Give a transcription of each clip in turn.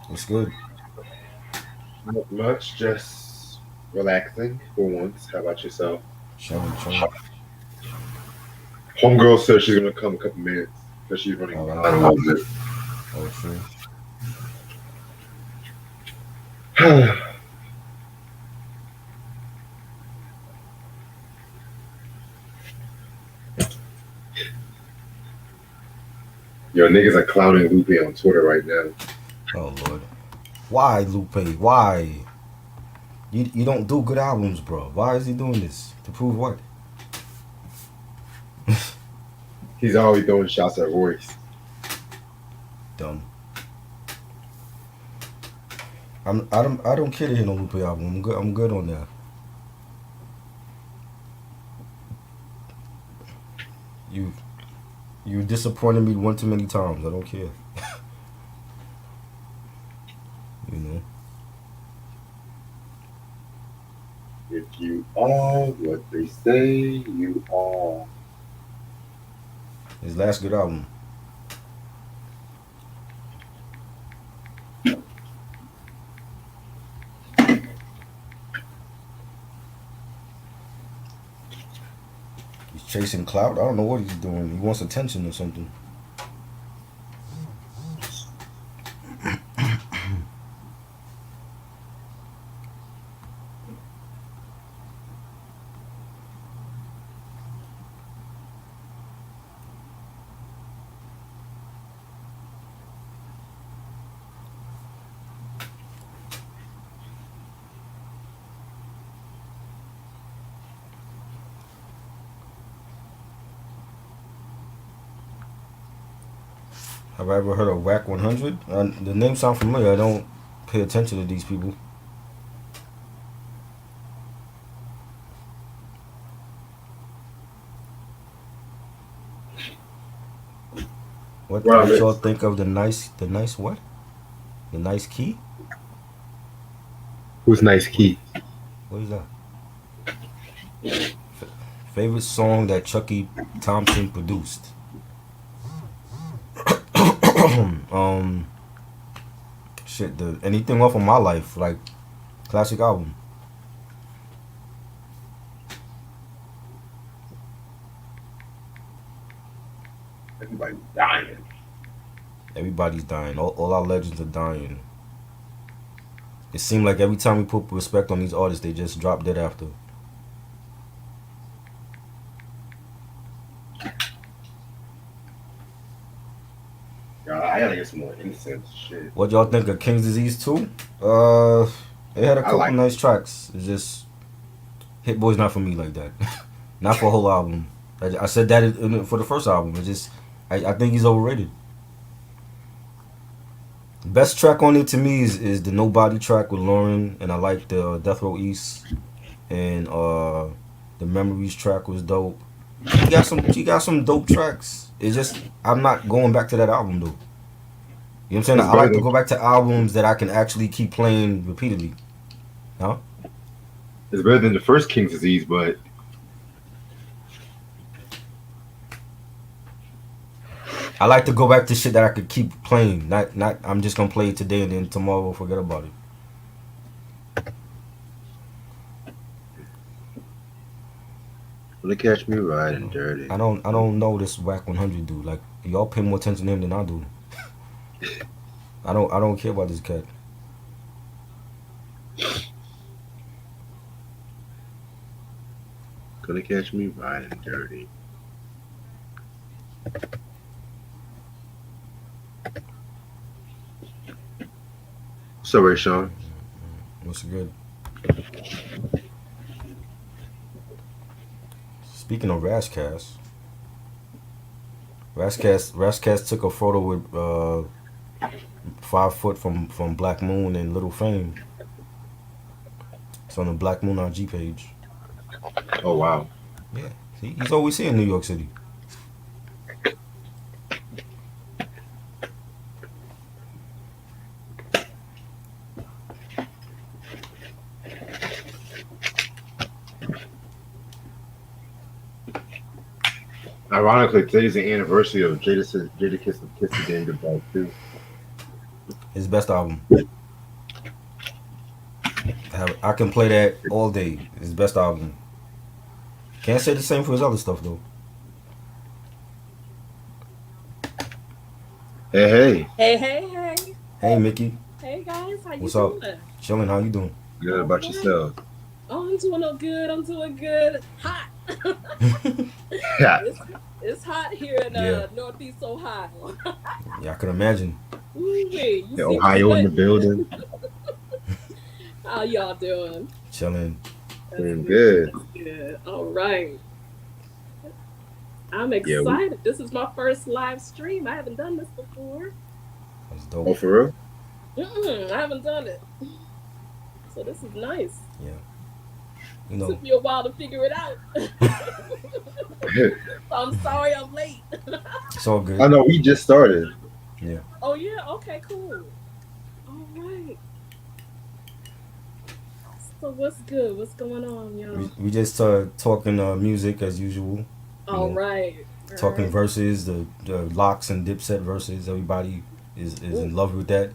It's good. Not much, just relaxing for once. How about yourself? Chilling, chilling. Homegirl said she's gonna come a couple minutes because she's running All right. behind a little Oh, true. bit. Yo, niggas are clowning Lupe on Twitter right now. Oh Lord. Why, Lupe? Why? You don't do good albums, bro. Why is he doing this? To prove what? He's always throwing shots at Royce. Dumb. I don't care to hear no Lupe album. I'm good on that. You you disappointed me one too many times. I don't care. You know. If you are what they say you are. His last good album. He's chasing clout. I don't know what he's doing. He wants attention or something. Have I ever heard of Whack 100? The name sound familiar. I don't pay attention to these people. What y'all Robert, think of the nice what? The nice key? who's nice What key? what is that? Favorite song that Chucky Thompson produced? um Shit, the anything off of my life, like classic album. Everybody's dying. Everybody's dying. All our legends are dying. It seemed like every time we put respect on these artists, they just drop dead after. Yo, I gotta get some more incense. Shit. What y'all think of King's Disease 2? It had a I couple like nice tracks. It's just Hit Boy's not for me like that. Not for a whole album. I said that for the first album. It just I think he's overrated. Best track on it to me is the Nobody track with Lauren, and I like the Death Row East, and the Memories track was dope. He got some dope tracks. It's just I'm not going back to that album though. You know what I'm saying? it's I better like to than go back to albums that I can actually keep playing repeatedly. Huh? it's better than the first King's Disease, but I like to go back to shit that I could keep playing. Not I'm just gonna play it today and then tomorrow forget about it. gonna catch me riding Uh, dirty. I don't know this Whack 100 dude. Like y'all pay more attention to him than I do. I don't care about this cat. Gonna catch me riding dirty. What's up, Ray Sean? What's good? Speaking of Rascast took a photo with 5 foot from Black Moon and Little Fame. It's on the Black Moon IG page. Oh wow. Yeah, he's always here in New York City. Ironically, today's the anniversary of Jadakiss and Kiss the Game Goodbye too. His best album. I can play that all day. His best album. Can't say the same for his other stuff though. Hey, hey, Hey, hey, hey. Hey Mickey, Hey, guys. How you what's up? doing? Chilling. How you doing? good All about right. yourself. Oh, I'm doing all good. I'm doing good. Hot. Yeah, it's it's hot here in Yeah, Northeast Ohio. yeah. I can imagine. Ooh-wee. You see me Ohio in the sweating. building. How y'all doing? Chilling. That's Doing good. good. That's good. All right. I'm Yeah, we. excited. This is my first live stream. I haven't done this before. That's Oh, dope. for real? I haven't done it. So this is nice. Yeah. You Took know. me a while to figure it out. I'm sorry I'm late. It's all good. I know we just started. Yeah. Oh yeah, okay, cool. All right. So what's good? What's going on, We, y'all? we just talking music as usual. You All know, right. All talking right. verses, the locks and dipset verses. Everybody is Ooh. in love with that.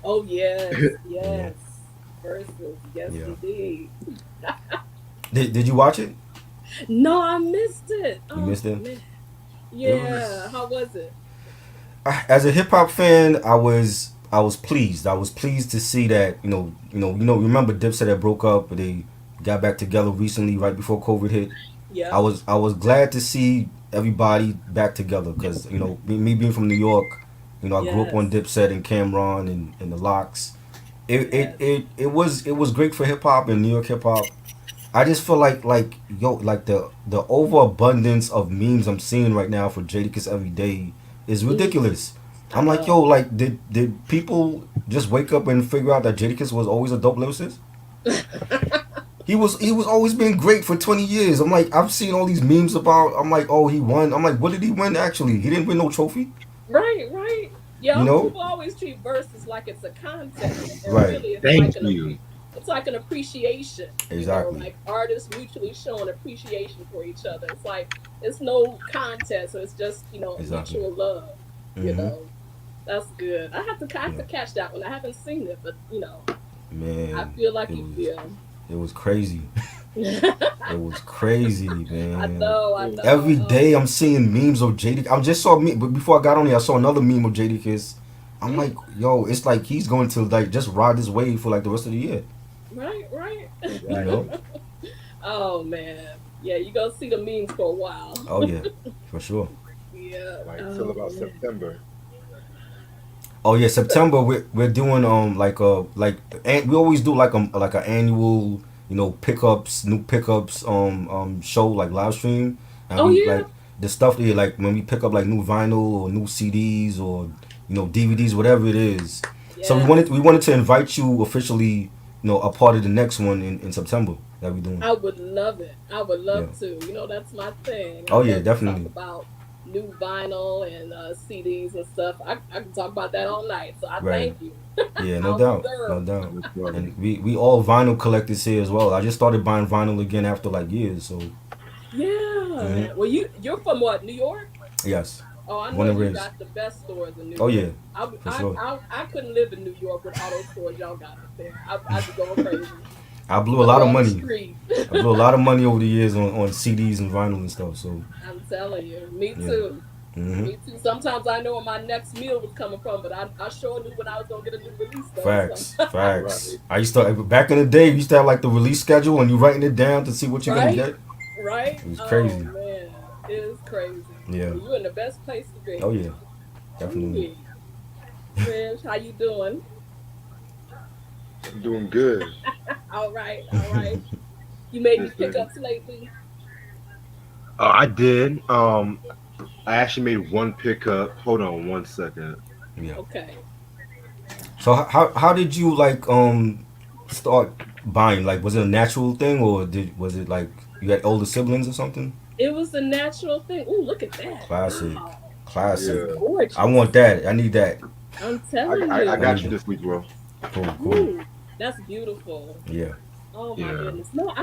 Oh yes, You know. yes. Versus, yes Yeah. indeed. Did you watch it? No, I missed it. You Oh missed it. man. It Yeah. was How was it? as a hip hop fan, I was pleased. I was pleased to see that remember Dipset that broke up, but they got back together recently, right before COVID hit. I Yep. was I was glad to see everybody back together because me being from New York, I grew up on Yes. Dipset and Cameron and the Locks. Yes. It was great for hip hop and New York hip hop. I just feel like the overabundance of memes I'm seeing right now for Jadakiss every day is Mm, ridiculous. I I'm like, yo, know. like did people just wake up and figure out that Jadakiss was always a dope lyricist? He was always been great for 20 years. I'm like, I've seen all these memes about. I'm like, oh, he won. I'm like, what did he win actually? He didn't win no trophy. Right, right. You Yeah, know? people always treat verses like it's a contest, and Right. really, Thank you. it's like an appreciation. Exactly. Like artists mutually showing appreciation for each other. It's like it's no contest, so it's just Exactly. mutual love. You Mm-hmm. know, that's good. I have Yeah. to catch that one. I haven't seen it, but I Man, feel like it you was feel. it was crazy. It was crazy, I man. know, I Mm. know. Every day I'm seeing memes of JD. I just saw me, but before I got on here, I saw another meme of JD Kiss. I'm like, Mm, yo, it's like he's going to like just ride this wave for like the rest of the year. right, right. You know? Exactly. Oh man, yeah, you gonna see the memes for a while. Oh yeah, for sure. Yeah. Like till Oh about man. September. Oh yeah, September we're doing we always do like an annual pickups new pickups show like live stream and Oh we yeah. like the stuff there like when we pick up like new vinyl or new CDs or DVDs whatever it is. So we Yes. wanted we wanted to invite you officially a part of the next one in September that we doing. I would love it. I would Yeah. love to. That's my thing. I Oh yeah, love to talk definitely. about new vinyl and CDs and stuff. I can talk about that all night. So I Right. thank you. Yeah, no I'll be doubt, no there. doubt. No problem. And we all vinyl collectors here as well. I just started buying vinyl again after like years. So Yeah, hmm man. Well, you're from what? New York? yes, Oh, I born know and you raised. got the best stores in New Oh York. yeah, I for I sure. I, I couldn't live in New York with all those stores y'all got up there. I'd be going crazy. I blew a I'd be lot of on the money. street. I blew a lot of money over the years on CDs and vinyl and stuff. So I'm telling you. Me yeah. too. hmm Me too. Sometimes I know where my next meal was coming from, but I sure knew when I was gonna get a new release though. So Facts, facts. Right. I used to back in the day. We used to have like the release schedule and you writing it down to see what you're gonna right, get. right. It was Oh crazy. man, it is crazy. Yeah. Well, you're in the best place to Oh be. yeah, definitely. Ooh, Trish, how you doing? I'm doing good. All right, all right. You made any Just pickups lately? I did. I actually made one pickup. Hold on one second. Yeah. Okay. So how did you like start buying? Like was it a natural thing or did was it like you had older siblings or something? It was a natural thing. Ooh, look at that. Classic, Wow. That's classic. Yeah. I want gorgeous. that. I need that. I'm I, telling I, I I you. got need you that. this week, bro. Cool, cool. Ooh, that's beautiful. Yeah. Oh my Yeah. goodness. No,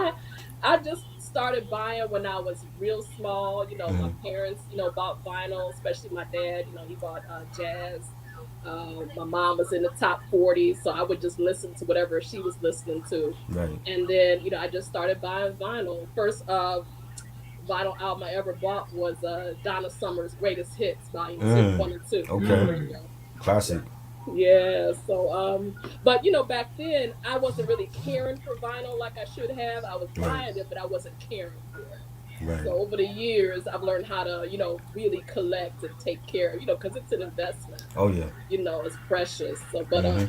I just started buying when I was real small. My hmm parents, bought vinyl, especially my dad, he bought jazz. My mom was in the top 40, so I would just listen to whatever she was listening to. Right. And then, I just started buying vinyl. First vinyl album I ever bought was Donna Summer's Greatest Hits, Volume 2, Mm. 1 and 2 on the Okay. radio. Classic. Yeah, so but back then I wasn't really caring for vinyl like I should have. I was Right. buying it, but I wasn't caring for it. Right. So over the years, I've learned how to, really collect and take care of, because it's an investment. Oh yeah. It's precious. So, but Mhm.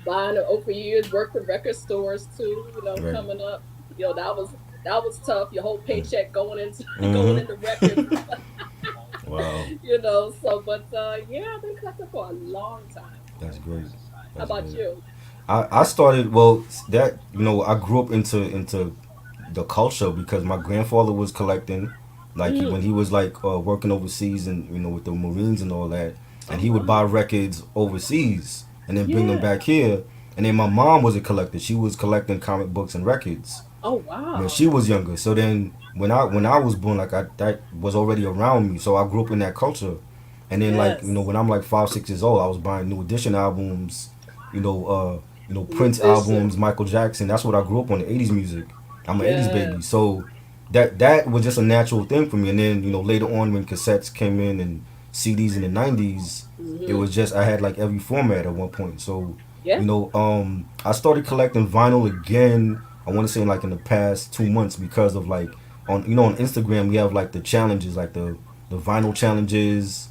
buying it over years, worked with record stores too. Right. Coming up, that was tough. Your whole paycheck going into going Mhm. into records. Wow. So, but yeah, I've been collecting for a long time. That's great. How That's about great. you? I started well that I grew up into the culture because my grandfather was collecting, like Mm. when he was like working overseas and with the Marines and all that, and Oh he would buy wow. records overseas and then bring them Yeah. back here. And then my mom was a collector. She was collecting comic books and records Oh when wow. she was younger. So then when I was born, like that was already around me. So I grew up in that culture. And then like Yes. when I'm like 5 6 years old, I was buying New Edition albums, you know New Prince Edition. albums, Michael Jackson. That's what I grew up on, the '80s music. I'm an '80s baby, Yes. so that was just a natural thing for me. And then later on when cassettes came in and CDs in the '90s, it Mhm. was just I had like every format at one point. So Yeah. I started collecting vinyl again. I want to say like in the past 2 months because of like on Instagram we have like the challenges, like the vinyl challenges,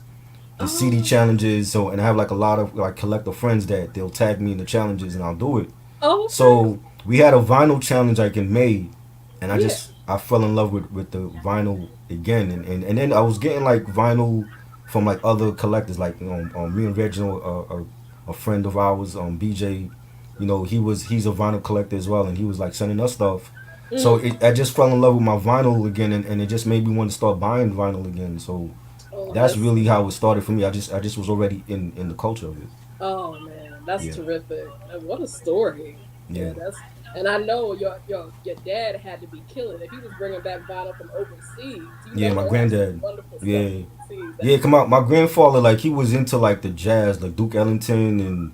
the CD Oh. challenges. So and I have like a lot of like collector friends that they'll tag me in the challenges and I'll do it. Oh, okay. So we had a vinyl challenge like in May, and Yeah. I fell in love with the vinyl again, and then I was getting like vinyl from like other collectors, like me and Reginald, a friend of ours, BJ. He's a vinyl collector as well, and he was like sending us stuff. So Mm. I just fell in love with my vinyl again, and it just made me want to start buying vinyl again. So Oh, that's that's really how it started for me. I just was already in the culture of it. Oh man, that's Yeah, terrific. And what a story. yeah, Yeah, and I know your dad had to be killing if he was bringing back vinyl from overseas. yeah. My They have some granddad. wonderful stuff Yeah, overseas. yeah. Come out. My grandfather, like he was into like the jazz, like Duke Ellington and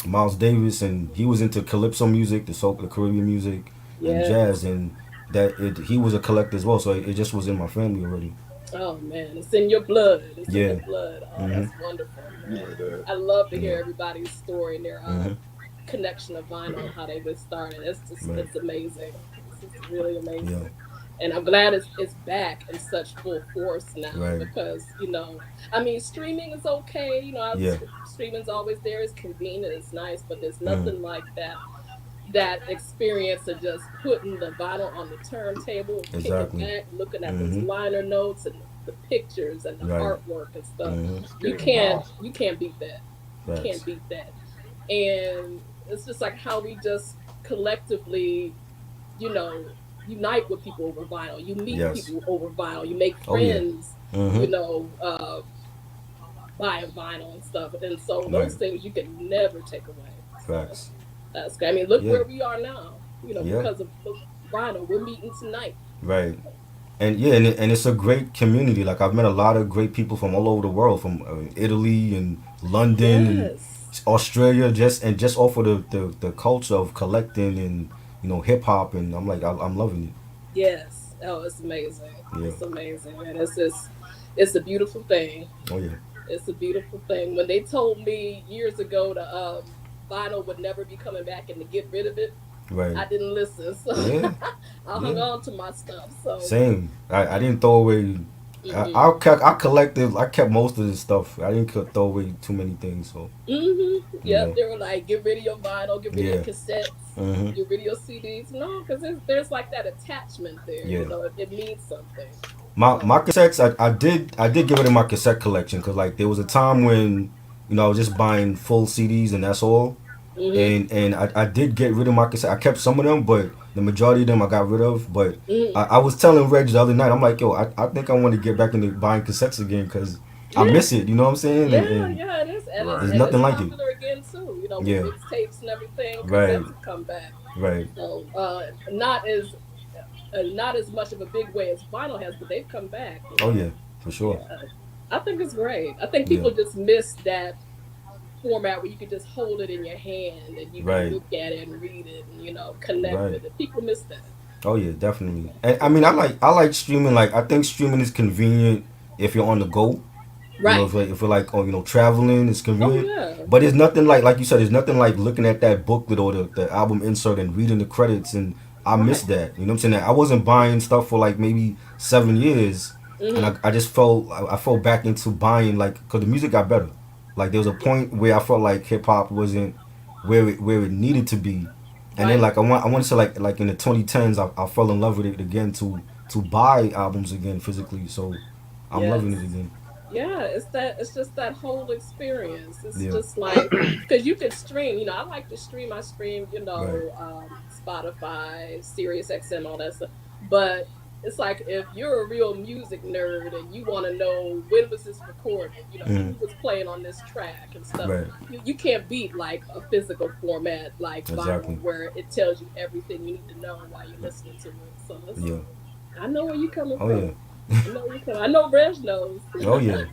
Miles Davis, and he was into calypso music, the soul, the Caribbean music, and Yes. jazz, and he was a collector as well. So it just was in my family already. Oh man, it's in your blood. It's in Yeah. your blood. Oh, Mhm. that's wonderful, You man. heard that. I love to Yeah. hear everybody's story and their Mhm. connection of vinyl, how they got started. Right. It's amazing. It's really Yeah. amazing. And I'm glad it's back in such full force now Right. because I mean streaming is okay. Yeah. Streaming's always there. It's convenient. It's nice, but there's Mhm. nothing like that experience of just putting the vinyl on the turntable, kicking Exactly. back, looking at those Mhm. liner notes and the pictures and the Right. artwork and stuff. Mhm. You Getting can't lost. you can't beat that. You can't Facts. beat that. And it's just like how we just collectively, you know, unite with people over vinyl. You meet Yes. people over vinyl. You make Oh yeah. friends, you Mhm. know, buying vinyl and stuff. And so Right. those things you can never take away. So Facts. that's great. I mean, look Yeah. where we are now. Yeah. Because of vinyl, we're meeting tonight. Right. And yeah, and it's a great community. Like I've met a lot of great people from all over the world, from Italy and London and Yes. Australia, just off of the culture of collecting and hip hop, and I'm like I'm loving it. Yes. Oh, it's amazing. Yeah. It's amazing, man. It's a beautiful thing. Oh yeah. It's a beautiful thing. When they told me years ago the vinyl would never be coming back and to get rid of it, Right. I didn't listen. So Yeah. I hung Yeah. on to my stuff. So Same. I didn't throw away. hmm I collected. I kept most of the stuff. I didn't throw away too many things. So you Yep, know. they were like, get rid of your vinyl, get rid of your Yeah. cassettes, Mhm. get rid of your CDs. No, because there's like that attachment there. Yeah. It means something. My cassettes, I did give it in my cassette collection because like there was a time when I was just buying full CDs and that's all, Hmm and I did get rid of my cassette. I kept some of them, but the majority of them I got rid of. But hmm I was telling Reg the other night, I'm like, yo, I think I want to get back into buying cassettes again because I Yeah, miss it. You know what I'm saying? yeah, And yeah. It is, and it's there's Right. and it's nothing like it. popular again too. With Yeah. mixtapes and everything, Right. cassettes have come back. Right. So not as much of a big way as vinyl has, but they've come back. Oh yeah. For sure. Yeah, I think it's great. I think Yeah, people just miss that format where you can just hold it in your hand and you can right, look at it and read it and connect right. with it. People miss that. Oh yeah, definitely. And I mean, I like streaming. Like I think streaming is convenient if you're on the go. You know, Right. if you're like, oh, traveling, it's Oh convenient. yeah. But it's nothing like you said, there's nothing like looking at that booklet or the album insert and reading the credits. And I miss Right. that. You know what I'm saying? I wasn't buying stuff for like maybe 7 years, and Mm-hmm. I just I fell back into buying like because the music got better. Like there was a point where I felt like hip hop wasn't where it needed to be, and then Right. like I want to say like in the 2010s I fell in love with it again to buy albums again physically. So I'm loving it Yes. again. Yeah, it's just that whole experience. It's Yeah. just like because you can stream. I like to stream. I stream, Right. Spotify, Sirius XM, all that stuff. But it's like if you're a real music nerd and you want to know when was this recorded, who Mm, was playing on this track and stuff. right. You can't beat like a physical format like vinyl Exactly. where it tells you everything you need to know while you're listening to it. So Yeah. I know where you're coming Oh yeah. from. I know where you're coming. I know Reg knows. Oh yeah.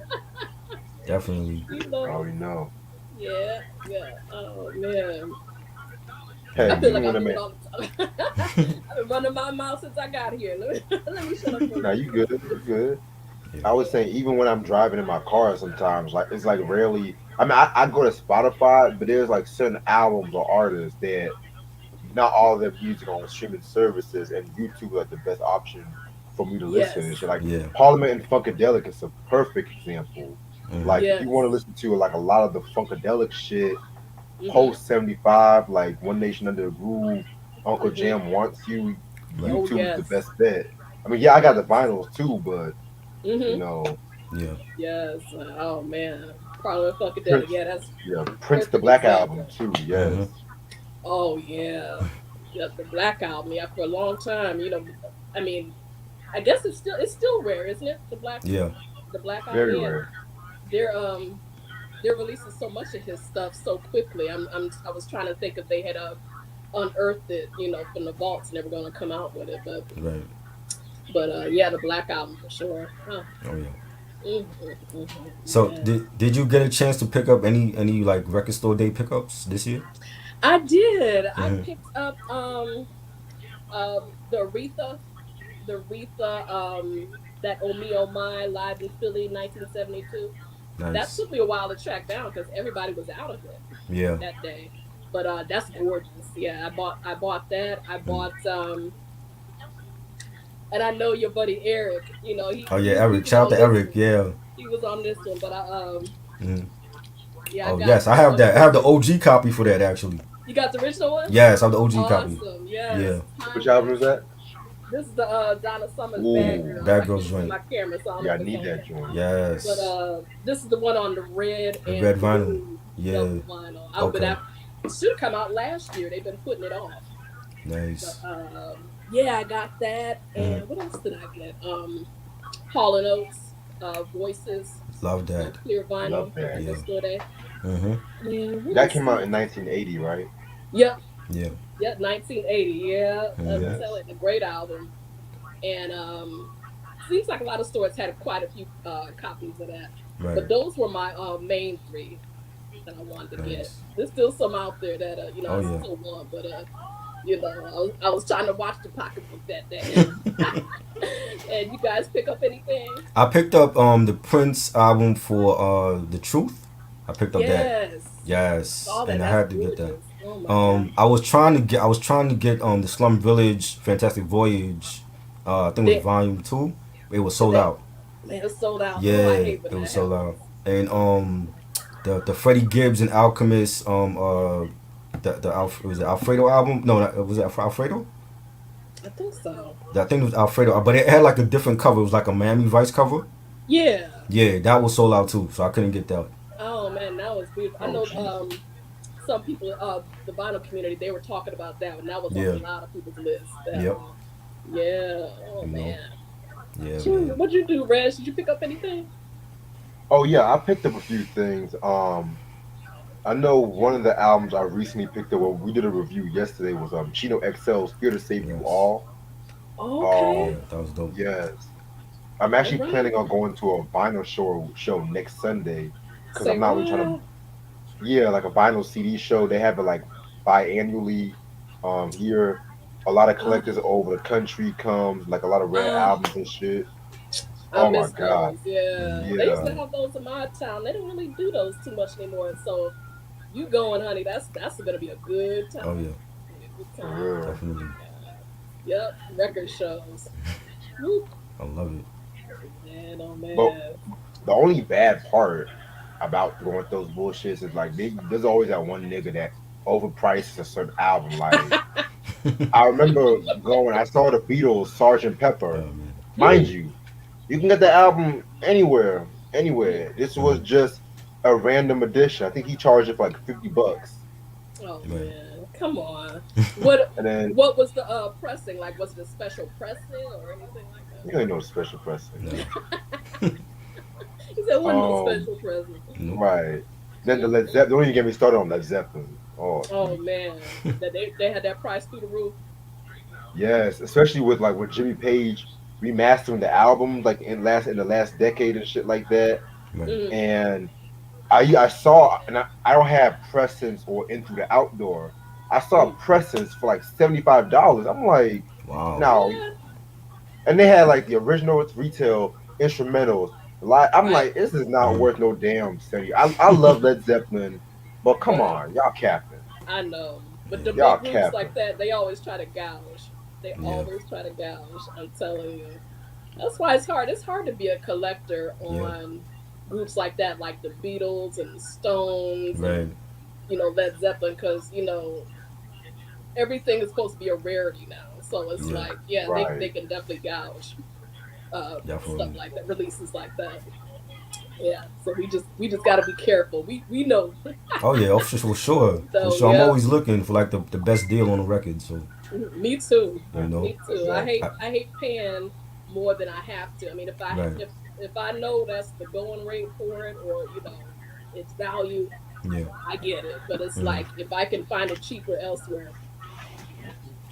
Definitely. You I know, already know. yeah, yeah. Oh man, Hey, I feel even like when I'm I'm doing at, all the time. I've been running my mouth since I got here. Let me shut up for a now minute. you good, you good. Yeah. I was saying even when I'm driving in my car sometimes, like it's like rarely. I mean, I go to Spotify, but there's like certain albums or artists that not all of their music on streaming services, and YouTube is like the best option for me to listen and Yes, shit. Like Yeah. Parliament and Funkadelic is a perfect example. Hmm. Like if you want to yes. listen to like a lot of the Funkadelic shit Mhm, post 75, like One Nation Under the Groove, Uncle mhm. Jam Wants You, Right. Oh YouTube is the yes, best bet. I mean, yeah, I got the yes. vinyls too, but you Mhm. know, Yeah. Yes. Oh man, Parliament Funkadelic. Prince, Yeah, that's yeah, Prince the perfect Black Album example. too. Hmm. Yes, Oh yeah, yeah. The Black Album. Yeah, for a long time. I mean, I guess it's still rare, isn't it? Yeah. The Black Album. very Yeah, rare. they're they're releasing so much of his stuff so quickly. I was trying to think if they had unearthed it, from the vaults and they were going to come out with it, Right. but yeah, the Black Album for sure. Huh. Oh yeah. So Yeah. did you get a chance to pick up any like record store day pickups this year? I did. I Hmm. picked up the Aretha that Oh Me Oh My live in Philly 1972. That Nice. took me a while to track down because everybody was out of it Yeah. that day. But that's gorgeous. Yeah, I bought that. I Mm. bought and I know your buddy Eric. Oh yeah, He Eric. was Shout out on to this Eric. one. Yeah. He was on this one, but Mm. yeah, I Oh got yes, I have one of that. I the have the original. OG copy for that actually. You got the original one? Yes, I have the OG copy. Awesome. Yes. Yeah. Which album is Timeless. that? This is the Donna Summers Bad Ooh, Girls. Bad I Girls can't see joint. my camera, so I don't know yeah, I if it's need on that there. joint. But Yes. this is the one on the red The and red vinyl. blue Yeah. double vinyl. But Okay. it should have come out last year. They've been putting it off. But Nice. yeah, I got that. Hmm. And what else did I get? Hall and Oates, Voices Love on that. clear Love vinyl, that. record Yeah. store day. Hmm. Yeah, what That else came did out I in get? 1980, right? Yep, Yeah. yep, 1980. Yeah, I'm Hmm. Yes. telling you, a great album. And seems like a lot of stores had quite a few copies of that. Right. But those were my main three that I wanted to get. Nice. There's still some out there that Oh I yeah. still want, but I was trying to watch the pocketbook that day. And you guys pick up anything? I picked up the Prince album for the Truth. I picked up that. Yes, Yes, saw that. and I That's had to get that. gorgeous. Oh my god. I was trying to get the Slum Village Fantastic Voyage. I think it was They, Volume 2. It was did sold they? out. Man, it's sold out. Oh, I Yeah, hate when it was that sold out. happens. And the Freddie Gibbs and Alchemist it was the Alfredo album. No, was it Alfredo? I think so. I think it was Alfredo, but it had like a different cover. It was like a Miami Vice cover. Yeah. Yeah, that was sold out too, so I couldn't get that. Oh man, that was beautiful. I Oh know Jesus. some people, the vinyl community, they were talking about that, and that was on a Yeah. lot of people's lists. That Yep. one. Yeah. Oh You know. man. Yeah, Shoot, man. what'd you do, Reg? Did you pick up anything? Oh yeah, I picked up a few things. I know one of the albums I recently picked up. Well, we did a review yesterday. Was Chino XL's "Here to Save You Yes. All." Okay. Yeah, Um, that was dope. yes, I'm All actually right. planning on going to a vinyl show next Sunday because Say I'm not really trying to. what? Yeah, like a vinyl CD show. They have it like biannually. Here, a lot of Oh, collectors over the country come, like a lot of rare oh, albums and shit. I Oh my miss god. those. Yeah, they used to Yeah. have those in my town. They don't really do those too much anymore. So you going, honey? That's gonna be a good Oh time. yeah, Be a good For time. real. definitely. Yep, record shows. Woo. I love it. Man, oh But man. the only bad part about going with those bullshits is like there's always that one nigga that overprices a certain album. Like I remember going, I saw the Beatles, Sergeant Oh Pepper. man. Mind you, you can get the album anywhere, anywhere. This was Mm, just a random edition. I think he charged it for like $50, Oh right. man, come on. What and then what was the pressing? Like was it a special pressing or anything like you ain't no special pressing. No. that? He said wasn't no Um, special pressing. Nope. right. Then the Led Zeppelin. Don't even get me started on Led Zeppelin. Oh, Oh man. That they had that price through the roof. yes, especially with like with Jimmy Page remastering the album like in the last decade and shit like that. Right. Mm. And I saw and I don't have Presence or Into the Outdoor. I saw Mm. Presence for like $75. I'm like, Wow. no, What? and they had like the original retail instrumentals. Like I'm Right. like, this is not Mm. worth no damn cent. I love Led Zeppelin, but come Right. on, y'all capping, I know. But Yeah. the y'all big groups like capping. that, they always try to gouge. They Yeah. always try to gouge. I'm telling you. That's why it's hard. It's hard to be a collector Yeah. on groups like that, like the Beatles and the Stones and Right. Led Zeppelin, because everything is supposed to be a rarity now. So it's Yeah. like, yeah, they Right. can definitely gouge stuff Definitely. like that, releases like that. Yeah. So we just got to be careful. We know. Oh yeah. Oh, for sure. For So sure. I'm yeah. always looking for like the best deal on the record. So Me too. you know. Me too. I Exactly. hate I hate paying more than I have to. I mean, Right. if I know that's the going rate for it, or its value, Yeah. I get it. But it's Mm. like if I can find it cheaper elsewhere,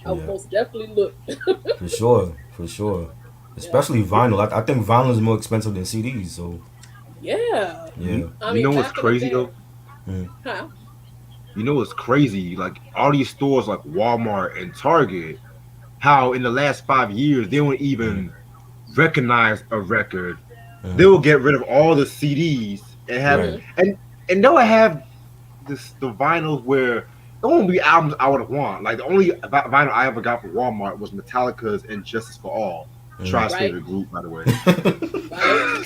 I would Yeah. most definitely look. For sure. For sure. Yeah. Especially vinyl. I think vinyl is more expensive than CDs. So Yeah. yeah. I You mean, know what's back in the crazy day, though? Mm. huh? You know what's crazy? Like all these stores like Walmart and Target, how in the last 5 years they don't Mm. even recognize a record. They Mm. will get rid of all the CDs and have Right. Hmm. and they'll have the vinyls where it won't be albums I would want. Like the only vinyl I ever got from Walmart was Metallica's and Justice for All. Mm. Try's Right. favorite group, by the way. Right.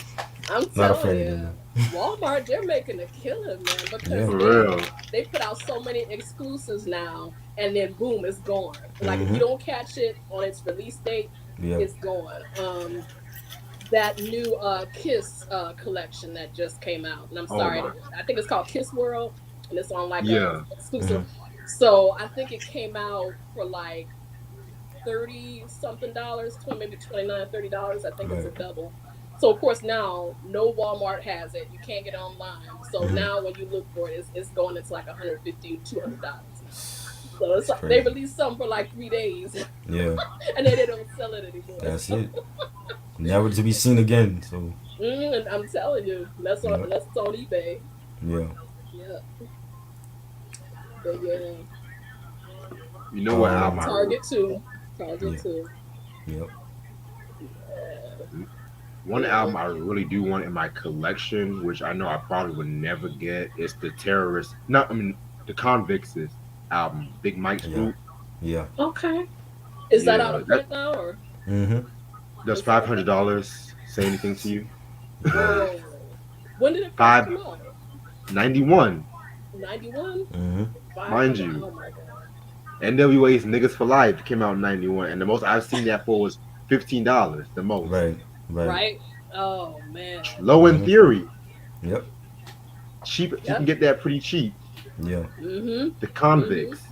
I'm Not a telling fan of you, them. Walmart, they're making a killing, man, because Yeah. For they real. they put out so many exclusives now, and then boom, it's gone. Like if you Mhm. don't catch it on its release date, Yeah. it's gone. That new Kiss collection that just came out, and I'm Oh sorry, my. I think it's called Kiss World, and it's on like a Yeah. exclusive. Mhm. So I think it came out for like 30 something dollars, 20, maybe 29, $30. I think it's a Right. double. So of course now no Walmart has it. You can't get it online. So Mhm. now when you look for it, it's going into like 150, $200 now. So it's It's like they crazy. release something for like 3 days Yeah. and then they don't sell it anymore. That's So, it. Never to be seen again. So and I'm telling you, yeah. that's on eBay. Yeah. Yeah, but yeah, You know what album Target too, Target Yeah. too. Yep. Yeah, one yeah. album I really do want in my collection, which I know I probably would never get, is the Terrorists. Not I mean the Convicts' album, Big Mike's Yeah. group. Yeah. Okay, is that out Yeah, of that print now or Mhm. does is that? $500 say anything to you? Yeah. Whoa. When did it first Five come out? ninety one, 91? Mhm. mind 500? you. Oh my god. NWA's Niggas for Life came out in 91, and the most I've seen that for was $15, the most. Right. Right. Right? Oh man. Low End Mhm. Theory, Yep. cheap. You can Yep. get that pretty cheap. Yeah. Mm-hmm. The Mm-hmm. Convicts.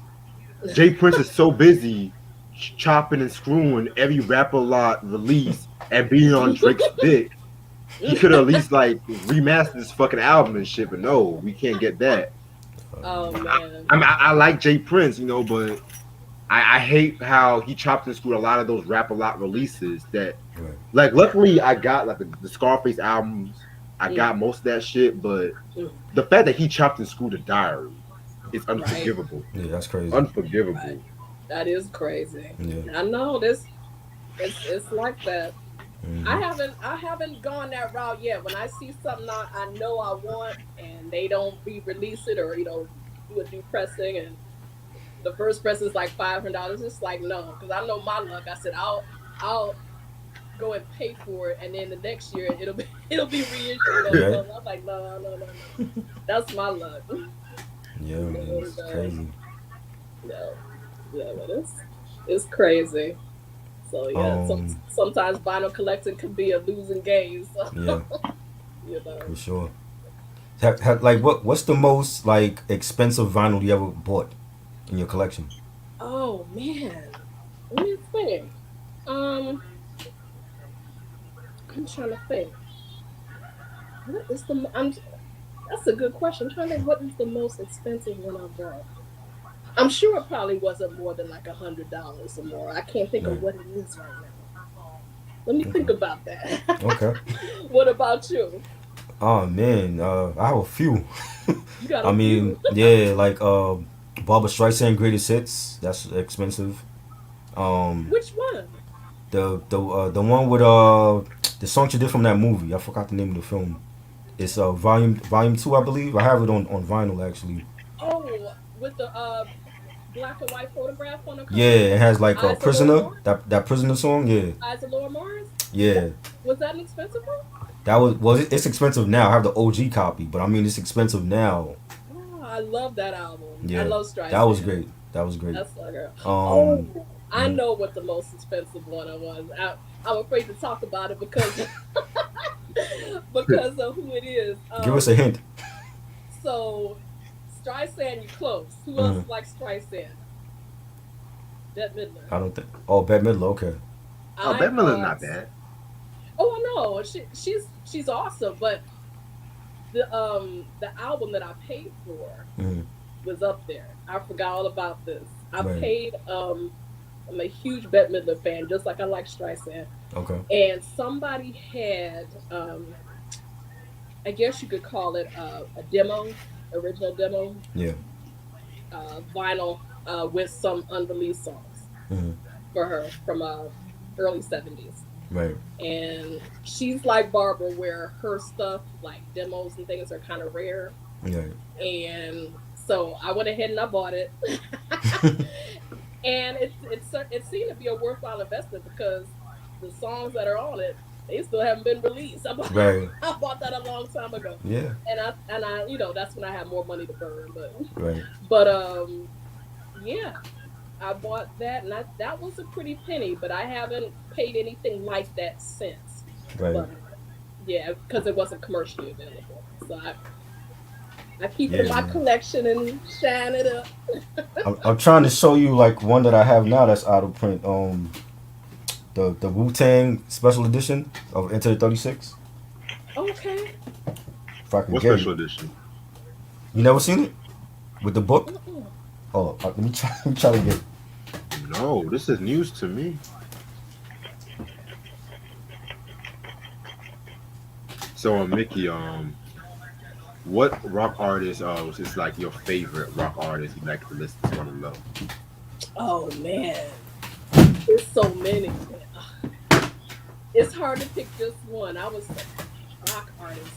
Jay Prince is so busy chopping and screwing every rapper lot release and being on Drake's dick. He could have at least like remastered this fucking album and shit, but no, we can't get that. Oh Uh, man. I like Jay Prince, but I hate how he chopped and screwed a lot of those rap a lot releases that Right. like luckily I got like the Scarface albums. I Mm, got most of that shit, but mm, the fact that he chopped and screwed a diary is right, unforgivable. Yeah, that's crazy. right. Unforgivable. That is crazy. Yeah. I know this. It's like that. Hmm. I haven't gone that route yet. When I see something I know I want and they don't re-release it or do a new pressing and the first press is like $500, it's like no, because I know my luck. I said I'll go and pay for it, and then the next year it'll be it'll be reissued on Right. something. I'm like no. That's my luck. Yeah, man, No, it's no, crazy. no. Yeah, but it's crazy. So yeah, Um, sometimes vinyl collecting can be a losing game. So yeah, you know. for sure. Like, what's the most like expensive vinyl you ever bought in your collection? Oh man, let me think. Um, I'm trying to think. What is the? I'm. That's a good question. I'm trying to think. What is the most expensive one I bought? I'm sure it probably wasn't more than like $100 or more. I can't think of Right. what it is right now. Let me think Okay. about that. Okay. What about you? Oh man, I have a few. You got I a mean, few. yeah, like Barbara Streisand Greatest Hits. That's expensive. Um, Which one? the one with the song she did from that movie. I forgot the name of the film. It's volume two, I believe. I have it on vinyl actually. Oh, with the black and white photograph on the Yeah, cover. it has like a Eyes of Laura prisoner. Mars. That prisoner song. Yeah, Eyes of Laura Mars. That yeah. was that an expensive one? That was well. It's expensive now. I have the OG copy, but I mean it's expensive now. Oh, I love that album. I Yeah, love that was Streisand. great. That was great. That's my girl. Um, Oh, I mhm. know what the most expensive one was. I'm afraid to talk about it because because of who it is. Give us a hint. So Streisand, you close. Who else Mhm. likes Streisand? Bette Midler. I don't think. Oh, Bette Midler. Okay. Oh, I Ben Miller's bought. not bad. Oh, I know. She's awesome, but the album that I paid for Mhm. was up there. I forgot all about this. I Right. paid. I'm a huge Bette Midler fan, just like I like Streisand. Okay. And somebody had, I guess you could call it a demo, original demo, Yeah. vinyl with some unreleased songs Mhm. for her from early '70s. Right. And she's like Barbara, where her stuff, like demos and things, are kind of rare. Right. And so I went ahead and I bought it, and it seemed to be a worthwhile investment because the songs that are on it, they still haven't been released. Right. I bought that a long time ago, Yeah. and I that's when I had more money to burn. Right. But yeah, I bought that, and that was a pretty penny, but I haven't paid anything like that since. Right. But yeah, because it wasn't commercially available, so I keep it in Yeah, my man. collection and shine it up. I'm trying to show you like one that I have now that's out of print. The Wu Tang special edition of Enter the 36. Okay. If I can What get it. special edition? You never seen it with the book? Mm-mm. Oh, let me try. Let me try to get it. No, this is news to me. So, Mickey, what rock artist is like your favorite rock artist you like to listen to on the low? Oh man, there's so many. It's hard to pick just one. I was rock artist.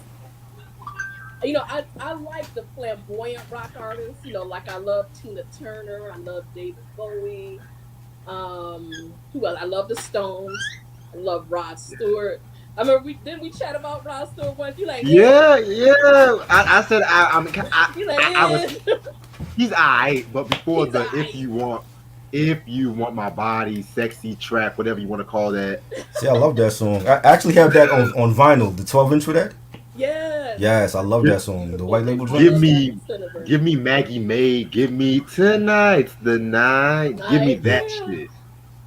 I like the flamboyant rock artists. Like I love Tina Turner. I love David Bowie. Who else? I love the Stones. I love Rod Stewart. I remember we chat about Rod Stewart once. You like, Yeah, yeah. I said you like, I was he's alright, but before he's the alright. if you want my body, sexy track, whatever you want to call that. See, I love that song. I actually have that on vinyl, the 12-inch for that. Yes, Yes, I love Give, that song. The white beautiful. label I joint. give love that me extended give version. me Maggie May, give me tonight's the night. Give me Night, that yeah. shit.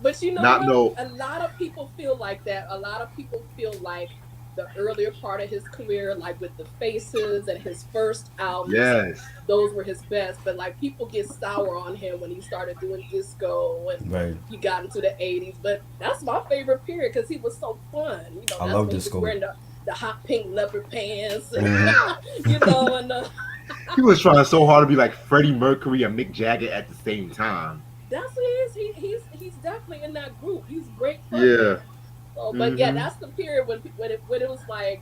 But you know Not what? no A lot of people feel like that. A lot of people feel like the earlier part of his career, like with the Faces and his first albums, Yes. those were his best. But like people get sour on him when he started doing disco and Right. he got into the '80s. But that's my favorite period because he was so fun. You know, I that's love when he was disco. wearing the hot pink leopard pants, and, Mhm. you know, and He was trying so hard to be like Freddie Mercury and Mick Jagger at the same time. that's what he is. He's definitely in that group. He's a great front Yeah. man. So, but yeah, Hmm. that's the period when it was like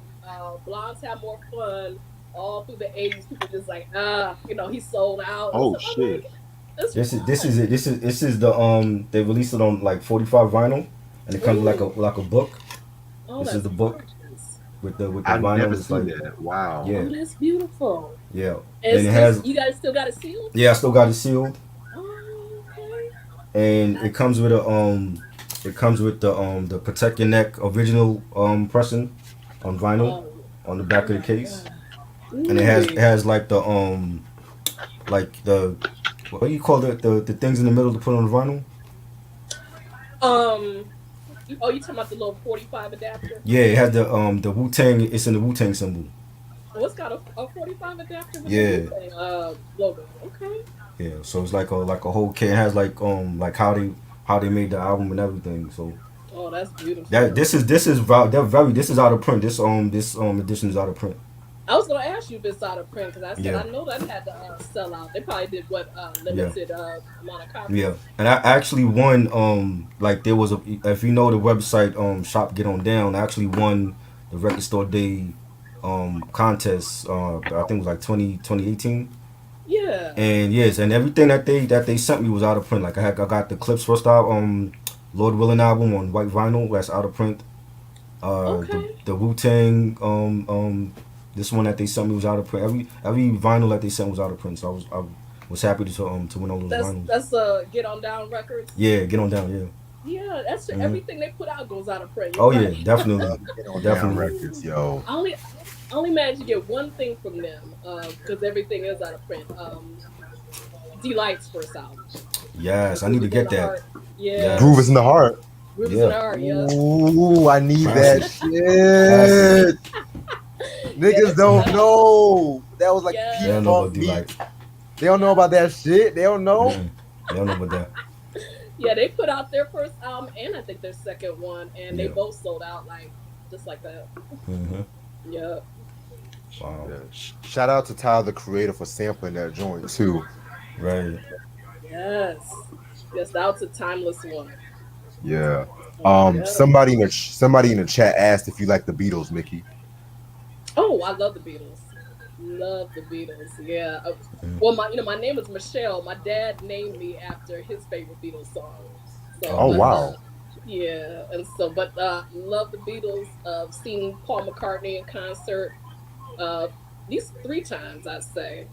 blondes have more fun all through the '80s. People just like he sold out. And Oh stuff. I'm shit. like, this was This is fun. it. This is the they released it on like 45 vinyl, and it comes with Mm. like a book. Oh, This is that's the book gorgeous. with the I've vinyl. never It's seen like that. Wow. yeah, Oh, that's beautiful. yeah, And and it's it still, has you guys still got it sealed. yeah. I still got it sealed, Oh, okay. and it That's comes with a it comes with the protect your neck original pressing on vinyl oh, on the back oh of the my case, god. and it Ooh. has like the what do you call the things in the middle to put on the vinyl? Um. You talking about the little 45 adapter? Yeah, it has the Wu Tang. It's in the Wu Tang symbol. Oh, it's got a 45 adapter with the Wu Yeah, Tang logo. Okay. yeah. So it's like a whole kit. It has like how they made the album and everything. So Oh, that's that beautiful. they're very this is out of print. This edition is out of print. I was gonna ask you if it's out of print because I said Yeah, I know that had to sell out. They probably did what yeah, limited amount of yeah. copies. And I actually won like there was a if you know the website shop Get On Down. I actually won the record store day contest. I think it was like 2018. Yeah. And yes, and everything that they sent me was out of print. Like I got the Clips first album, Lord Willing album on white vinyl that's out of print. Okay. The Wu Tang this one that they sent me was out of print. Every vinyl that they sent was out of print. So I was happy to win all those vinyls. That's Get On Down Records. Yeah, Get On Down. Yeah. Yeah, that's Hmm. everything they put out goes out of print. You're Oh yeah, right. definitely, Get on down definitely. records, yo. I only managed to get one thing from them because everything is out of print. Delight's first album, Yes, I need Groove to is in get the that. Heart. Yeah, Groove is in Yes. the heart. Groove is in Yeah. the Heart. Yeah, Ooh, I need that Classic. Classic. shit. yeah, they Niggas put don't that out. know. That was like They P don't Yes, know Funk about meets. D-Light. They don't know about that shit. They don't know. Mm-mm. They don't know about that. yeah, they put out their first album and I think their second one, and they Yeah. both sold out like just like that. Hmm. Yeah. Wow. Yeah. Shout out to Tyler the Creator for sampling that joint too. Right. Yes. Yes, that was a timeless one. Yeah. Yeah. Somebody in the chat asked if you like the Beatles, Mickey. Oh, I love the Beatles. Love the Beatles. Yeah. Mm. Well, my name is Michelle. My dad named me after his favorite Beatles song. So, Oh, Oh but nice. wow. yeah, and so, but love the Beatles. Seen Paul McCartney in concert. At least 3 times, I'd say.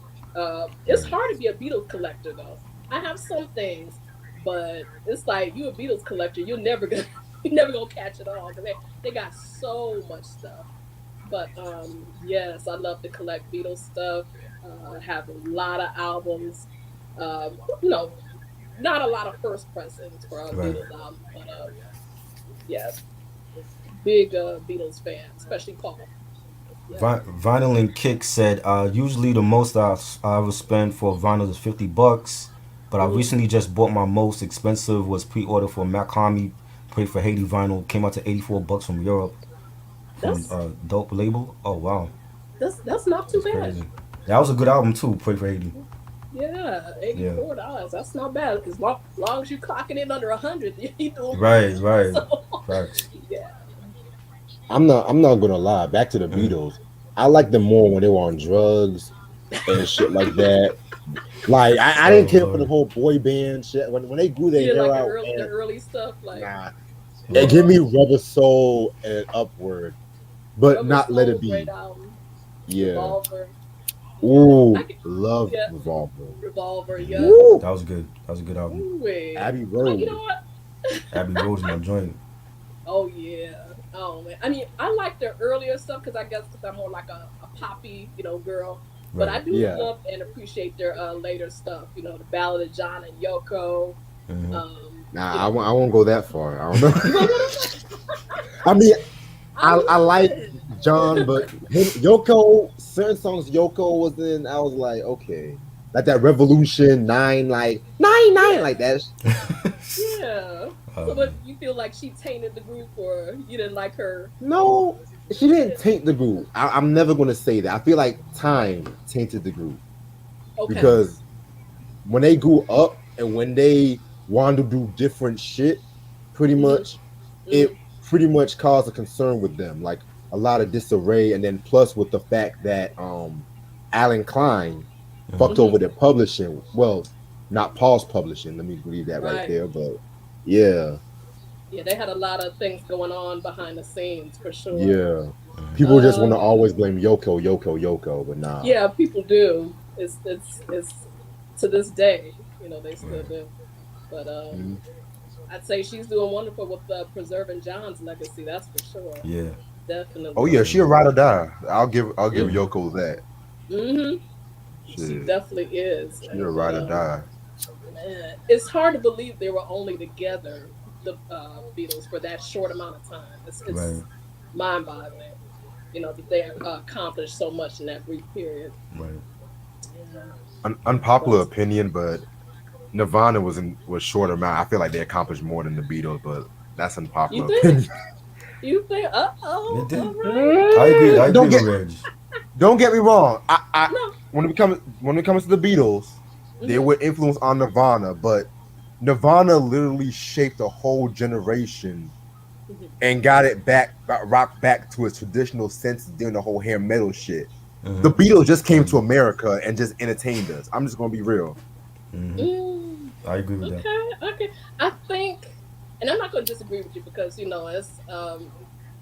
It's Right. hard to be a Beatles collector, though. I have some things, but it's like you a Beatles collector, you're never gonna you're never gonna catch it all because they got so much stuff. But yes, I love to collect Beatles stuff. I have a lot of albums. Um, you know, not a lot of first pressings for a Right. Beatles album, but yeah, big Beatles fan, especially Paul. Yeah. Vinyl and Kick said, usually the most I ever spend for vinyl is $50, but I Mm, recently just bought my most expensive was pre-order for Mac Hami, Pray for Haiti vinyl. Came out to $84 from Europe from that's Dope Label. Oh wow, that's not too that's bad. crazy. That was a good album too. Pray for Haiti. Yeah, Yeah. $84. That's not bad. As long as you clocking in under 100, you doing pretty Right, good. right. So Facts. yeah. I'm not gonna lie. Back to the Mm. Beatles. I like them more when they were on drugs and shit like that. Like I Oh didn't care for the Lord. whole boy band shit. When they grew You their did hair like out the and early stuff, like nah, and Yeah. give me oh, Rubber Soul and Upward, but Rubber not Let It Soul, great Be. album. Yeah. Revolver. Yeah, I Ooh, can. love Yeah, Revolver. Revolver. Hmm. Yup. Woo, That was good. That was a good album. Ooh, wait. Abbey You know Road. what? Abbey Road's my joint. Oh yeah. Oh man. I mean, I like their earlier stuff because I guess because I'm more like a poppy, girl. But I Right. do Yeah. love and appreciate their later stuff. The Ballad of John and Yoko. Hmm. Nah, You know, I won't go that far. I don't know. you want to go? I mean, I I love like it. John, but Yoko, certain songs Yoko was in, I was like, okay, like that Revolution 9, like 9 like Yeah, that. yeah. So, but um, you feel like she tainted the group, or you didn't like her? No, she You didn't didn't. taint the group. I'm never gonna say that. I feel like time tainted the group Okay. because when they grew up and when they wanted to do different shit, pretty Mhm. much, it Mhm. pretty much caused a concern with them, like a lot of disarray, and then plus with the fact that Alan Klein fucked Mhm. over their publishing. Well, not Paul's publishing. Let me leave that right Right. there, but yeah, Yeah, they had a lot of things going on behind the scenes for sure. yeah. mhm. People just want to Um. always blame Yoko, Yoko, Yoko, but nah. Yeah, people do. It's to this day, they still Right. do. But Mhm. I'd say she's doing wonderful with preserving John's legacy. That's for sure. Yeah. Oh Definitely. yeah, she a Definitely. ride or die. I'll give Yeah. Mhm. Yoko that. Hmm. She Shit, definitely is. she a But ride or die. man, it's hard to believe they were only together, the Beatles, for that short amount of time. It's Right. mind-boggling. That they accomplished so much in that brief period. Right. Yeah. Unpopular But opinion, but Nirvana was short amount. I feel like they accomplished more than the Beatles, but that's you unpopular think? opinion. You think? They All did. right. I agree. I don't agree get with Reg. don't get me wrong. I No. when it comes to the Beatles, they Hmm. were influenced on Nirvana, but Nirvana literally shaped a whole generation Hmm. and got it back, got rock back to its traditional sense during the whole hair metal shit. The Mhm. Beatles just I came to agree. America and just entertained us. I'm just gonna be real. Mhm. Mm, I agree with that. okay. Okay. I think, and I'm not going to disagree with you because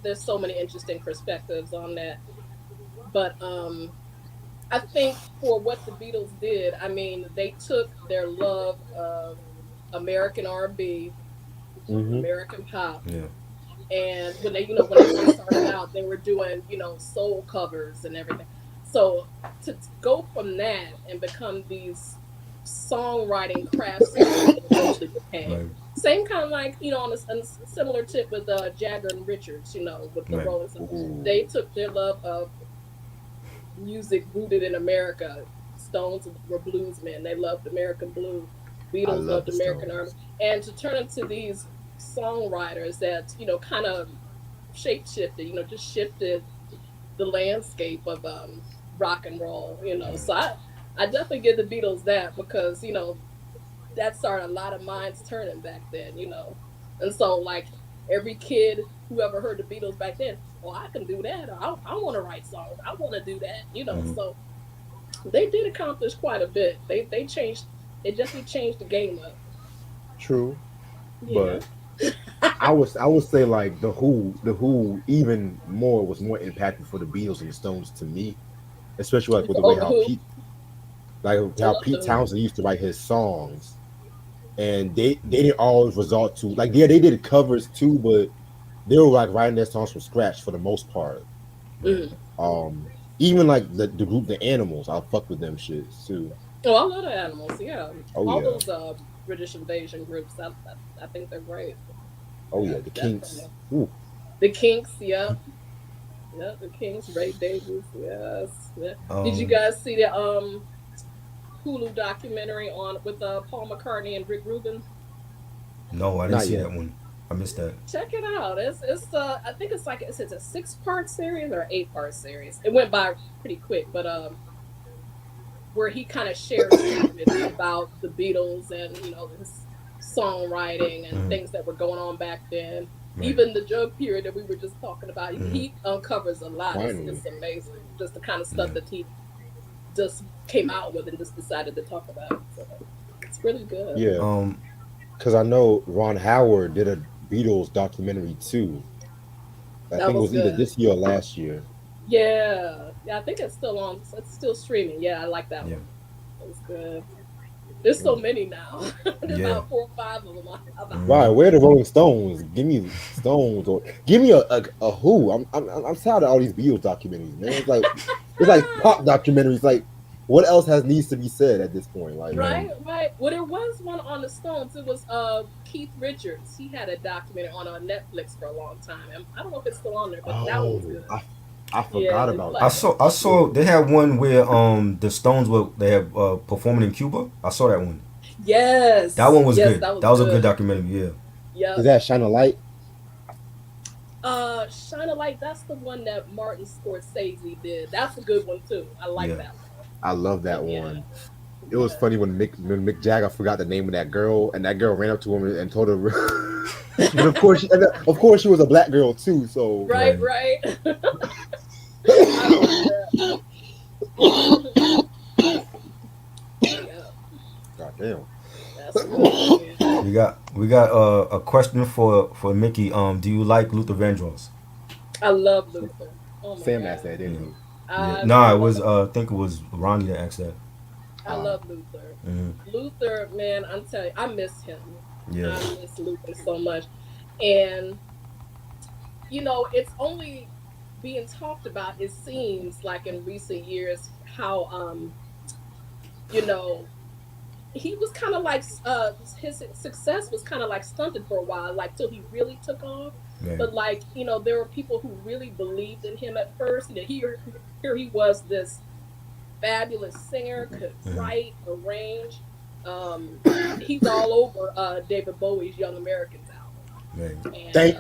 there's so many interesting perspectives on that. But I think for what the Beatles did, I mean, they took their love of American R&B, Hmm. American pop, Yeah. and when they first started out, they were doing soul covers and everything. So to go from that and become these songwriting craftsmen that they eventually became, Right. same kind of like on a similar tip with Jagger and Richards, with the Right. Rolling Stones. They Ooh, took their love of music rooted in America. Stones were bluesmen. They loved American blues. I Beatles love loved the American army. Stones. And to turn into these songwriters that, kind of shape shifted, just shifted the landscape of rock and roll, So I definitely give the Beatles that because, that started a lot of minds turning back then, And so like every kid who ever heard the Beatles back then, oh, I can do that. Or I want to write songs. I want to do that, Mhm. So they did accomplish quite a bit. They changed. They definitely changed the game up. True, Yeah. but I would say like the Who even more was more impactful for the Beatles and the Stones to me, especially like with the way Oh, the how Who. Pete like I how love the Pete Who. Townsend used to write his songs, and they didn't always resort to like yeah they did covers too, but they were like writing their songs from scratch for the most part. Right. Mm. Even like the group The Animals, I'll fuck with them shits too. Oh, I love the Animals. Yeah, Oh all yeah, those British invasion groups. I think they're great. oh Yeah, yeah, the Kinks. definitely. Ooh, The Kinks. Yep. Yep. The Kinks. Ray Davies. Yes. Yeah. Did you Um. guys see the Hulu documentary on with Paul McCartney and Rick Rubin? No, I didn't not see yet. that one. I missed that. Check it out. It's I think it's a 6-part series or 8-part series. It went by pretty quick, but where he kind of shares secrets about the Beatles and his songwriting and Mhm. things that were going on back then. Right. Even the drug period that we were just talking about, Mhm. he uncovers a lot. Finally, It's amazing, just the kind of stuff Yeah. that he just came out with and just decided to talk about. So it's really good. yeah, Um. because I know Ron Howard did a Beatles documentary too. I That think it was was either good. this year or last year. Yeah, yeah. I think it's still on. It's still streaming. Yeah, I like that Yeah. one. It was good. There's so Mm. many now. There's Yeah. about 4 or 5 of them out Right, Mhm. now. where the Rolling Stones? Give me Stones or give me a Who. I'm tired of all these Beatles documentaries, man. It's like pop documentaries. Like what else has needs to be said at this point? Like Right. Right, right. Well, there was one on the Stones. It was Keith Richards. He had a documentary on Netflix for a long time. And I don't know if it's still on there, but that one was oh, good. I Yeah, forgot it's about like that. I saw they had one where the Stones were they have performing in Cuba. I saw that one. That yes, one was yes, good. that was That was a good good. documentary. Yeah. Is Yep. that Shine a Light? Shine a Light. That's the one that Martin Scorsese did. That's a good one too. I like Yeah. that one. I love that But yeah, one. It was yeah. funny when Mick Jagger forgot the name of that girl, and that girl ran up to him and told her. And of course, she was a black girl too. So Right, Right. right. I love that. Yeah, God damn. that's a good one, man. We got a question for Mickey. Do you like Luther Vandross? I love Luther. Oh my Sam asked that, god, Yeah. didn't Yeah. I Nah, it was love I think it was Ronnie that asked that. he? I love Luther. Hmm. Luther, man, I'm telling you, I miss him. Yeah. I miss Luther so much, and it's only being talked about. It seems like in recent years how you know he was kind of like his success was kind of like stunted for a while, like till he really took off. Right. But like there were people who really believed in him at first. Here he was, this fabulous singer, could Hmm. write, arrange. Um, he's all over David Bowie's Young Americans album, Right. and Thank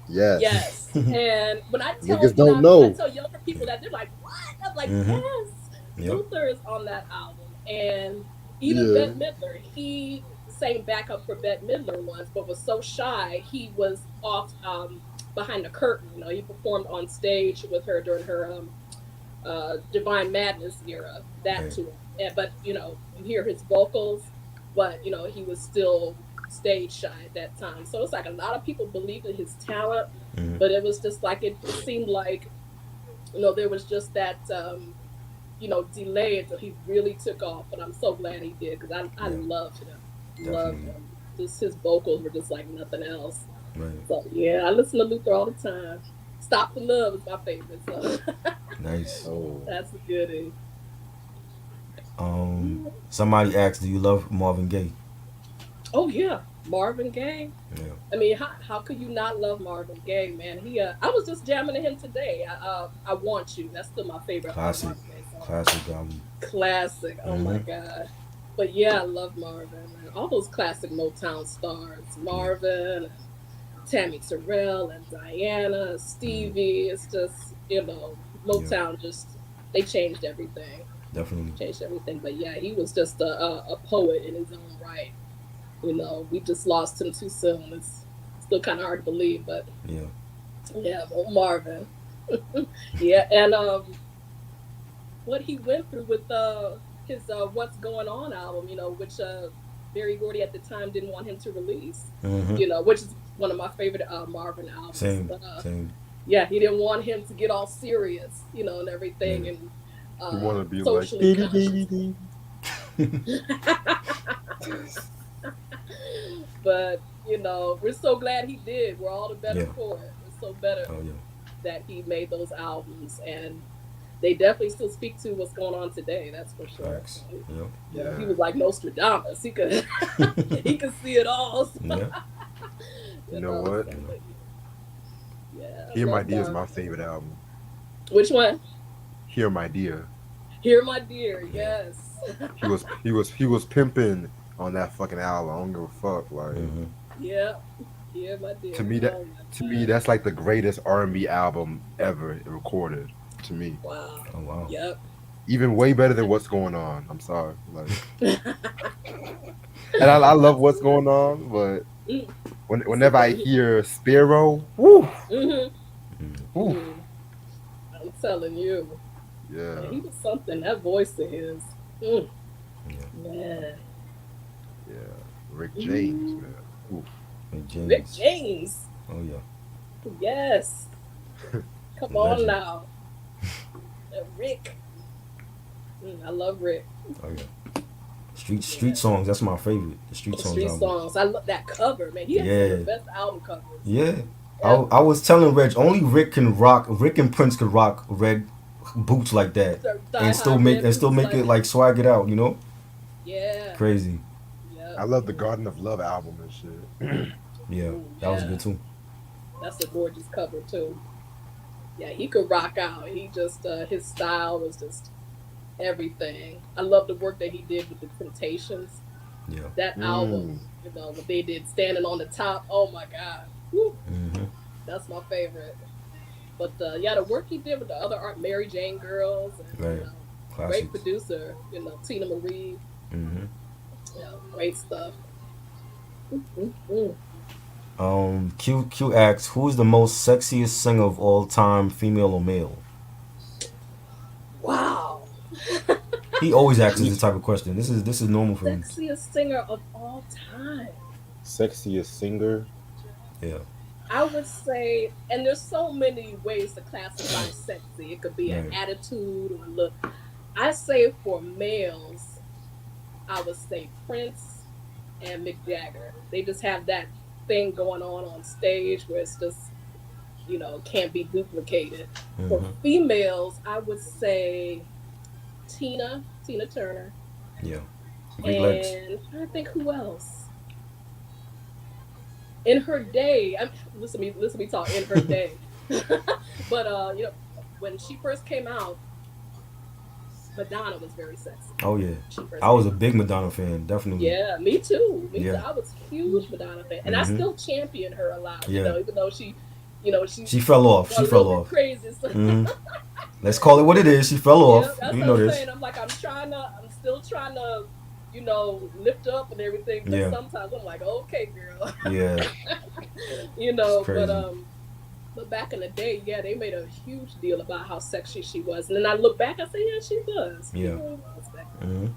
yes. yes. And when I tell Niggas don't know. younger people that, they're like, "What?" I'm like, Hmm. "Yes, Yep. Luther is on that album." And even Yeah. Bette Midler, he sang backup for Bette Midler once, but was so shy he was off behind the curtain. He performed on stage with her during her Divine Madness era, that Right. tour. But you hear his vocals, but he was still stage shy at that time. So it's like a lot of people believed in his talent, Hmm. but it was just like it seemed like there was just that delay until he really took off. But I'm so glad he did, because I Yeah. loved him, loved Definitely. him. Just his vocals were just like nothing else. Right. So yeah, I listen to Luther all the time. Stop the Love is my favorite, so Nice. Oh. that's a goodie. Somebody asked, "Do you love Marvin Gaye?" Oh yeah, Marvin Gaye. Yeah. I mean, how could you not love Marvin Gaye, man? I was just jamming to him today. I Want You. That's still my favorite Classic. Marvin Gaye song. Classic album. Classic. Oh my Hmm. god. But yeah, I love Marvin, man. All those classic Motown stars, Yeah. Marvin, and Tammy Terrell, and Diana, Hmm. Stevie. It's just Yeah. Motown just, they changed everything. Definitely. Changed everything. But yeah, he was just a poet in his own right. We just lost him too soon. It's still kind of hard to believe, but Yeah. yeah, but Marvin, yeah, and what he went through with his "What's Going On" album, which Berry Gordy at the time didn't want him to release, Hmm. which is one of my favorite Marvin albums, Same. but Same. yeah, he didn't want him to get all serious, and Yeah. everything, and You want to be like socially baby, conscious. baby, baby. But we're so glad he did. We're all the better Yeah. for it. We're so better Oh yeah. that he made those albums, and they definitely still speak to what's going on today. That's for sure. Facts. Yep. He Yeah. was like Nostradamus. He could he could see it all. So, Yeah. You know what? so, but yeah, I Hear My love Dear is my Marvin. favorite album. Which one? Hear My Dear. Hear My Dear. Yeah. Yes. He was pimping on that fucking album. I don't give a fuck. Like Hmm. Yeah. Hear My to Dear. me that Oh my to me god. that's like the greatest R&B album ever recorded. To me, Wow. Oh wow. Yep. even way better than What's Going On. I'm sorry. Like, and I love What's Going On, but whenever I Mm-hmm. hear Sparrow, woo, woo, I'm telling you. yeah, Man, he was something. That voice of his. Mm, Yeah. man. yeah. Rick James, Mm. man. Oof. Hey, Rick James. James. Oh yeah. Yes. Come on Legend. now. Rick. I love Rick. Oh yeah. Street Yeah. songs. That's my favorite. The Street The Songs street album. songs. I love that cover, man. He has some of Yeah. the best album covers Yeah. I ever. was telling Reg, only Rick can rock. Rick and Prince could rock red boots like that, Thigh and high still make red and still boots make like it like swag it out. yeah. Crazy. Yep. I love the Garden of Love album and shit. Yeah, Ooh, that was yeah. good too. That's a gorgeous cover too. Yeah, he could rock out. He just his style was just everything. I love the work that he did with the Temptations. Yeah. That album, Mm. what they did, Standing on the Top. Oh my God, woo, Mm-hmm. that's my favorite. But yeah, the work he did with the other art, Mary Jane Girls, and Right. great Classics. producer, Tina Marie. Mm-hmm. Great stuff. Mm-hmm. Q asks, who's the most sexiest singer of all time, female or male? Wow. He always asks this type of question. This is normal for him. Sexiest singer of all time. Sexiest singer. Yeah. I would say, and there's so many ways to classify sexy. It could be an Right. attitude or look. I say for males, I would say Prince and Mick Jagger. They just have that thing going on stage where it's just, can't be duplicated. For Mm-hmm. females, I would say Tina Turner, Yeah. Greek legs. and I think who else? In her day, listen to me talk in her day. But when she first came out, Madonna was very sexy. Oh yeah. She first I was a came out. big Madonna fan, definitely. Yeah, me too. Me too. Yeah. I was a huge Madonna fan, and I Mm-hmm. still champion her a lot. Yeah. Even though she She fell off. got She a fell little bit off. crazy. So, Mm-hmm. Let's call it what it is. She fell yeah, off. that's You what know I'm this. saying. I'm like, I'm still trying to, lift up and everything. But Yeah. sometimes I'm like, okay, girl, Yeah. It's But crazy. back in the day, yeah, they made a huge deal about how sexy she was, and then I look back, I say, yeah, she was. She Yeah. really was sexy. Mm-hmm.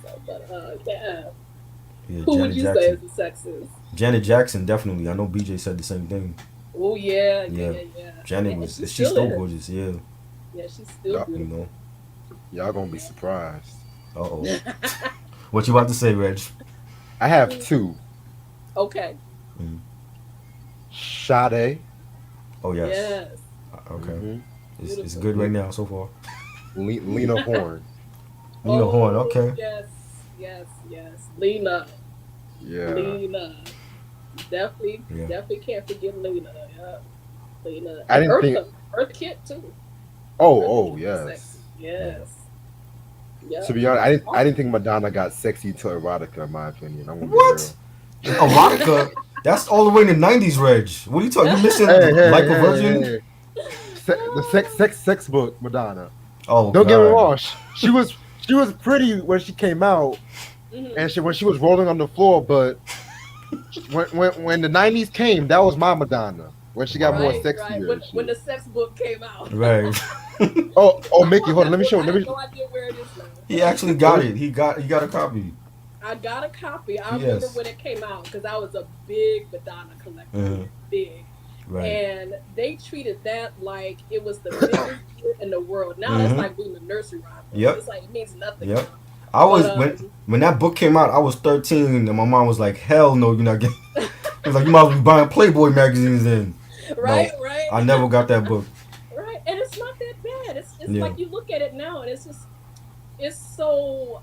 So, but yeah, Yeah. who would Janet you say is Jackson. the sexiest? Janet Jackson, definitely. I know BJ said the same thing. Oh yeah, Yeah. yeah. Janet And was. she She's still still is. gorgeous. Yeah. Yeah, she's still Yup. You beautiful. know. Y'all gonna be surprised. Uh oh. What you about to say, Reg? I have two. Okay. Mm. Sade. Oh yes. Yes. Okay. Mm-hmm. It's Beautiful. good right now so far. Lena Horne. Nina Horn. Okay. Yes. Lena. Yeah. Lena. Definitely, Yeah. definitely can't forget Lena. Yeah. Lena. I didn't think. Eartha Kitt too. Oh, Eartha Kitt was yes. sexy. Yes. Yeah. To be honest, I didn't think Madonna got sexy till erotica, in my opinion. I'm gonna be What? Erotica. That's all the way in the '90s, Reg. What are you talking? You missing real. Like a Virgin? The sex book, Madonna. Oh Don't get me God. wrong. She was pretty when she came out, Mhm. and when she was rolling on the floor. But when the '90s came, that was my Madonna. When she got more Right. sexier. and When the shit. sex book came out. Right. Oh, Mickey, hold on. Let me show. I have no idea where it is now. He actually got it. He got a copy. I got a copy. I Yes. remember when it came out because I was a big Madonna collector. Mhm. Big. Right. And they treated that like it was the biggest hit in the world. Now that's Mhm. like reading a nursery rhyme. Yep. It's like it means nothing. Yep. now. I was But, when that book came out, I was 13, and my mom was like, "Hell no, you're not getting." It was like, "You might as well be buying Playboy magazines then." Right. I never got that book. Right. And it's not that bad. It's Yeah. like you look at it now and it's so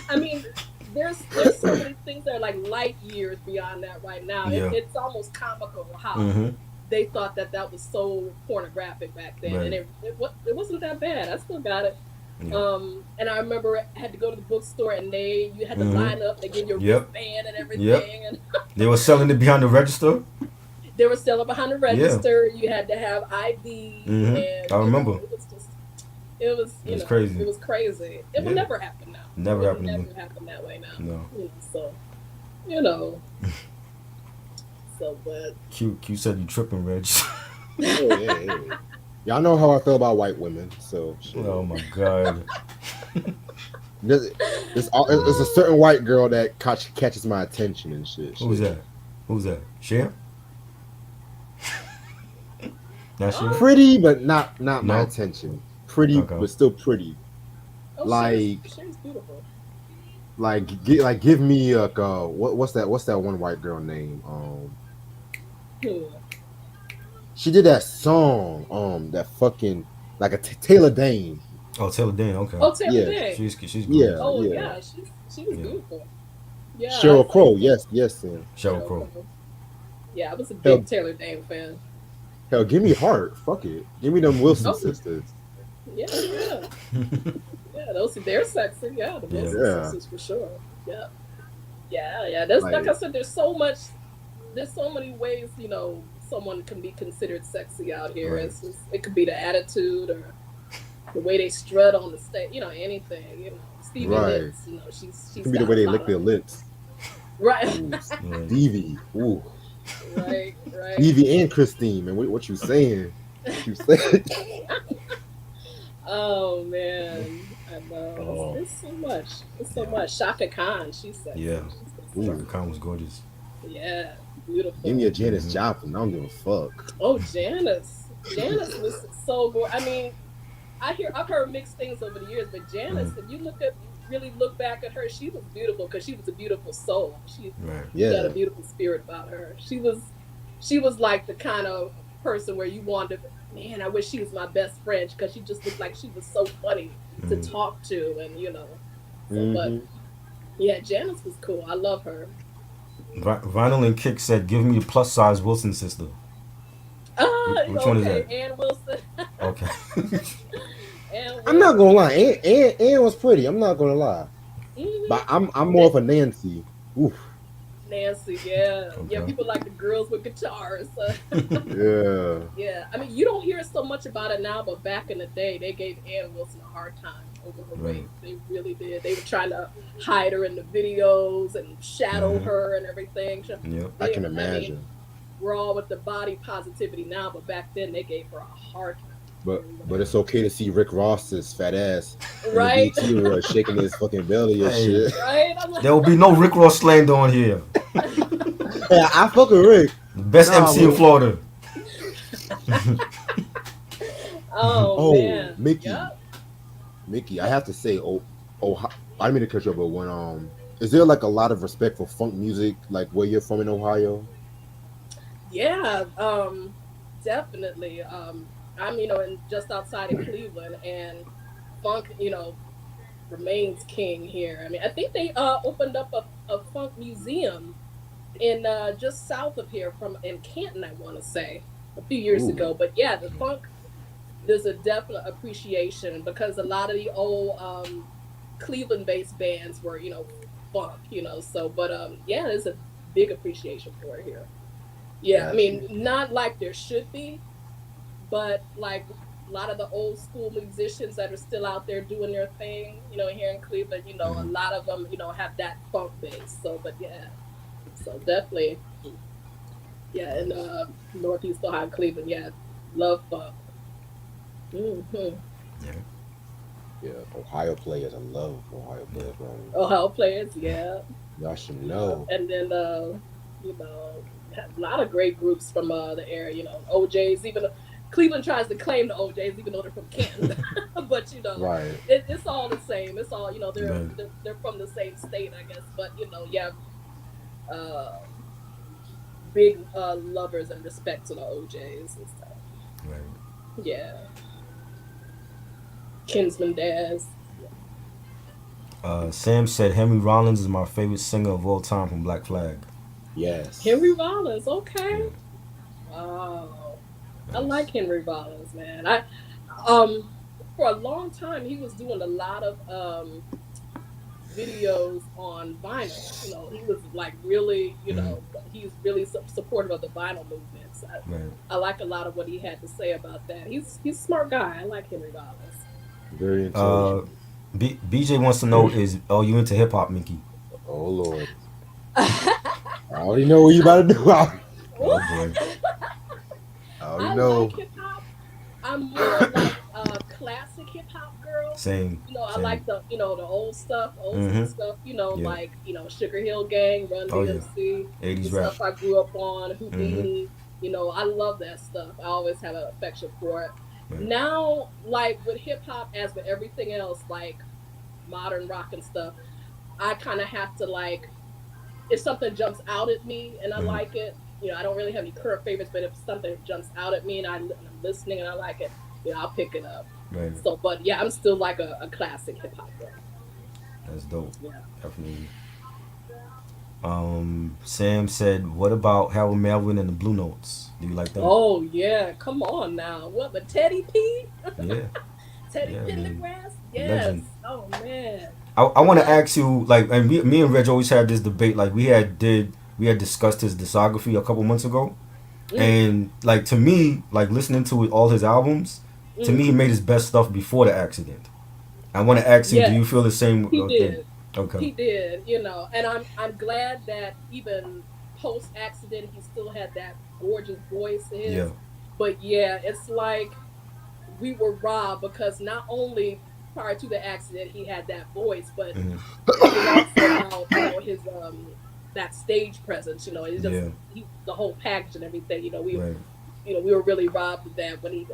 I mean, there's so many things that are like light years beyond that right now. Yeah. It's almost comical how Mm-hmm. they thought that was so pornographic back then, Right. and it wasn't that bad. I still got it. Yeah. And I remember I had to go to the bookstore, and you had to Mhm. line up. They give you a Yep. wristband and everything, Yep. and They were selling it behind the register. they were selling behind the register. You had to have ID, Mhm. and I remember. it was just. It was, It was crazy. It was crazy. It would Yeah. never happen now. Never It happened would to never happen that way now. No. So, you know. So, but Q said you tripping, Reg. Yeah. Y'all know how I feel about white women, so shit. Oh my God. There's a certain white girl that catches my attention and shit. Who's that? Who's that? Cher? Not Cher? Pretty, but not my No? attention. Pretty, Okay. but still pretty. oh, Like- she's beautiful. Give me what's that one white girl name? Hmm. She did that song, that fucking like a Taylor Dane. Oh, Taylor Dane. Okay. Oh, Taylor Yeah. Day. She's good. Yeah. Oh yeah, she was Yeah. beautiful. Yeah, Sheryl I- Crow, yes, Sam. Sheryl Crow. Yeah, I was a big Taylor Dane fan. Hell, give me Heart. Fuck it. Give me them Wilson Oh, sisters. yeah, yeah, yeah. Those they're sexy. Yeah, the Yeah. Wilson Yeah. sisters for sure. Yeah, yeah, yeah. There's like I Like, said, there's so much. There's so many ways someone can be considered sexy out here. Right. It could be the attitude or the way they strut on the stage. Anything. Stevie right. Nicks. It She's can be the got way a they lot lick their of lips. right, Ooh, Right. Stevie. Ooh. right, right. Stevie and Christine, man. What you saying? What you saying? Oh man, I know. It's, Oh, it's so much. It's so Yeah. much. Shaka Khan, she's Yeah. sexy. She's so Shaka ooh. sexy. Khan was gorgeous. Yeah, Give me beautiful. a Janis Hmm. Joplin. I don't give a fuck. Oh, Janice. Janice was so good. I mean, I've heard mixed things over the years, but Janice, Hmm. if you really look back at her, she was beautiful because she was a beautiful soul. Right. She had a Yeah, beautiful spirit about her. She was like the kind of person where you wanted, man, I wish she was my best friend because she just looked like she was so funny to Hmm. talk to, and so but hmm yeah, Janice was cool. I love her. Vinyl and Kick said, "Give me a plus size Wilson sister." Which one is Okay, that? Ann Wilson. Okay. Ann I'm not gonna Wilson. lie. Ann was pretty. I'm not gonna lie. But I'm more of a Nancy. Oof. Nancy, yeah, yeah. Okay. People like the girls with guitars. Yeah. Yeah, I mean, you don't hear so much about it now, but back in the day, they gave Ann Wilson a hard time over her Right. weight. They really did. They were trying to hide her in the videos and shadow Hmm. her and everything. Yep. I They, can I mean, imagine. we're all with the body positivity now, but back then they gave her a hard time. They But really it's okay to see Rick Ross's fat ass did. in the Right, BT Awards shaking his fucking belly and Hey, shit. right. I'm like, there will be no Rick Ross slander on here. Yeah, I fuck with Rick. The best Nah, MC in bro. Florida. oh Oh, man, Mickey. yep. Mickey, I have to say, I didn't mean to cut you up, but is there like a lot of respect for funk music, like where you're from in Ohio? Yeah, definitely. I'm, just outside of Cleveland, and funk, remains king here. I mean, I think they opened up a funk museum in just south of here, from in Canton, I want to say, a few years Ooh, ago. But yeah, the funk, there's a definite appreciation because a lot of the old Cleveland-based bands were, funk, so but yeah, there's a big appreciation for it here. Yeah, I got mean, you. not like there should be, but like a lot of the old school musicians that are still out there doing their thing, here in Cleveland, a Hmm. lot of them, have that funk base. So, but yeah, so definitely, yeah, in Nice. Northeast Ohio, Cleveland, yeah, love funk. Yeah. Yeah, Ohio players. I love Ohio Yeah. players, man. Ohio players, yeah, Y'all should yeah, know. and then you know, a lot of great groups from the area. OJ's even. Cleveland tries to claim the OJ's even though they're from Canton, but Right. it's all the same. It's all they're, Right. they're they're from the same state, I guess. But yeah, uh, big lovers and respect to the OJ's and stuff. Right. Yeah, Kinsman Daz. Sam said Henry Rollins is my favorite singer of all time from Black Flag. Henry Yes. Rollins. Yeah. Okay. Wow. I Nice. like Henry Rollins, man. Um for a long time he was doing a lot of videos on vinyl. He was like really, Hmm. he's really supportive of the vinyl movements. Right. I like a lot of what he had to say about that. He's a smart guy. I like Henry Rollins. Very Uh, intelligent. BJ wants to know is oh you into hip hop, Mickey? Oh Lord. I already know what you about to do. Oh boy. I already I know. like hip hop. I'm more like a classic hip hop girl. Same. I Same. like the old stuff, old school Hmm. stuff. Yeah. Like Sugar Hill Gang, Run Oh yeah. DMC, the 80s rap. stuff I grew up on, Hmm. Houdini. I love that stuff. I always have an affection for it. Right. Now, like with hip hop, as with everything else, like modern rock and stuff, I kind of have to like if something jumps out at me and I Hmm. like it. I don't really have any current favorites, but if something jumps out at me and I'm listening and I like it, I'll pick it up. Right. So, but yeah, I'm still like a classic hip hop girl. That's dope. Yeah. Definitely. Sam said, "What about Harold Melvin and the Blue Notes? Do you like them?" Oh yeah, come on now. What the Teddy P? Yeah, Teddy yeah, man, Pendergrass? legend. Yes. Oh man. I want to Yeah. ask you, like, and me and Reg always had this debate. Like, we had discussed his discography a couple months ago, Mm, and like to me, like listening to all his albums, to me, mm. he made his best stuff before the accident. I want to ask you, do you feel Yes, the same he thing? did. Okay. He did, and I'm glad that even post accident he still had that gorgeous voice of Yeah. his. But yeah, it's like we were robbed because not only prior to the accident he had that voice, but Hmm. it was also about his that stage presence. It's just Yeah. the whole package and everything. Right. We were really robbed of that when he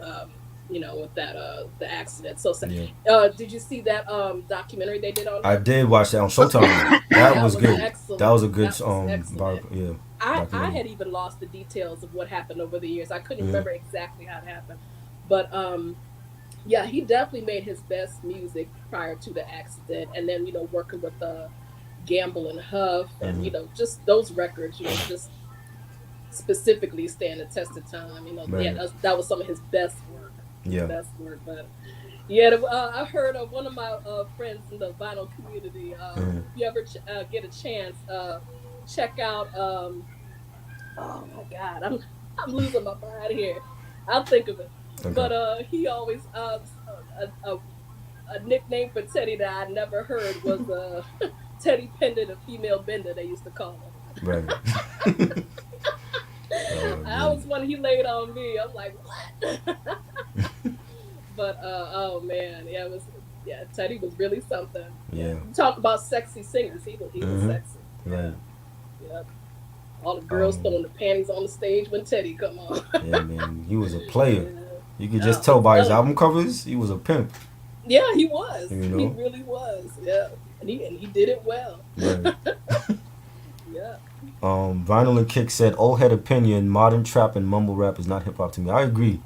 with that the accident. So sad. Yeah. Did you see that documentary they did on I him? did watch that on Showtime. That That was was good. That was excellent. a good That was excellent. yeah, I documentary. had even lost the details of what happened over the years. I couldn't Hmm. remember exactly how it happened. But yeah, he definitely made his best music prior to the accident, and then working with Gamble and Huff, and Hmm. just those records, just specifically stand the test of time. Yeah, Right. that was some of his best work. His Yeah. best work. But yeah, I heard of one of my friends in the vinyl community. Hmm. If you ever get a chance, check out. Oh my God, I'm losing my mind here. I'll think of it. Okay. But he always a nickname for Teddy that I never heard was Teddy Pendant, a female bender. They used to call Right. him. Oh I man. was when he laid on me. I'm like, what? But oh man, yeah, it was Teddy was really something. Yeah, Yeah. you talk about sexy singers. He was Hmm. sexy. Right. Yeah, yeah. All the girls Um. throwing the panties on the stage when Teddy come on. Yeah, man. He was a player. Yeah, You could just yeah, tell I'm by his telling album you. covers, he was a pimp. Yeah, he was. You He know. really was. Yeah, and he did it well. Right. Yeah. Vinyl and Kick said, "Old head opinion, modern trap and mumble rap is not hip hop to me." I agree.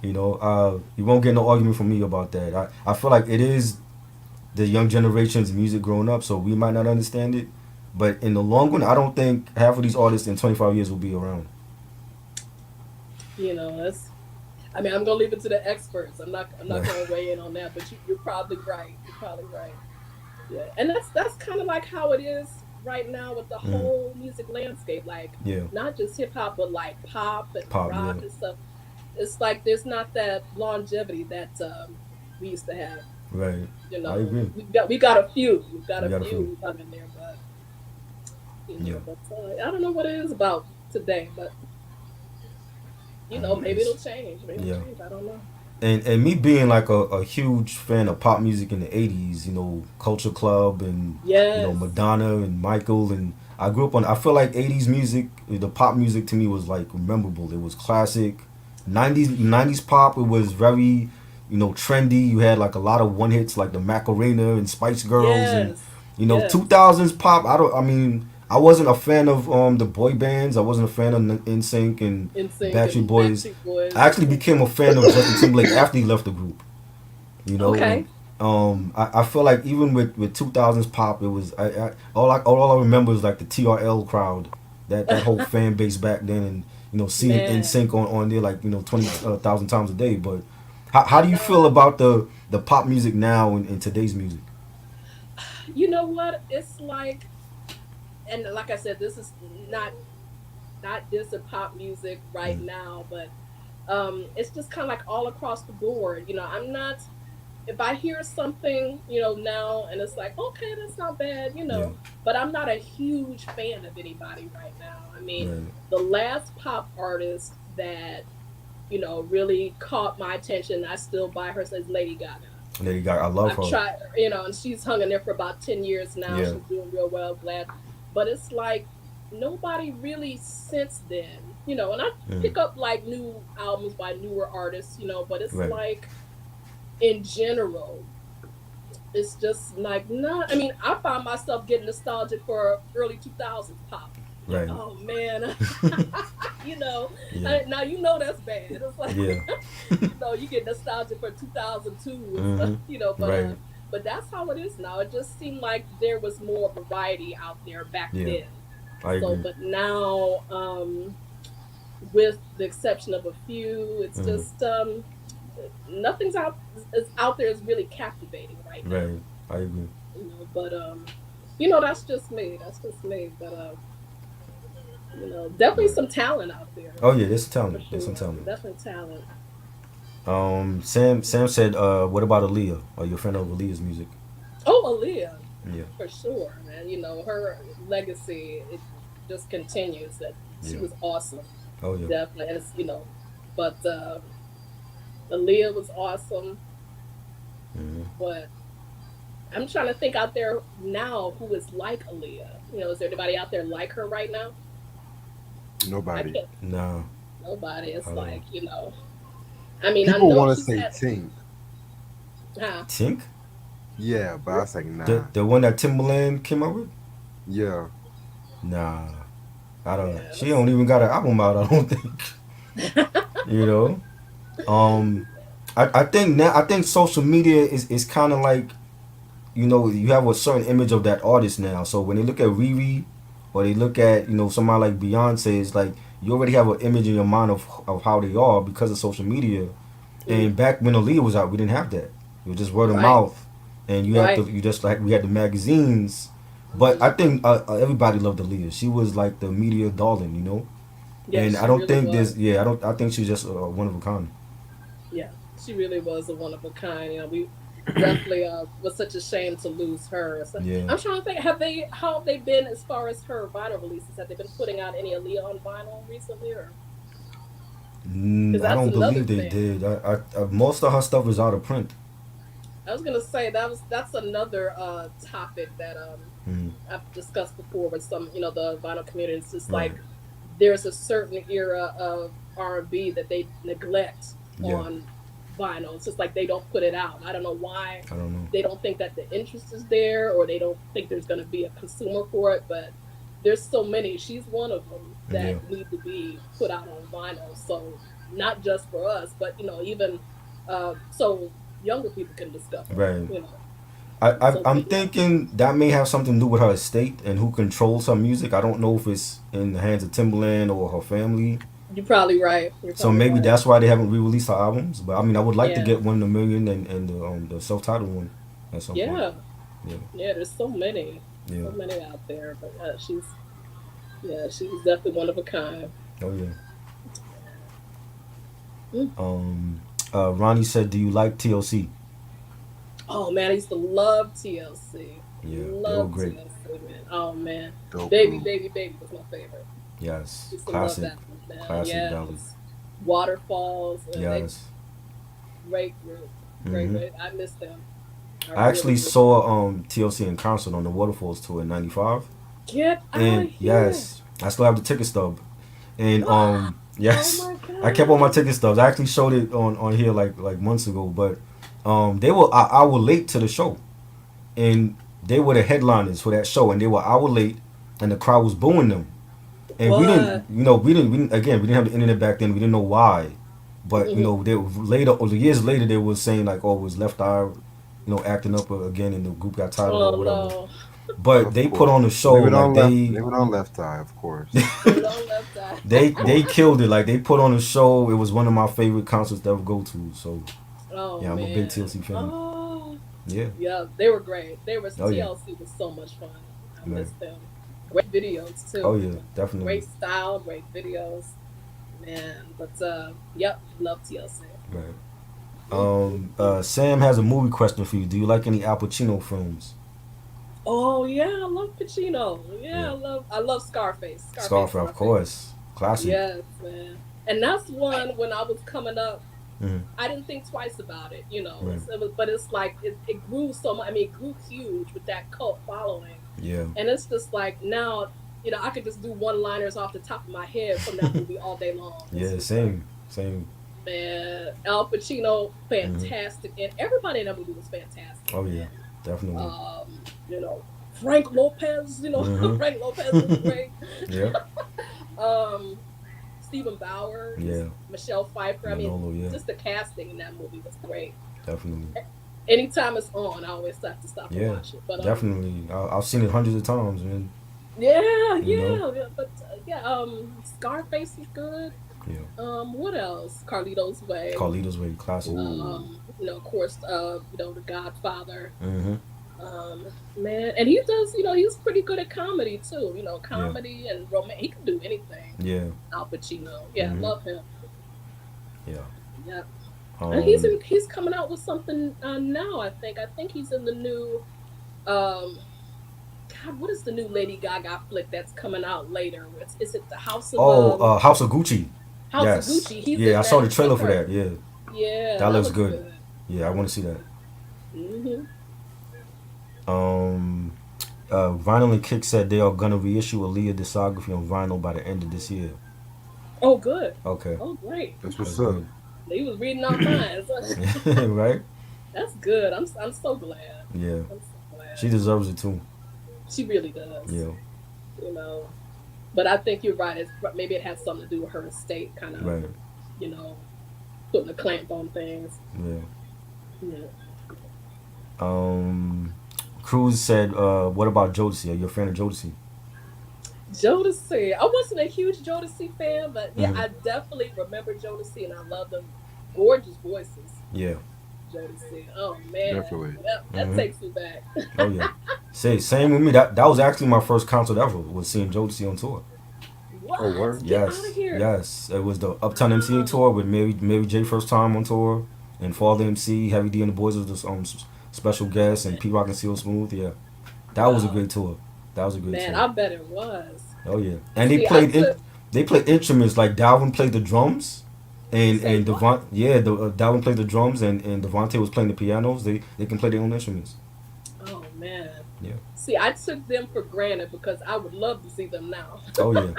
You won't get no argument from me about that. I feel like it is the young generation's music growing up, so we might not understand it. But in the long run, I don't think half of these artists in 25 years will be around. That's. I mean, I'm gonna leave it to the experts. I'm not Right. gonna weigh in on that, but you're probably right. You're probably right. Yeah, and that's kind of like how it is right now with the Mm, whole music landscape. Like, yeah. not just hip hop, but like pop and Pop, yeah. rock and stuff. It's like there's not that longevity that we used to have. Right. I agree. We got a few. We've got We a got a few. few coming there, but Yeah. I don't know what it is about today, but maybe It's, it'll change. Maybe it'll yeah. change. I don't know. And me being like a huge fan of pop music in the 80s, Culture Club and Yes. Madonna and Michael, and I grew up on, I feel like 80s music, the pop music to me was like memorable. It was classic. 90s pop, it was very trendy. You had like a lot of one hits like the Macarena and Spice Girls, and Yes. Yes. 2000s pop. I mean, I wasn't a fan of the boy bands. I wasn't a fan of NSYNC and NSYNC Backstreet and Boys. Backstreet Boys. I actually became a fan of Justin Timberlake after he left the group. And Okay. I feel like even with 2000s pop, it was all I remember is like the TRL crowd, that whole fan base back then, and seeing Man. NSYNC on there like 20,000 times a day. But how do you feel No. about the pop music now in today's music? You know what? It's like, and like I said, this is not just a pop music right Mm, now, but it's just kind of like all across the board. I'm not. If I hear something, now, and it's like, okay, that's not bad, yeah, but I'm not a huge fan of anybody right now. I mean, right, the last pop artist that really caught my attention, I still buy her, says Lady Gaga. Lady Gaga, I love I've her. tried, and she's hung in there for about 10 years now. Yeah, She's doing real well, glad. But it's like nobody really since then, and I mm, pick up like new albums by newer artists, but it's right, like in general, it's just like not. I mean, I find myself getting nostalgic for early 2000s pop. Like, right, oh man, you know, yeah, now that's bad. It's like yeah, you get nostalgic for 2002 and stuff, hmm, but right, that's how it is now. It just seemed like there was more variety out there back yeah, then. I So, agree. but now, with the exception of a few, it's Hmm. just nothing's out is out there is really captivating right now. Right. I agree. But that's just me. That's just me. But definitely Right. some talent out there Oh yeah, there's for talent. There's some sure. talent. Definitely talent. Sam said, what about Aaliyah? Are you a fan of Aaliyah's music? Oh, Aaliyah, Yeah. for sure, man. Her legacy, it just continues. That she Yeah. was awesome, Oh yeah. definitely. And but Aaliyah was awesome. Hmm. But I'm trying to think out there now who is like Aaliyah. Is there anybody out there like her right now? I Nobody. can't. Nah. Nobody. I It's don't know. like I mean, I People know want to she's say had. Tink. Huh? Tink? Yeah, but I was like, The nah. the one that Timberland came out with? Yeah. Nah. I don't. She Yes. don't even got an album out. I don't think. You know. Um. I think now. I think social media is kind of like, you have a certain image of that artist now. So when they look at Riri, or they look at somebody like Beyonce, it's like you already have an image in your mind of how they are because of social media. And Mm, back when Aaliyah was out, we didn't have that. It was just word of right. mouth, and Right. you just like we had the magazines. But I Hmm. think everybody loved Aaliyah. She was like the media darling. Yeah, And I she don't really think was. there's yeah I don't I think she's just one of a kind. Yeah, she really was a one of a kind. We definitely was such a shame to lose her. So Yeah. I'm trying to think, how have they been as far as her vinyl releases? Have they been putting out any Aaliyah on vinyl recently, or because I that's don't another believe they thing. did. Most of her stuff is out of print. I was gonna say that's another topic that Mm, I've discussed before with some the vinyl community. It's just right. like there's a certain era of R&B that they neglect Yeah. on vinyl. It's just like they don't put it out. I don't know why. I don't know. They don't think that the interest is there, or they don't think there's going to be a consumer for it. But there's so many. She's one of them Yeah. that need to be put out on vinyl. So not just for us, but even so younger people can discover. Right. You know. So, I'm but yeah, thinking that may have something to do with her estate and who controls her music. I don't know if it's in the hands of Timberland or her family. you're probably right. You're So probably maybe right. that's why they haven't re-released her albums. But I mean, I would like to Yeah. get One in a Million and the self-titled one at some point. Yeah. Yeah, Yeah, there's yeah, so many out there. But she's definitely one of a kind. oh yeah. Mm. Ronnie said, "Do you like TLC?" Oh man, I used to love TLC. Yeah, they were Love great. TLC, man. Oh man, Dope Baby, group. Baby, Baby was my favorite. Yes, Used to love classic, that one, man. classic ballad. Yes, Waterfalls. They Yes. great group, great, Hmm. great. I miss them. I I really actually miss. saw TLC in concert on the Waterfalls tour in '95, Get out of and here! yes, I still have the ticket stub. And What? Oh yes, my I kept all my god! ticket stubs. I actually showed it on here like months ago, but they were an hour late to the show, and they were the headliners for that show, and they were an hour late, and the crowd was booing them. And we didn't, What? again, we didn't have the internet back then. We didn't know why, but Mhm. they later, or years later, they were saying like, oh, it was Left Eye, acting up again, and the group got tired of it Oh or whatever. no! But Of they put on course. the show like they Blame it on Left Eye, of course. Blame it on Left Eye. they killed it. Like they put on a show. It was one of my favorite concerts to ever go to. So Oh yeah, I'm a big man. TLC fan. Oh Yeah. yeah, they were great. They were Oh yeah. TLC was so much fun. I Right. miss them. Great videos Oh too. yeah. Definitely. Great style, great videos. Man. But yep, love TLC. Right. Mm-hmm. Sam has a movie question for you. Do you like any Al Pacino films? Oh yeah, I love Pacino. Yeah, Yeah. I love Scarface. Scarface Scarface, is of my favorite. course. Classic. Yes, man. And that's one when I was coming up, Hmm. I didn't think twice about it. Right. But it's like it grew so much. I mean, it grew huge with that cult following, Yeah. and it's just like now, I could just do one-liners off the top of my head from that movie all day long. It's Yeah. just like, Same. Same. man, Al Pacino, Hmm. fantastic, and everybody in that movie was fantastic, Oh yeah. man. Definitely. You know, Frank Lopez, Hmm. Frank Lopez was great. Yeah. um, Stephen Bauer, just Yeah. Michelle Pfeiffer. I mean, Manolo. Yeah. just the casting in that movie was great. Definitely. Anytime it's on, I always have to stop and Yeah. watch it. But Definitely. I've seen it hundreds of times, man. Yeah, You know? yeah, but yeah, Scarface is good. Yeah. What else? Carlito's Way. Carlito's Way, classic. Ooh. Of course, The Godfather. Mm-hmm. Man, and he does, he's pretty good at comedy too. Yeah. Comedy and romance. He can do anything. Yeah. Al Pacino. Yeah, Mm-hmm. love him. Yeah. Yeah. And Um. he's coming out with something now, I think. I think he's in the new um God, what is the new Lady Gaga flick that's coming out later? Is it the Oh, House of Gucci. House of Yes. Gucci? He's Yeah, I in saw that the trailer with for that. her. Yeah, Yeah, that that looks looks good. good. Yeah, I want to see that. Hmm. Um. Vinyl and Kick said they are gonna reissue Aaliyah discography on vinyl by the end of this year. Oh, good. Okay, Oh, great. That's that's what's up. good. He was reading our minds. Right? That's good. I'm so glad. Yeah, I'm so glad. she deserves it too. She really does. Yeah, You know. But I think you're right. Maybe it has something to do with her estate, kind of, right. you know, putting a clamp on things. Yeah. Yeah. Um. Cruz said, "What about Jodeci? Are you a fan of Jodeci?" Jodeci. I wasn't a huge Jodeci fan, but yeah, Hmm. I definitely remember Jodeci, and I love them gorgeous voices. Yeah. Jodeci. Oh man, Definitely. that Hmm. takes me back. Oh yeah. Say same with me. That was actually my first concert ever. Was seeing Jodeci on tour. What? Oh, word. Get out of Yes. here! Yes. It was the Uptown MCA Wow. tour with Mary J first time on tour, and Father MC, Heavy D and the Boys was the special guest, and P Rock and Seal Smooth. Yeah. That was a Wow, great tour. That was a great man, tour. I bet it was. Oh yeah. And See, I took. they played instruments like Dalvin played the drums. Say And what? Devon, yeah, Dalvin played the drums, and Devontae was playing the pianos. They can play their own instruments. Oh man. Yeah. See, I took them for granted because I would love to see them now. Oh yeah.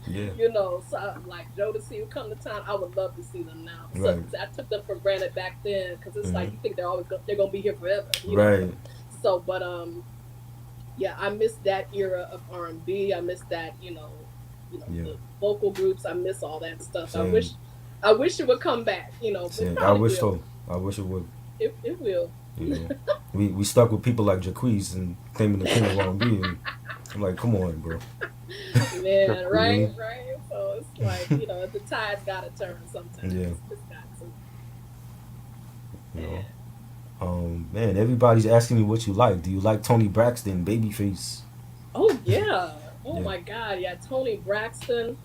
Yeah. Like Jodeci would come to town, I would love to see them now. So Right. I took them for granted back then because it's like Hmm. you think they're gonna be here forever. Right. So, but yeah, I miss that era of R&B. I miss that, Yeah. the vocal groups. I miss all that stuff. Same. I wish it would come back. It Same. I probably wish will. so. I wish it would. It will. You know. We stuck with people like Jaquez and claiming the king of R&B, and I'm like, come on, bro. Man, right, Mhm. right. So it's like, the tide's gotta turn sometimes. Yeah. It's got to. You know. Man. Man, everybody's asking me what you like. Do you like Tony Braxton, Babyface? Oh yeah. Oh Yeah. my God. Yeah, Tony Braxton,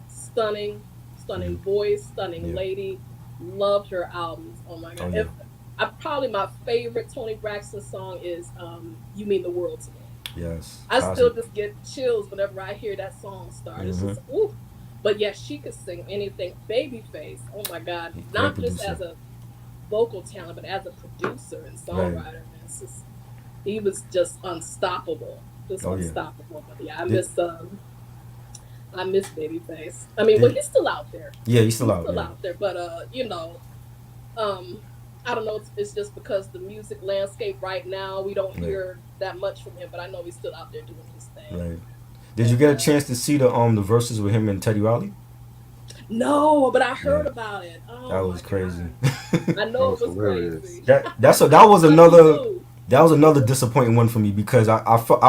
stunning, Hmm. stunning voice, stunning Yeah. lady. Loved her albums. Oh my Oh God. yeah. Probably my favorite Tony Braxton song is "You Mean the World to Me." Yes. I still Classic. just get chills whenever I hear that song start. It's Hmm. just ooh. But yeah, she could sing anything. Babyface. Oh my God. Great Not just producer. as a vocal talent, but as a producer and Right. songwriter. Man, he was just unstoppable. Just Oh yeah. unstoppable. But yeah, Did, I miss Babyface. I mean, well, did he's still out there. Yeah, he's still He's out. still Yeah. out there. But um, I don't know. It's just because the music landscape right now, we don't Right. hear that much from him. But I know he's still out there doing his thing. Right. Did you And get a chance to see the verses with him and Teddy Riley? no, but I heard Yeah. about it. That Oh was my crazy. God. I That know was it was hilarious. crazy. That was Lucky you. another disappointing one for me because I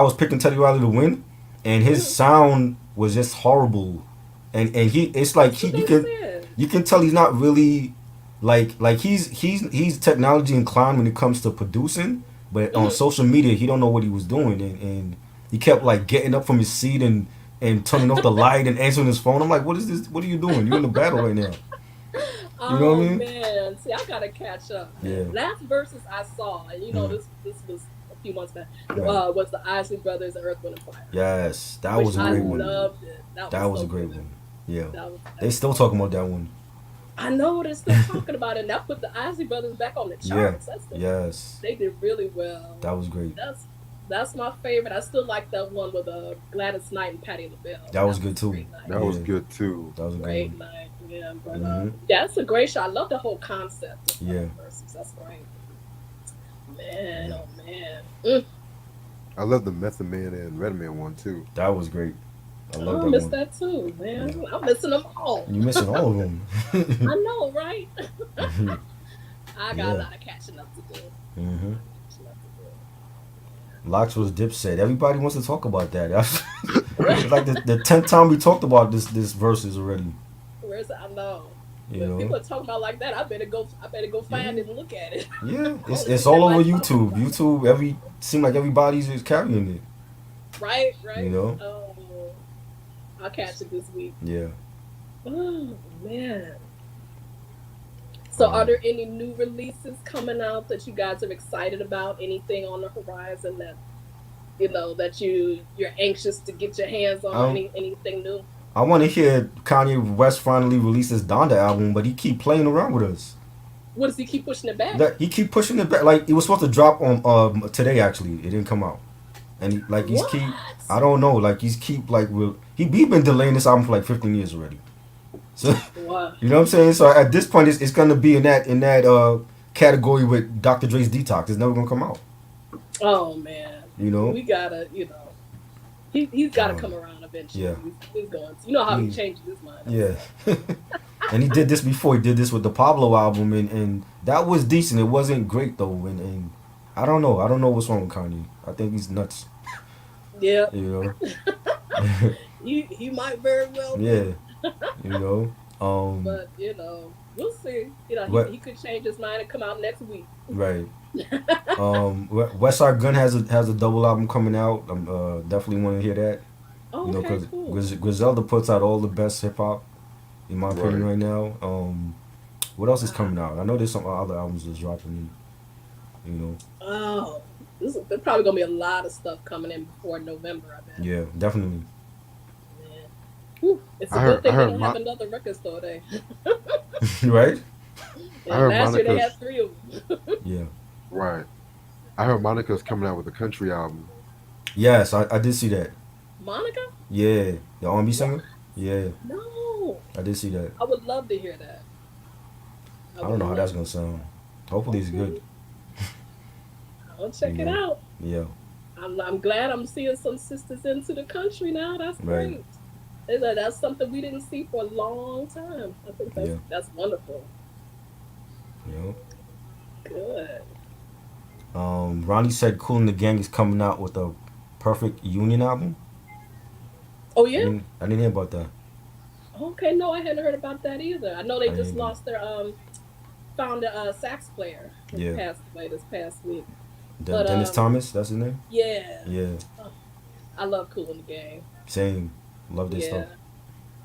was picking Teddy Riley to win, and his Mhm. sound was just horrible, and it's like That's what they said. you can tell he's not really like he's technology inclined when it comes to producing, but on Hmm. social media he don't know what he was doing, and he kept like getting up from his seat and turning off the light and answering his phone. I'm like, what is this? What are you doing? You're in the battle right now. You know what I Oh mean? man, see, I gotta catch up, Yeah. man. Last verses I saw, and Mhm. this was a few months back. Right. Was the Isley Brothers and Earth, Wind and Fire, Yes, that which was a I great one. loved it. That was So a great good. one. Yeah. They That was still so talking about good. that one. I know they're still talking about it. And that put the Isley Brothers back on the Yeah. charts. Yes. They did really well. That was great. That's my favorite. I still like that one with Gladys Knight and Patti LaBelle. That was That good was a too. great night. That was Yeah. good too. That was a good Great one. night. Yeah, but Hmm. yeah, it's a great show. I love the whole concept of Yeah. verses. That's great. Man, Yeah. oh man. Mm. I love the Method Man and Redman one too. That was great. I love Oh, I that miss one. that too, man. Yeah. I'm missing them all. You missing all of them. I know, right? I got a Yeah. lot of catching up to do. Hmm. Catching up to do. Locks was Dipset. Everybody wants to talk about that. It's like the 10th time we talked about this verses already. Where's I know. You But know. people are talking about like that. I better go find Yeah. it and look at it. Yeah. I want to It's see all over everybody talking YouTube. about it. YouTube. Seem like everybody's just carrying it. Right, You right. know. Oh, I'll catch it this week. Yeah. Oh man. So, are Um. there any new releases coming out that you guys are excited about? Anything on the horizon that that you're anxious to get your hands on? Um. Anything new? I want to hear Kanye West finally release his Donda album, but he keep playing around with us. What does he keep pushing it back? That he keep pushing it back. Like it was supposed to drop on today. Actually, it didn't come out. And he's What? keep. I don't know. Like he's keep like he been delaying this album for like 15 years already. So What? you know what I'm saying. So at this point, it's gonna be in that category with Dr. Dre's Detox. It's never gonna come out. Oh man, You know. we gotta. He's gotta come Um. around eventually. Yeah. He's going to. You know how he He, changes his mind. yeah. And he did this before. He did this with the Pablo album, and that was decent. It wasn't great though, and I don't know. I don't know what's wrong with Kanye. I think he's nuts. Yeah, You know. he might very well Yeah. be, You know. but we'll see. What? He could change his mind and come out next week. Right. West Side Gun has a double album coming out. I'm definitely want to hear that. Oh, You know, okay, cool. because Griselda puts out all the best hip hop, in my opinion, Right. right now. What else is coming out? I know there's some other albums that's dropping. You know. Oh, there's probably gonna be a lot of stuff coming in before November. I bet. Yeah, definitely. Man. Whew. It's a I good heard. I thing they heard. don't have another record store day. Right. I And heard last year they Monica's had three of them. Yeah. right. I heard Monica's coming out with a country album. Yes, I did see that. Monica? Yeah, the R&B What? singer. Yeah, No. I did see that. I would love to hear that. I I would don't know how love that's gonna sound. Hopefully it's to. good. Okay. I'll You check it know. out. Yeah. I'm glad I'm seeing some sisters into the country now. That's Right. great. That's something we didn't see for a long time. I think Yeah. that's wonderful. You know. Good. Ronnie said Cool and the Gang is coming out with a Perfect Union album. Oh I yeah. didn't. I didn't hear about that. Okay. No, I hadn't heard about that either. I know they I just didn't either. lost their found a sax player who Yeah. passed away this past week. But Dennis Thomas. That's his name. yeah. Yeah. Oh, I love Cool in the Gang. Same. Love this Yeah. stuff.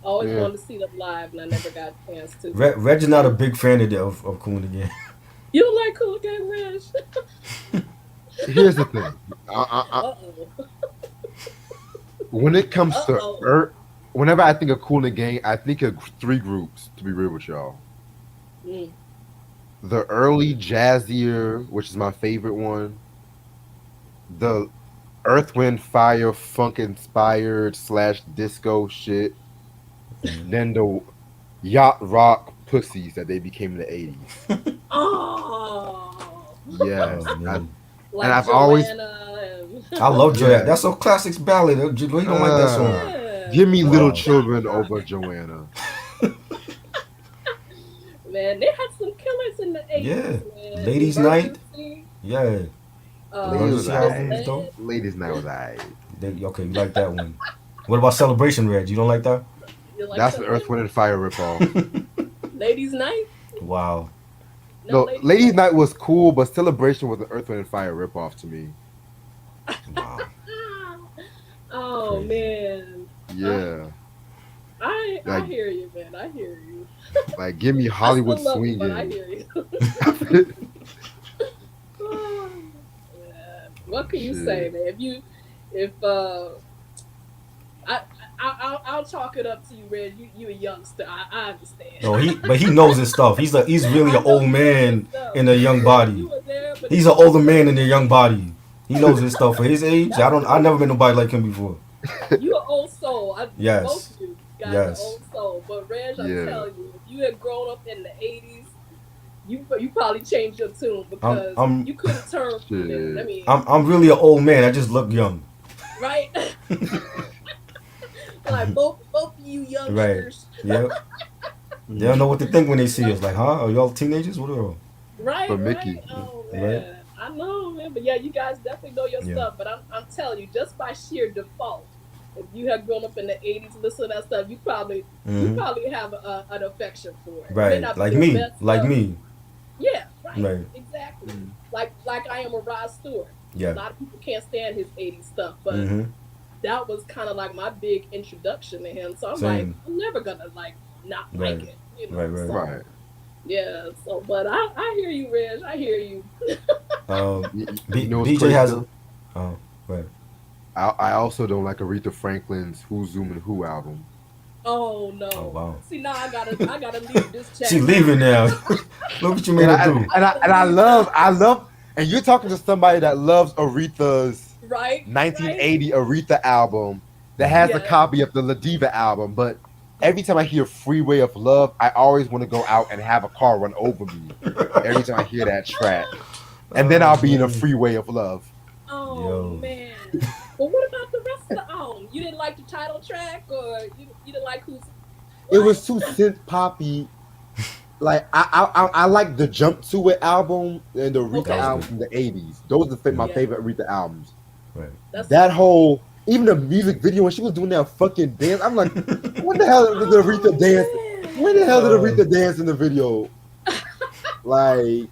I always Yeah. wanted to see them live, and I never got a chance to. Reg is not a big fan of Cool and the Gang. You don't like Cool Gang, Reg? Here's the thing. Uh oh. When it comes Uh to oh. whenever I think of Cool and the Gang, I think of three groups. To be real with y'all, Mm. the early jazzier, which is my favorite one, the Earth, Wind, Fire, funk inspired / disco shit, then the yacht rock pussies that they became in the 80s. Oh. Yes, Oh man. Like I've always Joanna and I love Joy. yeah. That's a classics ballad. You don't like that song? yeah. Give me Little Wow. Children over Joanna. Man, they had some killers in the 80s, Yeah. man. Ladies Night. Emergency, Yeah. Ladies Emergency Night. album is dope. Ladies Night was alright. Okay, you like that one. What about Celebration, Reg? You don't like that? You like That's some the Earth, Wind, and Fire ripoff. Ladies Night? Wow. No, No, Ladies Night was cool, but Celebration was an Earth, Wind, and Fire ripoff to me. Wow. Ah. Oh Crazy. man. Yeah, I like hear you, man. I hear you. like give me I Hollywood still love you, but I swinging. hear you. Oh, man. What can you say, Shit. man? If I, I'll chalk it up to you, Red. You a youngster. I understand. No, but he knows his stuff. He's really I an know old you know your man stuff. in a young You body. were there, but He's an older man in a young body. He knows his stuff for his age. I never met nobody like him before. you an old soul. Both Yes. of you guys Yes. are old soul. But Reg, I'm Yeah. telling you, if you had grown up in the '80s, you probably changed your tune because I'm you couldn't turn from it. I Shit. mean, I'm really an old man. I just look young. right? Like both of you youngsters, Yep. They don't know what to think when they see us. Like, huh? Are y'all teenagers? What are right? But Mickey, Right? Oh Right. man, I know, man. But yeah, you guys definitely know your Yeah. stuff. But I'm telling you, just by sheer default, if you had grown up in the '80s, listen to that stuff, you Mm-hmm. probably have an affection for it. It may Right. not be Like your me. best Like stuff. me. Yeah, right. Right. Exactly. Mm. Like I am with Rod Stewart. A Yeah. lot of people can't stand his '80s stuff, but Mm-hmm. that was kind of like my big introduction to him. So I'm like, Same. I'm never gonna not like Right. it, Right. Right. So Right. yeah. So, but I hear you, Reg. I hear you. You know what's BJ crazy has. though? Oh. Right. I also don't like Aretha Franklin's "Who's Zooming Who" album. Oh Oh no. wow. See now I gotta leave this She chat leaving now. now. Look what you made And her I do. and I I gotta and I leave love now. and you're talking to somebody that loves Aretha's Right? Right? 1980 Aretha album that Mm-hmm. has a Yes. copy of the La Diva album, but every time I hear "Freeway of Love," I always want to go out and have a car run over me. Every time I hear that track, and then Oh I'll be in a man. freeway of love. Oh Yo. man. But what about the rest of the album? You didn't like the title track, or you didn't like who's It what? was too synth poppy. Like I like the Jump to It album and the Aretha That was Okay. album good. from the 80s. Those are my Mm. Yeah. favorite Aretha albums. Right. That's That whole even the music video when she was doing that fucking dance, I'm like, when the hell did Aretha oh dance? When the hell did uh, Aretha dance in the video? Like,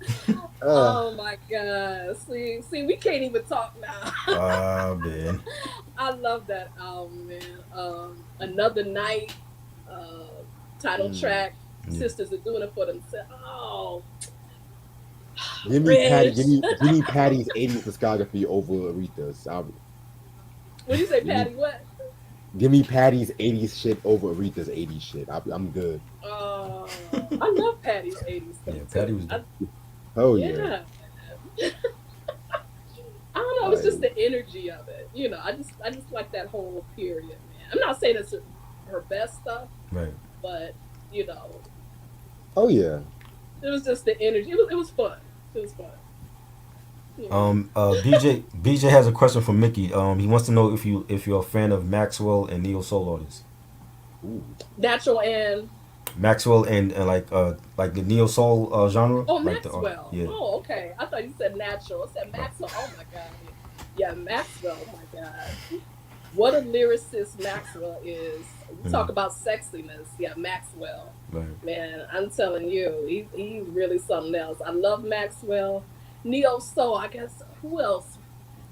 uh, oh my god. See, we can't even talk now. man. I love that album, man. Another night, uh, title mm. track. Yeah. Sisters are doing it for themselves. Oh, Give Rich. me Patty's 80s discography over Aretha's. When you say Give me Patty, what? give me Patty's 80s shit over Aretha's 80s shit. I'm good. I love Patty's '80s stuff Yeah. Patty too. was dope. Oh yeah. Yeah, I don't know. It's just Like, the energy of it. I just like that whole period, man. I'm not saying it's her best stuff, Right. but you know, oh yeah. it was just the energy. It was fun. It was fun. You know, BJ has a question for Mickey. He wants to know if you're a fan of Maxwell and neo soul artists. Ooh. natural and Maxwell and like the neo soul genre, oh like the Maxwell. yeah. Oh, okay. I thought you said natural. I said Maxwell. Oh my god. Yeah, Maxwell. Oh my god. What a lyricist Maxwell is. You talk Mhm. about sexiness. Yeah, Maxwell. Right. Man, I'm telling you, he's really something else. I love Maxwell. Neo Soul, I guess who else?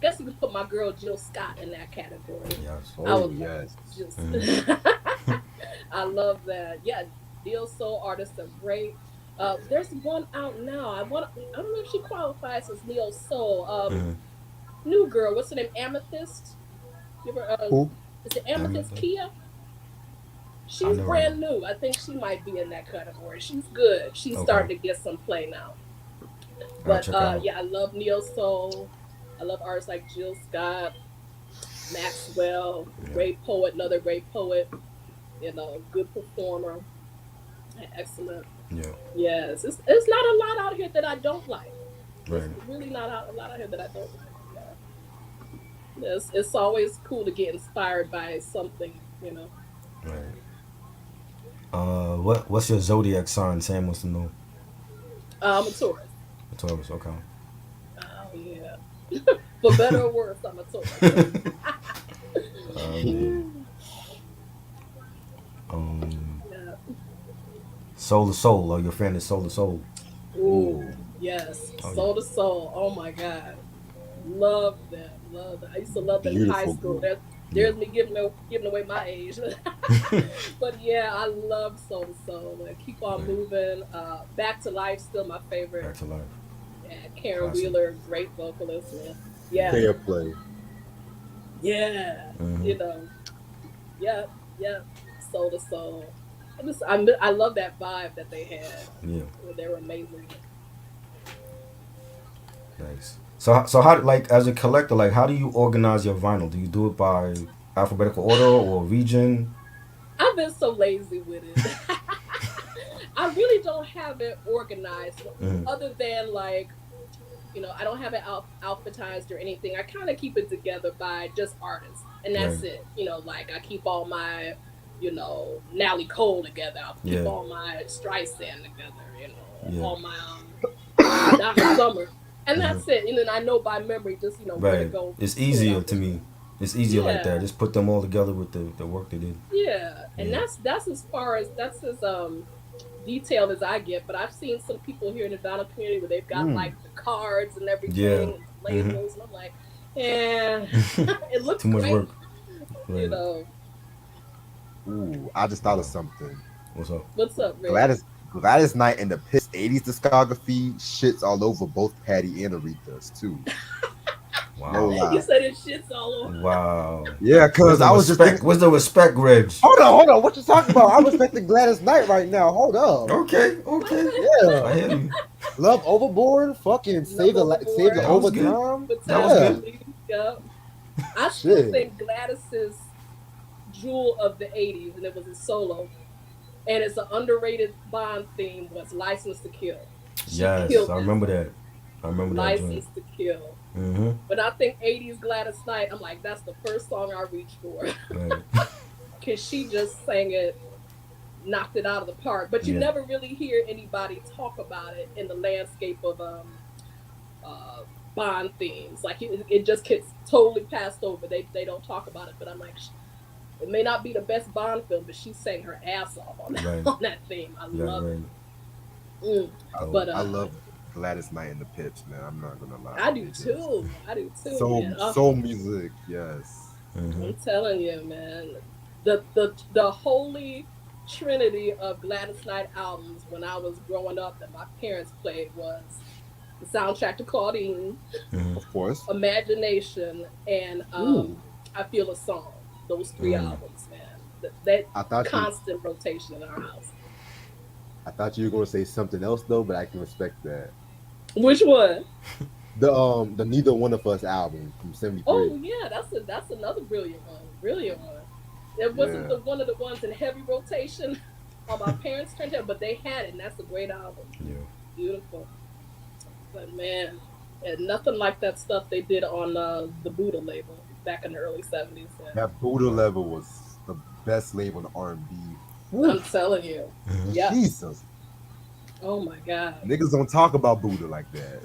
Guess you could put my girl Jill Scott in that category. Yes. I Oh would love yes. just Mhm. I love that. Yeah, Neo Soul artists are great. There's one out now. I don't know if she qualifies as Neo Soul. Mhm. New girl, what's her name? Amethyst? You ever Who? is it Amethyst Amethyst? Kia? I She's never heard. brand new. I think she might be in that category. She's good. She's Okay. starting to get some play now. I'll But check her out. yeah, I love Neo Soul. I love artists like Jill Scott, Maxwell, Yeah. great poet, another great poet, good performer. Excellent. Yeah. Yes. It's not a lot out here that I don't like. It's Right. really not a lot out here that I don't like. Yeah. It's always cool to get inspired by something. Right. What's your zodiac sign? Sam wants to know. I'm a Taurus. A Taurus. Okay. Oh yeah. For better or worse, I'm a Taurus. Man. Um, Yeah. Soul to Soul. Are you a fan of Soul to Soul? Ooh, Ooh. yes. Oh yeah. Soul to soul. Oh my God. Love them. Love them. I used to love them in high Beautiful school. group. Yeah. There's me giving away my age. But yeah, I love Soul to Soul. And keep on Right. moving. Back to Life, still my Back favorite. to life. Yeah, Karen Classic. Wheeler, great vocalist, man. Yeah, Fair play. yeah. Hmm. You know, yeah, yeah. Soul to Soul. I love that vibe that they had. Yeah. They were amazing. Nice. So how like as a collector, like how do you organize your vinyl? Do you do it by alphabetical order or region? I've been so lazy with it. I really don't have it organized Mm-hmm. other than like, I don't have it alphabetized or anything. I kind of keep it together by just artists, and Right. that's it. Like I keep all my, Nally Cole together. I'll keep Yeah. all my Streisand together. Yeah. All my Dr. Summer, and Hmm. that's it. And then I know by memory just where to Right. go It's pull it easier out. to me. It's easier like that. Yeah, Just put them all together with the work they did. yeah, and Yeah. that's as far as that's as detailed as I get. But I've seen some people here in the Atlanta community where they've got Mm. like the cards and Yeah. everything and the Mhm. labels, and I'm like, yeah, it looks Too much work. great, you Right. know. Ooh, I just thought of Wow. something. What's up? What's up, Red? Gladys Knight and the Pips '80s discography shits all over both Patty and Aretha's too. No Wow. You lie. said it shits all over. Wow. Yeah, Where's cause the I was just respect? thinking. Where's the respect, Reg? Hold on. What you talking about? I'm respecting Gladys Knight right now. Hold up. Okay. Wait, Okay. wait. I Yeah. hear you. Love Overboard. Fucking Love save the That Overboard, was good. overtime. That was Yeah. good. Fatality. Yep. I still Shit. think Gladys's jewel of the '80s, and it was a solo, and it's an underrated Bond theme, was "License to Kill." She Yes, killed I that remember song. that. I remember that joint. "License to Kill." Mm-hmm. But I think '80s Gladys Knight, I'm like, that's the first song I reach for, Right. because she just sang it, knocked it out of the park. But you Yeah. never really hear anybody talk about it in the landscape of uh, Bond themes. Like it just gets totally passed over. They don't talk about it. But I'm like, it may not be the best Bond film, but she sang her ass off on that, Right. on that theme. I Yeah. love it. Right. Mm. Oh. But I love Gladys Knight and the Pips, man. I'm not gonna lie. I do It just too. I do too, soul man. soul music. Yes. Mm-hmm. I'm telling you, man. The holy trinity of Gladys Knight albums when I was growing up that my parents played was the soundtrack to Claudine, Mm-hmm. Of course. Imagination, and Ooh. I Feel a Song. Those three Mm. albums, man. That I thought you constant rotation in our house. I thought you were gonna say something else though, but I can respect that. Which one? The Neither One of Us album from '73. Oh yeah, that's another brilliant one. Brilliant one. It wasn't Yeah. the one of the ones in heavy rotation on my parents' turntable, but they had it, and that's a great album. Yeah. Beautiful. But man, and nothing like that stuff they did on the Buddha label back in the early '70s. And That Buddha level was the best label in R&B. I'm Woo, telling you, Mm-hmm. yeah. Jesus. Oh my God. Niggas don't talk about Buddha like that.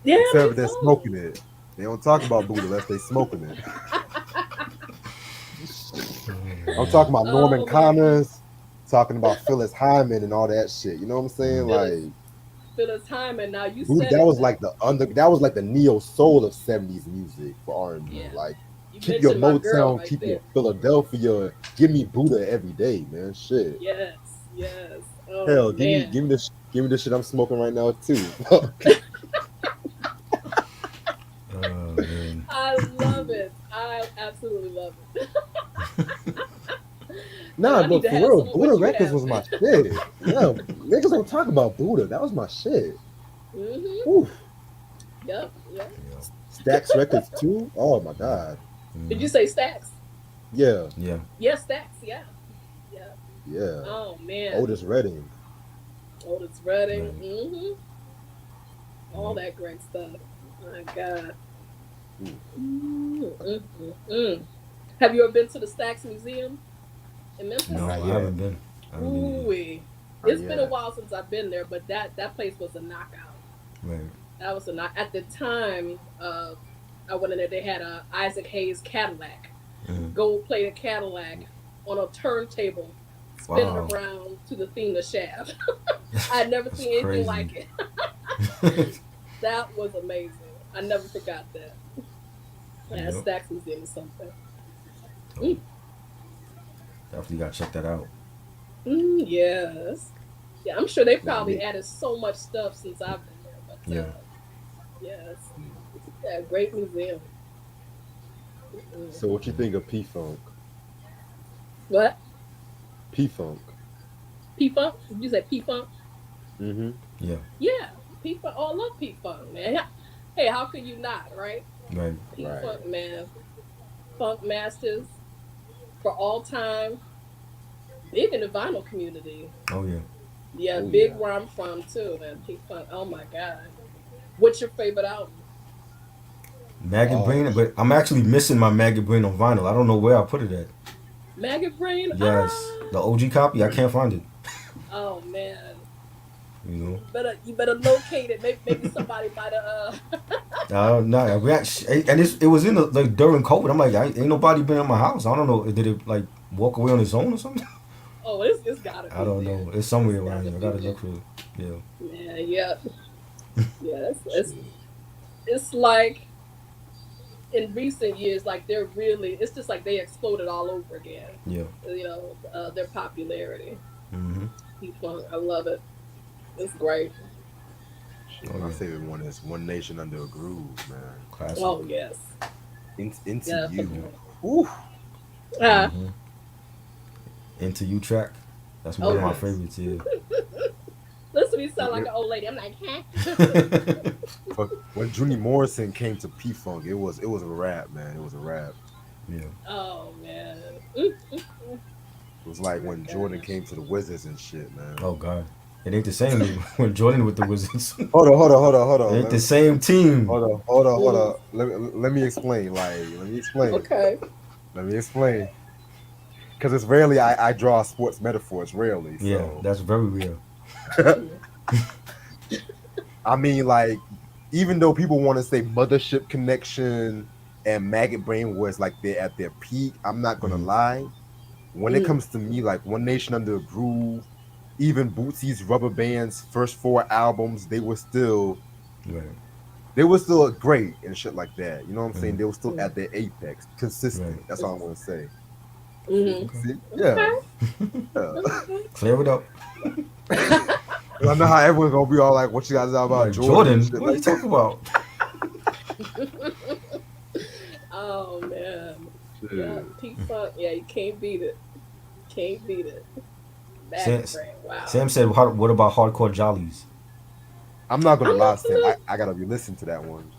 Yeah, Except they if they're do. smoking it. They don't talk about Buddha unless they smoking it. I'm talking about Norman Oh man, Connors, talking about Phyllis Hyman and all that shit. You know what I'm saying? Mm-hmm. Phyllis Like Phyllis Hyman. Now you Buddha, said it. that was like the neo soul of '70s music for R&B. Yeah, Like you keep your mentioned my girl Motown, right keep your there. Philadelphia, give me Buddha every day, man. Shit. Yes, yes. Oh Hell, man, give me the shit I'm smoking right now too. Oh man. I love it. I absolutely love it. And Nah, I need but to for have real, some of Buddha what you Records have, was my man. shit. Yeah, niggas don't talk about Buddha. That was my shit. Mhm. Oof. Yep. Yep. Yeah. Stax Records too. Oh my god. Did Mm-hmm. you say Stacks? Yeah, Yeah. Yes, Stacks. Yeah. Yeah. yeah. Oh man. Otis Redding. Otis Redding. Right. All that great stuff. My God. Ooh. Mm. Have you ever been to the Stacks Museum in No, Memphis? Not I yet. haven't been. I haven't been Ooh, Not it's been a yet. while since I've been there, but that place was a knockout. either. Right. That was a knock. At the time, I went in there. They had a Isaac Hayes Cadillac, Mm-hmm. gold plated Cadillac on a turntable, spinning Wow. around to the theme of Shaft. I had never That's seen anything crazy. like it. That was amazing. I never forgot that. Yeah, Yep. Stacks Museum or something. Oh, definitely gotta check that out. Yes. Yeah, I'm sure they Nah, probably me. added so much stuff since I've been there. But Yeah. yes, yeah, great museum. So what you think of P Funk? What? P Funk. P Funk? Did you say P Funk? Mm-hmm. Yeah. Yeah, P Funk. Oh, I love P Funk, man. Hey, how could you not, right? Right. P Right. Funk, man. Funk Masters for all time. Big in the vinyl community. Oh yeah. Yeah, Oh big yeah. where I'm from too, man. P Funk. Oh my God. What's your favorite album? Maggot Oh, Brain, but I'm actually missing my Maggot Brain on vinyl. I don't know where I put it at. Maggot Brain? Yes, the OG copy. I can't find it. Oh man. You better locate it. Maybe somebody might have. No, we actually, and it was in the, like during COVID. I'm like, ain't nobody been in my house. I don't know. Did it like walk away on its own or something? Oh, it's gotta I be don't there. know. It's It's somewhere around gotta here. I be gotta there. look for it. Yeah. Yeah, yeah, yeah. Shit. It's like in recent years, like they're really. It's just like they exploded all over again. Yeah. Their popularity. Mm-hmm. People, I love it. It's great. Shit. Oh My yeah. favorite one is One Nation Under a Groove, man. Classic. Oh yes, Into You. definitely. Whew. Ah, Mm-hmm. Into You track. That's one oh of my yes. favorites. Yeah. Listen to me sound like It- an old lady. I'm like, huh? but when Juni Morrison came to P Funk, it was a rap, man. It was a rap. Yeah. Oh man. It was like My when Jordan gosh. came to the Wizards and shit, man. Oh God. It ain't the same when Jordan with the Wizards. It Hold on. ain't the same team. Mm, Let me explain. Let me explain. okay. Let me explain. Because it's rarely I draw sports metaphors, rarely. Yeah, So that's very real. Mm, I mean, like, even though people want to say Mothership Connection and Maggot Brain was like they're at their peak, I'm not gonna Mm-hmm. lie. When it mm, comes to me, like One Nation Under a Groove, even Bootsy's Rubber Band's first four albums, Right. they were still great and shit like that. You know what I'm saying? Mm-hmm. They were still mm, at their apex, Right. consistent. That's all I'm gonna say. mm. Okay. See? Yeah. Okay. Yeah. Okay. Clear it up. I know how everyone's gonna be all like, "What you guys know about Like Jordan and Jordan, shit?" what are you Like, talking about? Oh man. Yeah, shit. P Funk. Yeah, you can't beat it. Can't beat it. Sam, Back brain. Wow. Sam said, "What about hardcore jollies?" I'm not gonna I'm lie, not Sam. familiar. I gotta be listening to that one.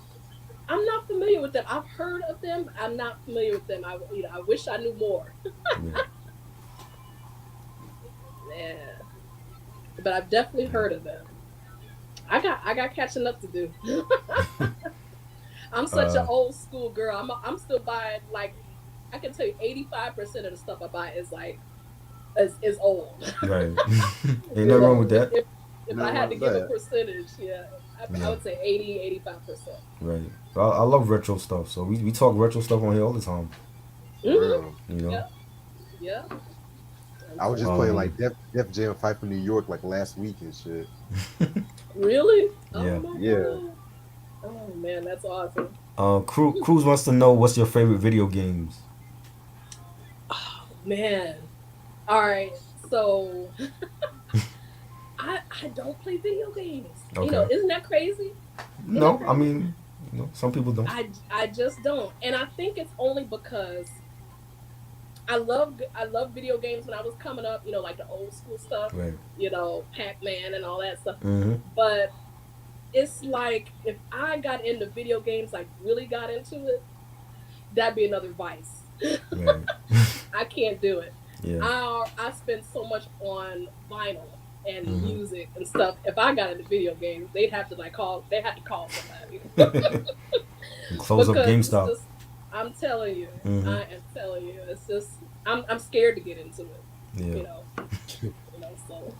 I'm not familiar with them. I've heard of them. I'm not familiar with them. I wish I knew more. Yeah. Yeah, but I've definitely heard of them. I got catching up to do. I'm such an Uh, old school girl. I'm still buying like I can tell you 85% of the stuff I buy is like is old. right. Ain't nothing wrong with If, that. if if I Nothing had wrong to with give a that. percentage, yeah, I Yeah. would say 80, 85%. Right. I love retro stuff, so we talk retro stuff on here all the time. For Mm-hmm. real. You know. Yeah, yeah. I'm I was just telling playing you. Um. like Def Jam Fight for New York like last week and shit. Really? Oh Yeah. my Yeah. god. Oh man, that's awesome. Cruz wants to know what's your favorite video games. Oh man. All right. So I don't play video games. Okay. Isn't that crazy? Isn't that No, I crazy? mean, some people don't. I just don't, and I think it's only because I love video games when I was coming up. Like the old school stuff. Right. Pac Man and all that stuff. Mm-hmm. But it's like if I got into video games, like really got into it, that'd be another vice. Right. I can't do it. Yeah. I spend so much on vinyl and Mm-hmm. music and stuff. If I got into video games, they had to call somebody Close up because it's GameStop. just I'm telling you, Mm-hmm. I am telling you, it's just I'm scared to get into it. Yeah. You know, so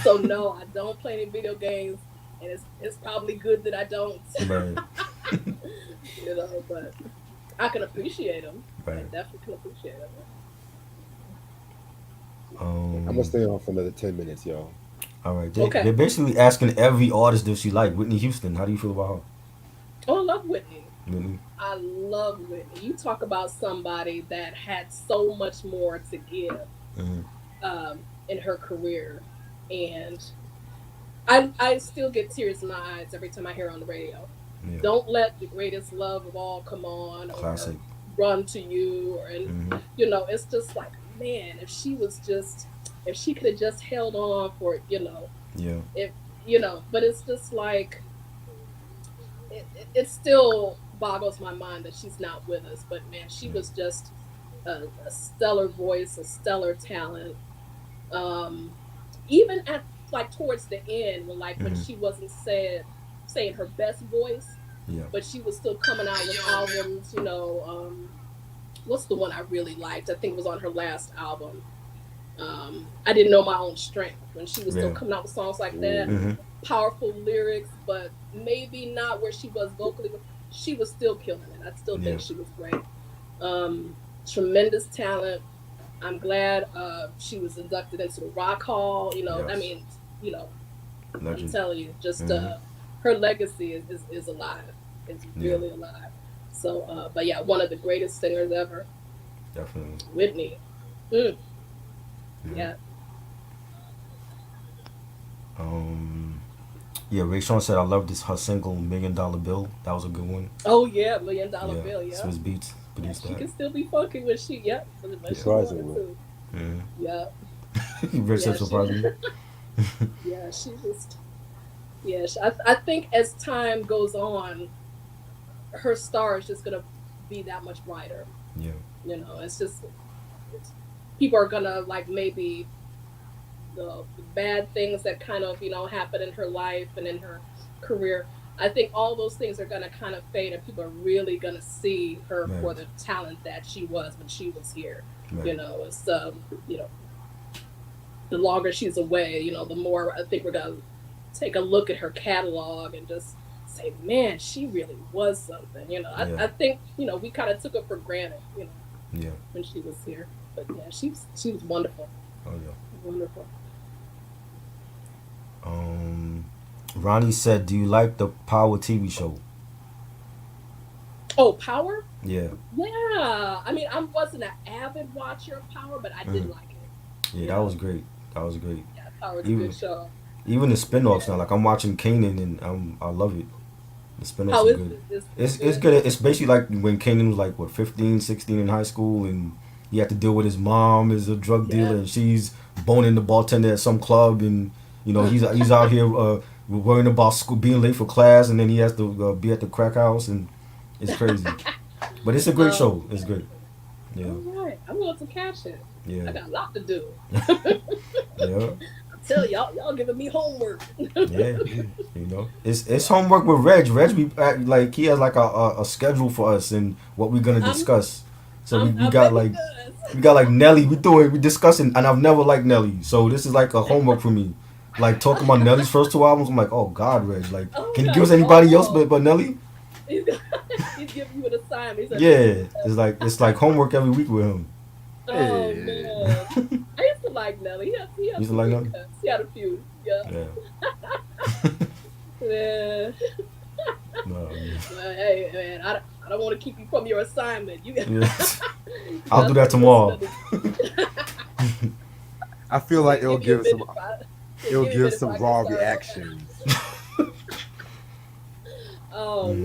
so no, I don't play any video games, and it's probably good that I don't. Right. But I can appreciate them. I Right. definitely can appreciate them. I'm gonna Um. stay on for another 10 minutes, y'all. All right. They're Okay. basically asking every artist that she like. Whitney Houston. How do you feel about Oh, I love Whitney. her? Whitney. I love Whitney. You talk about somebody that had so much more to give Mm-hmm. in her career, and I still get tears in my eyes every time I hear her on the radio. Yeah. Don't let the greatest love of all come on, or Classic. run to you, and Mm-hmm. it's just like man, if she could have just held on for Yeah. if but it's just like it still boggles my mind that she's not with us. But man, she Yeah. was just a stellar voice, a stellar talent. Um, Even at like towards the end, when Mm-hmm. she wasn't saying her best voice, Yeah. but she was still coming out with albums. What's the one I really liked? I think it was on her last album. I didn't know my own strength when she was still Yeah. coming out with songs like that, Ooh. Mm-hmm. powerful lyrics, but maybe not where she was vocally. But she was still killing it. I still Yeah. think she was great. Tremendous talent. I'm glad she was inducted into the Rock Hall. I Yes. mean, you know, I'm Legend. telling you, just Mm-hmm. her legacy is alive. It's Yeah. really alive. So, but yeah, one of the greatest singers ever, Definitely. Whitney. Mm, Yeah. yeah. Um. Yeah. Ray Sean said I love this her single Million Dollar Bill. That was a good one. Oh yeah, Million Dollar Yeah. Bill. Yeah, Swiss Beats yeah. produced She that. can still be funky when she, yep, when Yeah. she wanted Surprisingly. to. Mm-hmm. Yeah, Very yeah. She, surprisingly. yeah. She just, yeah. I think as time goes on, her star is just gonna be that much brighter. Yeah. It's just it's, people are gonna like maybe the bad things that kind of happen in her life and in her career. I think all those things are gonna kind of fade, and people are really gonna see her Right. for the talent that she was when she was here. Right. It's the longer she's away, the more I think we're gonna take a look at her catalog and just say, man, she really was something. Yeah. I think we kind of took it for granted, Yeah. when she was here. But yeah, she was wonderful, Oh yeah. wonderful. Um. Ronnie said, "Do you like the Power TV show?" Oh, Power. Yeah. Yeah, I mean, I wasn't an avid watcher of Power, but I did Mm. like it. Yeah. That Yeah, was great. That was great. yeah, Power was a good Even show. even the spin-offs Yeah. now. Like I'm watching Kanan and I love it. The spin-offs How are is good. it? It's It's good. good. It's basically like when Kanan was like what 15, 16 in high school, and he had to deal with his mom is a drug dealer, Yeah. and she's boning the bartender at some club, and he's out here worrying about school, being late for class, and then he has to be at the crack house, and it's crazy. But it's a great Oh show. It's man. good. Yeah, All right, I'm going to catch it. yeah, I got a lot to do. yeah, I tell y'all giving me homework. yeah. It's homework with Reg. Reg be like he has like a schedule for us and what we're gonna I'm discuss. So we, we I got bet he like does. we got like Nelly. We discussing, and I've never liked Nelly, so this is like a homework for me. Like talking about Nelly's first two albums, I'm like, oh God, Reg, like, Oh can you give us God. anybody else Oh, but Nelly? he's, he's giving you an assignment. He said, "This is a Yeah, test." it's like homework every week with him. Oh Hey. man, I used to like Nelly. He had You used to some like good Nelly? cuts. He had a few. Yeah. Yeah. Yeah. No, yeah. Well, hey man, I don't want to keep you from your assignment. You got Yeah. you I'll do got that some tomorrow. listening. I feel like Give me a minute. it'll Give me a give minute if some I can raw start. reactions. Oh Mm,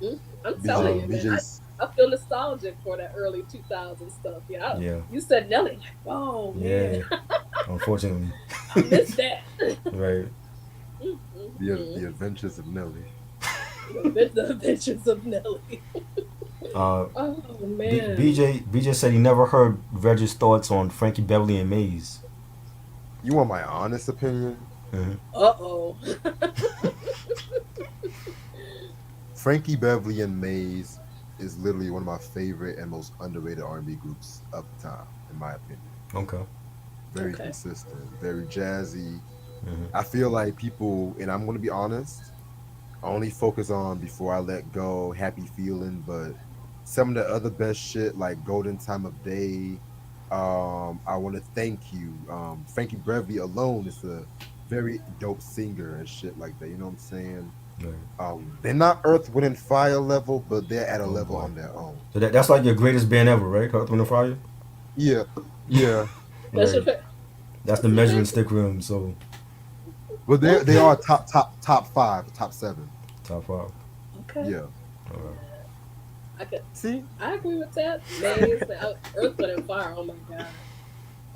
man, I'm telling BJ you, um, man. BJ's I feel nostalgic for that early 2000s stuff. yeah, You said Nelly, like, oh yeah. man, Unfortunately, I missed that. right. the Adventures of Nelly. The Adventures of Nelly. Uh, Oh man. BJ said he never heard Reg's thoughts on Frankie Beverly and Maze. You want my honest opinion? Hmm. Uh-oh. Frankie Beverly and Maze is literally one of my favorite and most underrated R&B groups of the time, in my opinion. Okay. Very Okay. consistent, very jazzy. Hmm. I feel like people, and I'm going to be honest, I only focus on Before I Let Go, Happy Feeling, but some of the other best shit like Golden Time of Day, I Want to Thank You, Frankie Beverly alone is a very dope singer and shit like that. You know what I'm saying? Right. They're not Earth, Wind, and Fire level, but they're at a Oh level boy. on their own. So that's like your greatest band ever, right? Earth, Wind and Fire. Yeah, yeah. That's your Right. That's the that's your measuring favorite. stick rim. So But they Okay. are top five, top seven. top five. Okay. Yeah. All right. I could See, I agree with that. Maze, Earth, Wind, and Fire. Oh my God.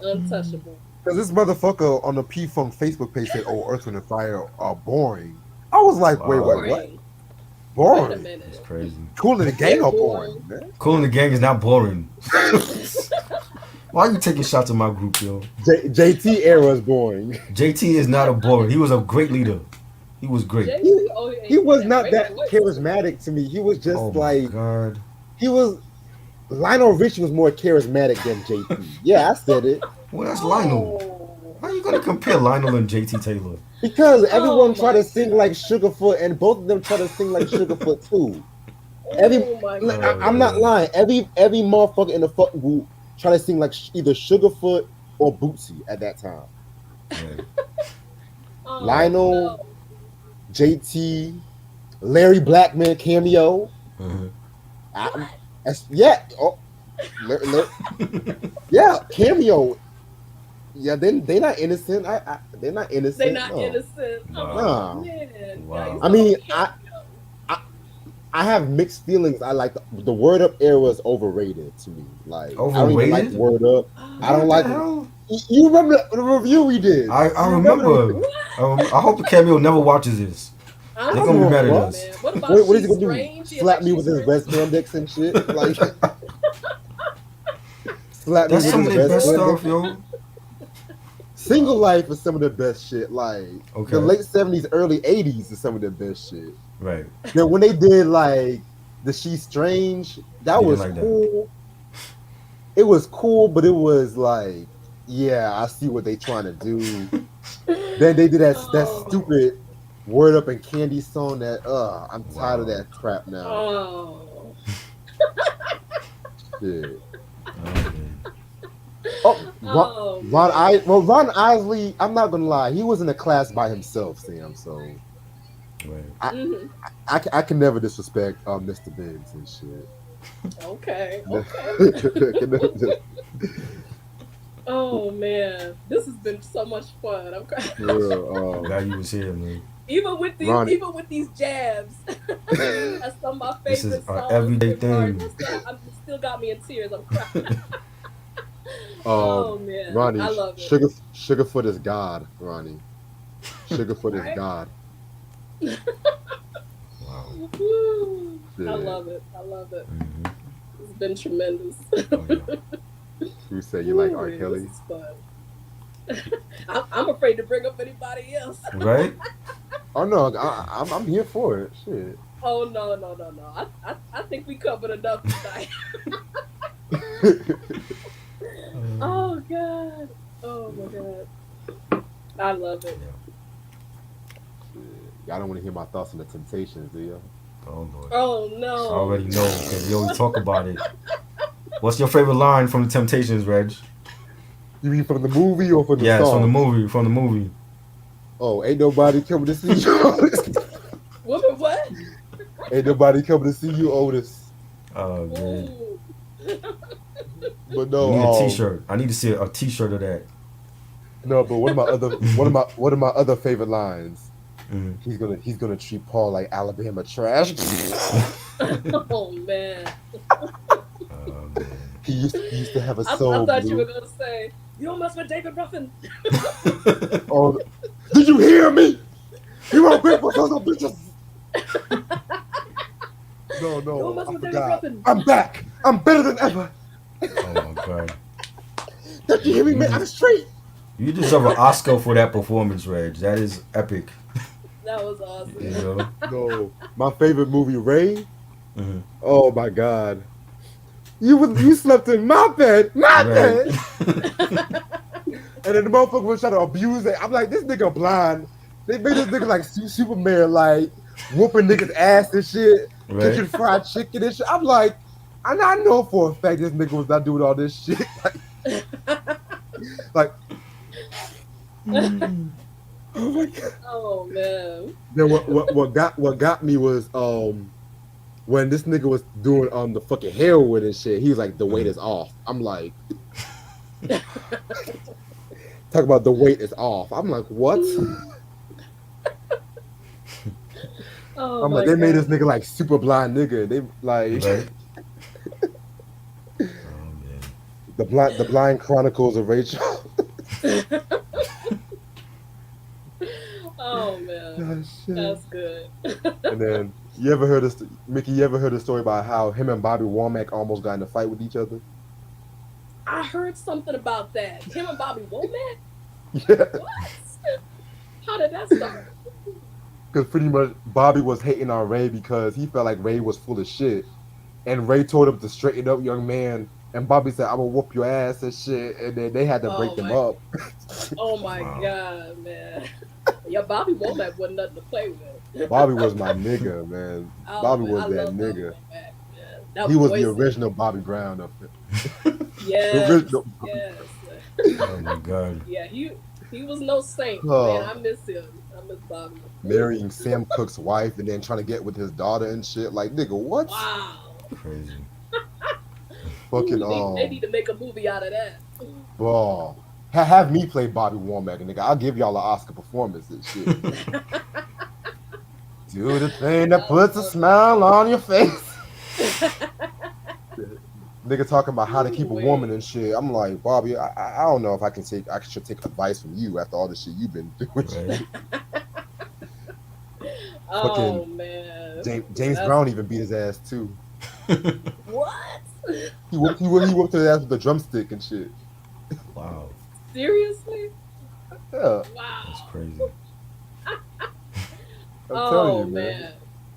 Untouchable. because this motherfucker on the P Funk Facebook page said, "Oh, Earth, Wind, and Fire are boring." I was like, "Wait, Wow. what? What? Boring. Wait a Boring? That's minute. crazy. Cool in the Gang They're are boring. boring, man." Cool in the Gang is not boring. Why you taking shots at my group, yo? JT era is boring. JT is not a boring. He was a great leader. He was great. JC, He he was had not great that voice too. charismatic to me. He was just Oh my like God. he was. Lionel Richie was more charismatic than JT. Yeah, I said it. Well, that's Lionel. Oh, How you gonna compare Lionel and JT Taylor? Because everyone oh tried to my sing like god. Sugarfoot, and both of them tried to sing like Sugarfoot too. Every, Oh my I, Oh god. I'm not man. lying. Every motherfucker in the fucking group try to sing like either Sugarfoot or Bootsy at that time. Right. Oh Lionel, no. JT, Larry Blackman cameo. Uh-huh. I, What? yeah. Oh, yeah, cameo. Yeah, they not innocent. They're not They innocent. not No, innocent. Wow. Oh no. man. Yeah, you Wow. I talking mean, about cameo. I, I have mixed feelings. I like the Word Up era is overrated to me. Like I don't even like Overrated? Word Up. I don't What the Oh, like. hell? You remember the review we did? I You remember the remember. review? what? I hope the cameo never watches this. I'm I They're don't gonna give be a mad at screaming, fuck. us. man. What about What is he She's gonna do? Strange? You Slap like me She's with his Strange? vest spandex and shit? Like slap me That's with some his of their vest best spandex? stuff, yo. Single Wow. Life is some of the best shit. Like the Okay. late '70s, early '80s is some of the best shit. Right. Then when they did like the She's Strange, that You didn't was like that. cool. It was cool, but it was like, yeah, I see what they trying to do. Then they did that Oh, stupid Word Up and Candy song that I'm tired of Wow. that crap now. oh, Shit. Oh man. Oh, oh man. Ron Isley, I'm not gonna lie, he was in a class by himself, Sam. So Right. I Hmm. I can never disrespect Mr. Biggs and shit. Okay, okay. Can never dis- Oh man, this has been so much fun. I'm crying. for real, I'm glad you was here, man. Ronnie, Even with these jabs, that's some of my This is favorite our songs. everyday And Martin, thing. it still got me in tears. I'm crying. um, Oh man, Ronnie, I love it. Sugarfoot is God, Ronnie. Sugarfoot is Right? God. Wow. Woo. I Shit. love it. I love it. Hmm. It's been tremendous. Oh yeah. You say you like Ooh, R. this Kelly? is fun. I'm afraid to bring up anybody else. Right. Oh no, I'm here for it. Shit. Oh no, no, no, no. I think we covered enough tonight. Oh god. Oh my god. I love it. Yeah. Y'all don't want to hear my thoughts on the Temptations, do you? Oh Lord. Oh I no. already know because we always talk about it. What's your favorite line from the Temptations, Reg? You mean from the movie or from the Yeah, it's from the song? movie. From the movie. Oh, ain't nobody coming to see you, Otis. Woman, what? Ain't nobody coming to see you, Otis. Oh man. Ooh. But We need a no, T-shirt. I need to see a T-shirt of that. no. But one of my other favorite lines. Mhm. He's gonna treat Paul like Alabama trash. Oh man. Oh man. He used to have a I soul, thought you were Blue. gonna say, you don't mess with David Ruffin. Oh, did you hear me? You ungrateful sons of bitches. No, You don't mess I with David forgot. Ruffin. I'm back. I'm better than ever. Oh my god. Did you hear me, You man? I'm just straight. you deserve an Oscar for that performance, Reg. That is epic. That was awesome. You know. No, my favorite movie, Ray. Mhm. Oh my god. You slept in my bed, Right. and then the motherfucker was trying to abuse it. I'm like, this nigga blind. They made this nigga like Superman, like whooping niggas ass and shit, Right. cooking fried chicken and shit. I'm like, and I know for a fact this nigga was not doing all this shit. Like, oh my god. Oh man. Then what got me was when this nigga was doing the fucking heroin and shit. He was like, the weight is off. I'm like, talk about the weight is off. I'm like, what? Oh I'm my like, they made god. this nigga like super blind nigga. They like Right. Oh man. the blind chronicles of Rachel. Oh man. Oh, shit. That's good. And then you ever heard this, Mickey? You ever heard the story about how him and Bobby Womack almost got in a fight with each other? I heard something about that. Him and Bobby Womack? Yeah, What? How did that start? because pretty much Bobby was hating on Ray because he felt like Ray was full of shit, and Ray told him to straighten up, young man. And Bobby said, "I'm gonna whoop your ass and shit." And then they had to break Oh them my, up. oh my Wow. God, man. Yeah, Bobby Womack wasn't nothing to play with. Bobby was my nigga, man. Oh Bobby man, was I that love Bobby nigga. Womack. Man. He That was the voice, original Bobby Brown of it. The yes, original. yes. Oh my God. Yeah, he was no saint, man. Uh, I miss him. I miss Bobby. Ooh, marrying Sam Cooke's wife and then trying to get with his daughter and shit. Like, nigga, what? wow. Crazy. Fucking Ooh, they need to make a movie out of that. bro. Have me play Bobby Womack, nigga. I'll give y'all an Oscar performance and shit. Do the thing that puts a smile on your face. Nigga talking about how to keep a woman and shit. I'm like, Bobby, I don't know if I should take advice from you after all the shit you've been through. Right. Oh Fucking man, James that's Brown even beat his ass too. what? He whooped his ass with a drumstick and shit. Wow. Seriously? Yeah, Wow. That's crazy. I'm telling you, Oh man. man.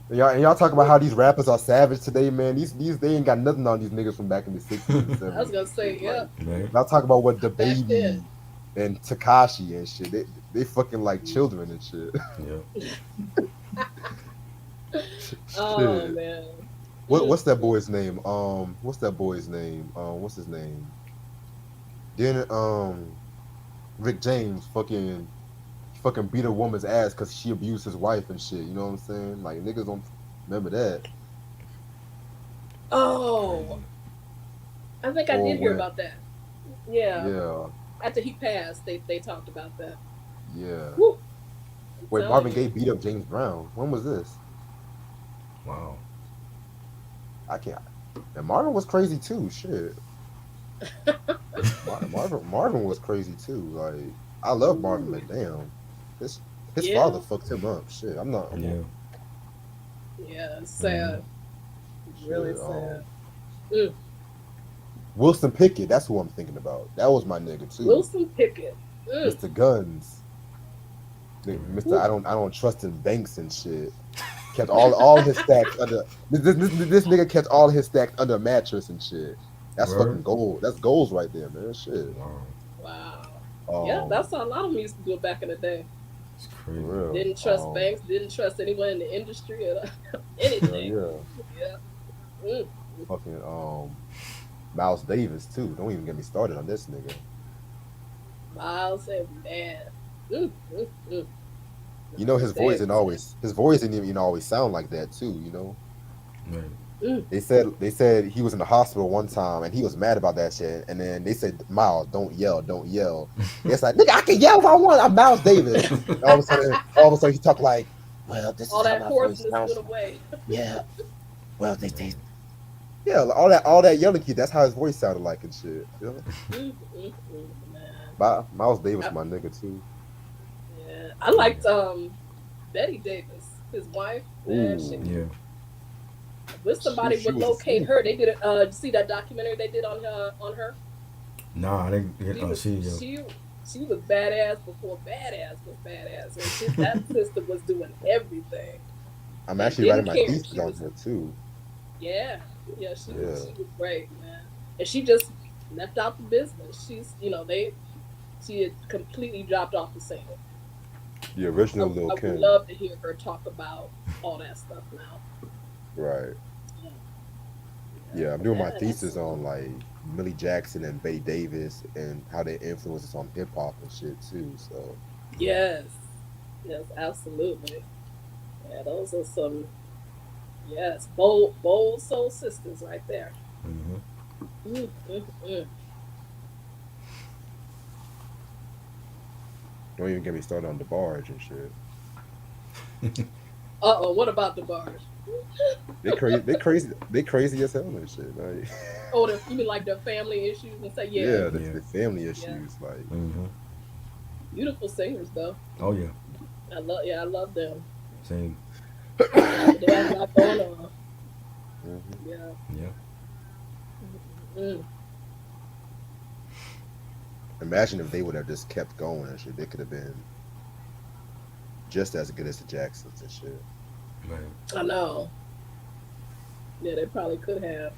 And y'all talk about how these rappers are savage today, man. These they ain't got nothing on these niggas from back in the 60s and 70s. I was gonna say, yeah, Right. Y'all talk about what the back baby then. and Takashi and shit. They fucking like children and shit. Yeah. Oh Shit. man. What's that boy's name? What's that boy's name? What's his name? Then Rick James fucking beat a woman's ass because she abused his wife and shit. You know what I'm saying? Like niggas don't remember that. Oh, I think I Or did hear when about that. Yeah. yeah, After he passed, they talked about that. yeah. Woo, I'm Wait, telling Marvin you. Gaye beat up James Brown. When was this? Wow. I can't. And Marvin was crazy too. Shit. Marvin was crazy too. Like I love Marvin, Ooh, but damn, his father yeah, fucked him up. Shit, Yeah. yeah. It's Hmm. sad. Really shit. sad. Mm. Wilson Pickett, that's who I'm thinking about. That was my nigga too. Wilson Pickett. Mm. Mr. Guns. Mr. Woo. I don't trust in banks and shit. Kept all his stacks under this nigga kept all his stacks under a mattress and shit. That's fucking Word. gold. That's goals right there, man. Shit. Wow. Wow. Yeah, Um, that's how a lot of them used to do it back in the day. It's for crazy. real. Didn't trust banks, didn't trust anyone in the industry or Hell anything. yeah. Yeah. Mm. Fucking Miles Davis too. Don't even get me started on this nigga. Miles and man. Mm, mm, mm. You know Miles Davis. his voice didn't even always sound like that too, you know. Right. Mm. They said he was in the hospital one time and he was mad about that shit. And then they said, Miles, don't yell, don't yell. It's like, nigga, I can yell if I want. I'm Miles Davis. And all of a sudden he talk like, well, this All is how that my voice hoarseness sounds went like. away. Yeah. Well, Right. yeah, all that yelling kid, that's how his voice sounded like and shit. You know? Mm, mm, mm, man. Miles Davis, I, my nigga too. yeah. I liked Betty Davis, his wife. Man, she Ooh. Yeah. wish somebody She would was a locate sneak. her. They did it. Did you see that documentary they did on her? Nah, I didn't She get was see yo. she was badass before badass was badass, and that sister was doing everything I'm and actually writing didn't my care. thesis She on was her too. yeah, yeah. Yeah. She was great, man. And she just left out the business. She's she had completely dropped off the scene. The original Lil I would Kim. love to hear her talk about all that stuff now. Right. Yeah, Yeah, I'm doing my yeah, that's thesis on like Millie Jackson and Betty Davis and how their influences on hip hop and shit too. So Right. yes, yes, absolutely. Yeah, those are some yes bold soul sisters right there. Hmm. Mm, mm, mm. don't even get me started on the barge and shit. Uh-oh, what about the bars? They crazy as hell and shit. Like Oh, you mean like their family issues and say, yeah, yeah, Yeah. the family yeah. issues. Like Hmm. Beautiful singers though. Oh yeah. I love them. Same. They have a lot going on. mhm. Yeah. Yeah. Mm. Imagine if they would have just kept going and shit. They could have been just as good as the Jacksons and shit. Right. I know. Yeah, they probably could have.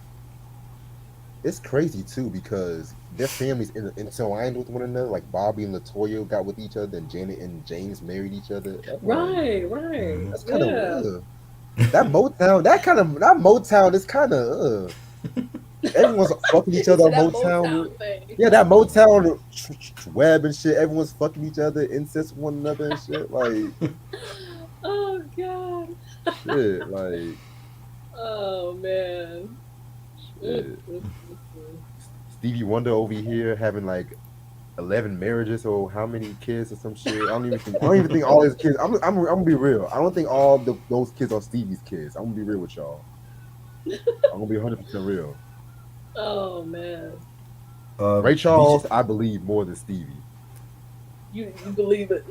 It's crazy too because their families intertwined with one another. Like Bobby and Latoya got with each other, and Janet and James married each other. I'm like, Right, right. Mm-hmm. that's kind of Yeah. That Motown is kind of. Everyone's fucking each You other see on that Motown. Motown thing. Yeah, that Motown web and shit. Everyone's fucking each other, incest with one another and shit. Like Oh God. shit. Like Oh man. Mm, shit. mm, mm, mm. Stevie Wonder over here having like 11 marriages or how many kids or some shit. I don't even think all his kids. I'm gonna be real. I don't think all those kids are Stevie's kids. I'm gonna be real with y'all. I'm gonna be 100% real. Oh man. Ray BJ, Charles, I believe more than Stevie. You believe it?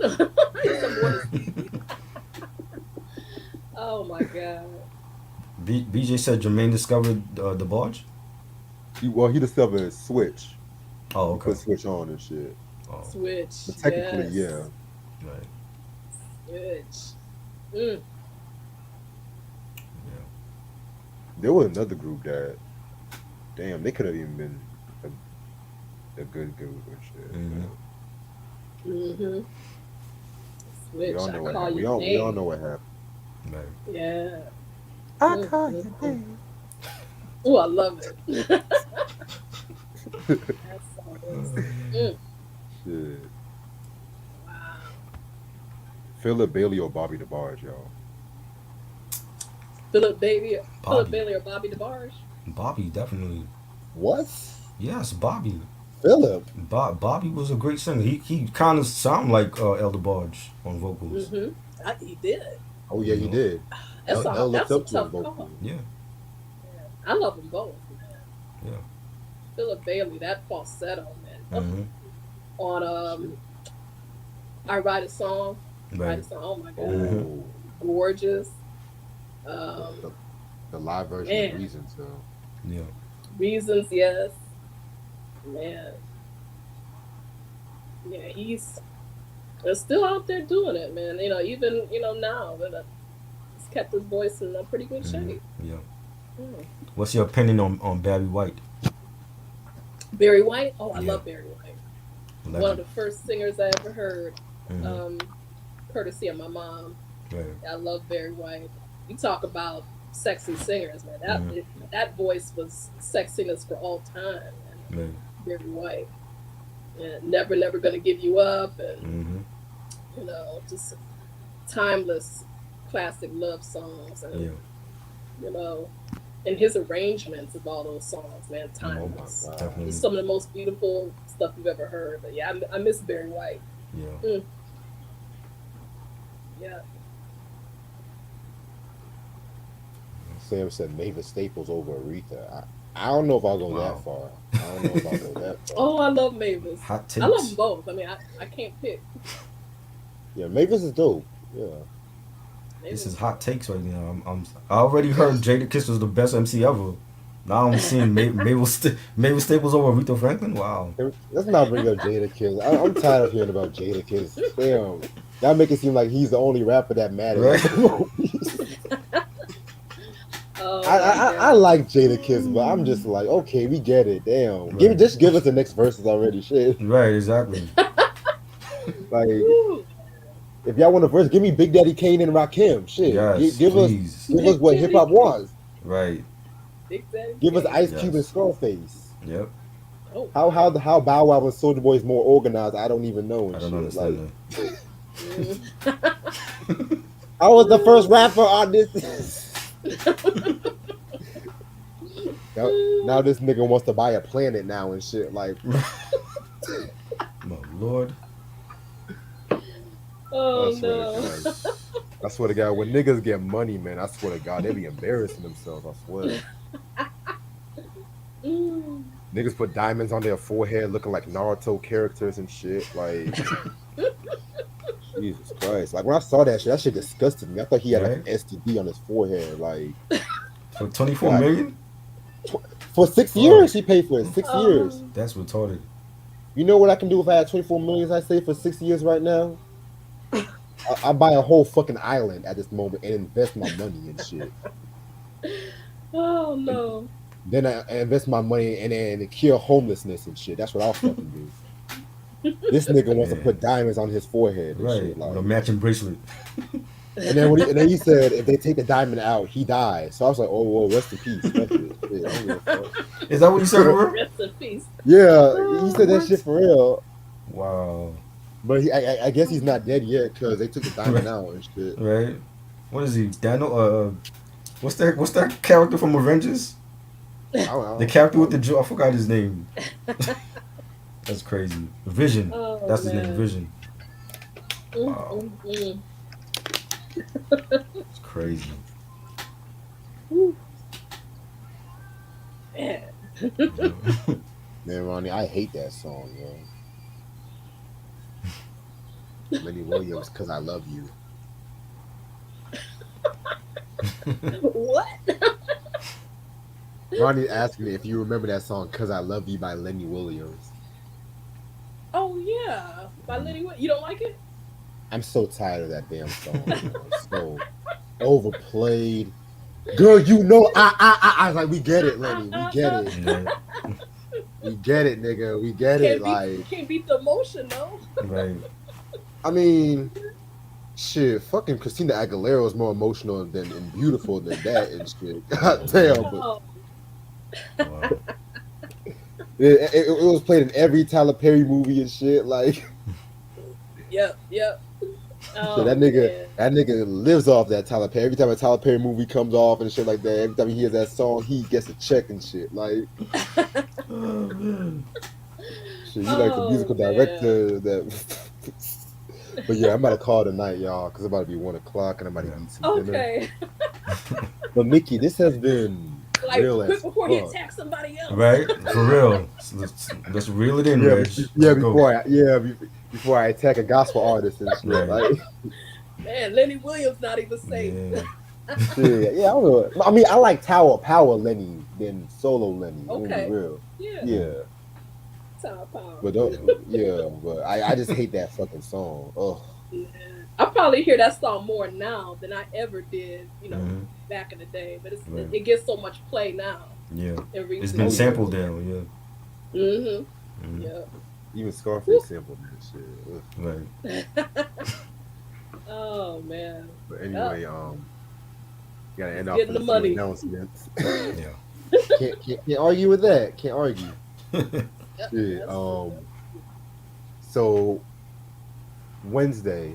He's a more than Stevie. Oh my God. BJ said Jermaine discovered the barge. He discovered Switch. Oh, He okay. put Switch on and shit. Oh, Switch. But technically, Yes. yeah. right. Switch. Mm. Yeah. There was another group that, damn, they could have even been a good group and shit. Mm-hmm. Mm-hmm. We Switch. all I know what call happened. you We all name. know what happened. Right. Yeah. I Mm, call mm, you mm. name. Oh, I love it. That song is. Mm. Shit. Wow. Philip Bailey or Bobby DeBarge, y'all. Philip Bailey, Philip Bobby. Bailey or Bobby DeBarge? Bobby definitely. What? Yes, Bobby. Philip? Bobby was a great singer. He kind of sound like Elder Barge on vocals. Mm-hmm. He did. Oh yeah, You he know. did. That's L looked that's a up to his tough call. vocals. Yeah. Yeah. I love them both, man. Yeah. Philip Bailey, that falsetto, man. Mm-hmm. On Shit. I Write a Song. Write Right. a Song. Oh my God. Mm-hmm. Oh, Gorgeous. the, Um, the, the live version of man. Reasons though. Yeah. Reasons, yes. Man. Yeah, they're still out there doing it, man. Even, now, but he's kept his voice in a pretty good Mm-hmm. shape. Yeah. Mm. What's your opinion on Barry White? Barry White? Oh, I Yeah. love Barry White. One of Legend. the first singers I ever heard, Mm-hmm. um, courtesy of my mom. Right. I love Barry White. You talk about sexy singers, man. Mm-hmm. That voice was sexiness for all time, man. Right. Barry White. And Never, Never Gonna Give You Up, and, Mm-hmm. just timeless classic love songs. And, Yeah. you know, and his arrangements of all those songs, man, Oh my timeless. god. Definitely. It's some of the most beautiful stuff you've ever heard. But yeah, I miss Barry White. Yeah. Mm. Yeah. Sam said Mavis Staples over Aretha. I don't know if I'll go Wow. that far. I don't know if I'll go that far. Oh, I love Mavis. Hot I love takes. them both. I mean, I can't pick. Yeah, Mavis is dope. Yeah. Mavis. This is hot takes right now. I already heard Jada Kiss was the best MC ever. Now I'm seeing Mabel Staples over Aretha Franklin. Wow. Let's not bring up Jada Kiss. I'm tired of hearing about Jada Kiss. Damn. Y'all make it seem like he's the only rapper that matters. Right. Oh, I like Jada Kiss, but I'm just like, okay, we get it. Damn. Right. Just give us the next verses already. Shit. Right. Exactly. Like, Woo. if y'all want a verse, give me Big Daddy Kane and Rakim. Shit. Yes. Give Please. us what hip hop was. Right. Big Daddy Give us Kane. Ice Cube and Yes. Scarface. Yep. Oh. How Bow Wow and Soulja Boy is more organized, I don't even know. And I don't shit. understand Like, Mm. I was the first rapper on this. now this nigga wants to buy a planet now and shit. Like, that. My lord. Oh I swear to no. God. I swear to God, when niggas get money, man, I swear to God, they be embarrassing themselves. I swear. Mm. Niggas put diamonds on their forehead, looking like Naruto characters and shit. Like, Jesus Christ! Like when I saw that shit disgusted me. I thought he had like an Right. STD on his forehead. Like, For 24 God. million? for 6 Oh. years, he paid for it. 6 years. That's retarded. You know what I can do if I had 24 million? I say for 6 years right now. I buy a whole fucking island at this moment and invest my money in shit. Oh And no. then I invest my money and cure homelessness and shit. That's what I'll fucking do. This nigga wants to Yeah. put diamonds on his forehead and shit. Right. With a Like, matching bracelet. and then he said if they take the diamond out, he dies. So I was like, oh well, rest in peace. Fuck it. Shit, I don't give a fuck. Is that what you said for real? Rest in peace. Yeah, he Oh, said that shit What? for real. Wow. But I guess he's not dead yet because they took the diamond Right. out and shit. Right. What is he? Daniel? What's that character from Avengers? The captain with the jaw. I forgot his name. That's crazy. Vision. oh That's his name. man. Vision. Mm, Wow. mm, mm. It's crazy. Whew, man. Yeah. Man, Ronnie, I hate that song, yo. Lenny Williams, "Cause I Love You." What? Ronnie asked me if you remember that song "Cause I Love You" by Lenny Williams. Oh yeah, by Lenny. You don't like it? I'm so tired of that damn song. Yo. So overplayed. Girl, you know, I was like, we get it, Lenny. We get it. Yeah. We get it, nigga. We get it. Like, Can't beat the emotion though. Right. I mean, shit, fucking Christina Aguilera was more emotional than and beautiful than that and shit. God damn, but Oh, Wow. it was played in every Tyler Perry movie and shit. Like, yep. so Oh, that man. nigga lives off that Tyler Perry. Every time a Tyler Perry movie comes off and shit like that, every time he hears that song, he gets a check and shit. Like, Oh man. shit, you like the Oh, musical man. director that. But yeah, I'm about to call tonight, y'all, because it's about to be 1 o'clock and I'm about to eat some dinner. Okay. But Mickey, this has been Like real quick as before he fuck. attacks somebody else. Right. For real. Let's reel it in, Yeah, Reg. Let's go. before I attack a gospel artist and shit. Right. Like, Man, Lenny Williams not even safe. Yeah. shit, yeah, I don't know. I mean, I like Tower of Power Lenny than solo Lenny. I'm gonna be Okay. real. Yeah. Yeah, Tower Power. but don't. Yeah, but I just hate that fucking song. Oh, Yeah. I probably hear that song more now than I ever did, Mhm. back in the day. But Right. it gets so much play now. Yeah. In It's recent been Oh, yeah. sampled down. Yeah. Mm-hmm. Mhm. Yeah. even Scarface sampled that shit. Ugh. Right. Oh man. But anyway, gotta end off Getting with the some money. announcements. Yeah. Can't argue with that. Can't argue. Yep, Shit. that's- So Wednesday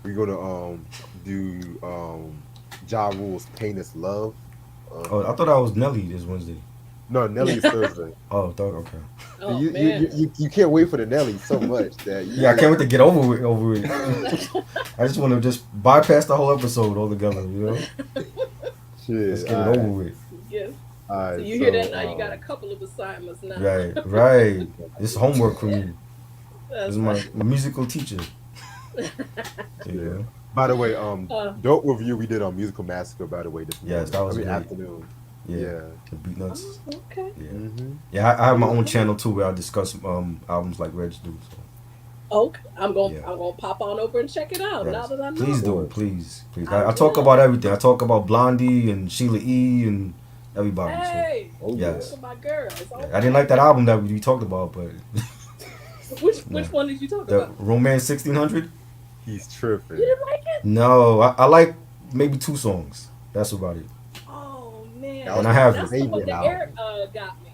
we're gonna do Ja Rule's "Painless Love." Oh, I thought I was Nelly this Wednesday. No, Nelly's Thursday. Oh, okay. Oh you, man. you can't wait for the Nelly so much that you, Yeah, I can't wait to get over it. I just want to just bypass the whole episode altogether. shit. Let's get it over with. Yes. All right, So you hear that now? You got a couple of assignments now. Right. This is homework for me. This That's is my musical teacher. There you go. By the way, Uh, dope review we did on Musical Massacre. By the way, this Yes, morning. that was great. afternoon. Yeah. The beat nuts. okay. Yeah. Mm-hmm. Yeah, I have my own channel too where I discuss albums like Reg do. So. Okay. I'm gonna Yeah. pop on over and check it out now Yes. that I know. Please do it, please. I I talk will. about everything. I talk about Blondie and Sheila E. and everybody. So. Hey, Oh Yes. those are my girls. Yeah, I didn't like that album that we talked about, but Which Yeah. one did you talk the about? Romance 1600. He's tripping. You didn't like it? No, I like maybe 2 songs. That's about it. Oh man. That was my have That's it. the one favorite that album. Eric got me.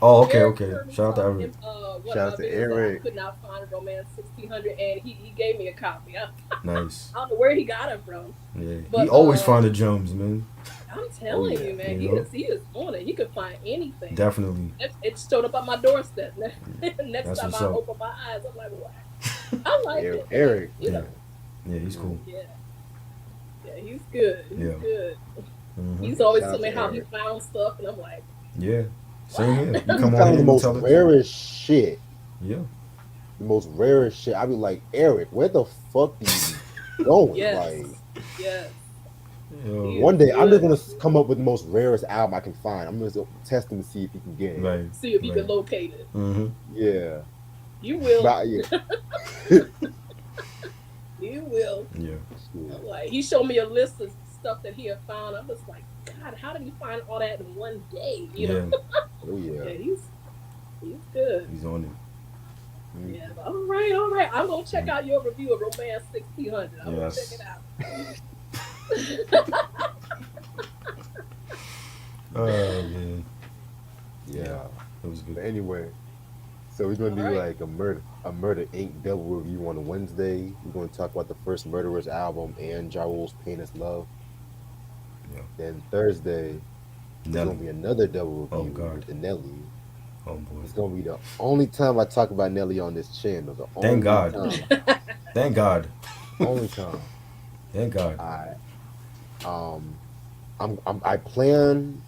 Oh, okay. Eric heard me Shout out to talking, Eric. one Shout of out my to videos that Eric. I could not find Romance 1600, and he gave me a copy. I Nice. don't know where he got it from. Yeah, But, he always find the gems, man. I'm telling yeah. you, man, You know? he is on it. He could find anything. Definitely. It showed up on my doorstep. Next That's time what's I up. open my eyes, I'm like, what? I like it. Eric. You Yeah. know, Yeah, he's cool. yeah. Yeah, he's good. He's Yeah. good. Mhm. He's always Shout out telling me to how he Eric. found stuff, and I'm like, Yeah. Same here. You He come on found here the and most tell us. rarest shit. Yeah. The most rarest shit. I'd be like, Eric, where the fuck are you going? yes, Like, yes. Yo, one day I'm just Good. gonna come up with the most rarest album I can find. I'm gonna test him to see if he can get it. right. See if you Right. can locate it. Mm-hmm. Yeah. You will. But, yeah. You will. Yeah. I'm like, he showed me a list of stuff that he had found. I'm just like, God God, how did he find all that in one day? Yeah, Oh yeah. Yeah, he's good. he's on it. Yeah, Mhm. but all right. I'm gonna check Mm. out your review of Romance 1600. I'm gonna check it Yes. out. Oh man. Yeah, Yeah. it was good. But anyway, so we're gonna All do right. like a Murder Inc. double review on Wednesday. We're gonna talk about the first Murderers album and Ja Rule's Pain is Love. Yeah. Then Thursday is gonna Nelly. be another double Oh review God. with the Nelly. Oh boy. It's gonna be the only time I talk about Nelly on this channel. The Thank only God. time. Thank God. Only time. Thank God. I um I plan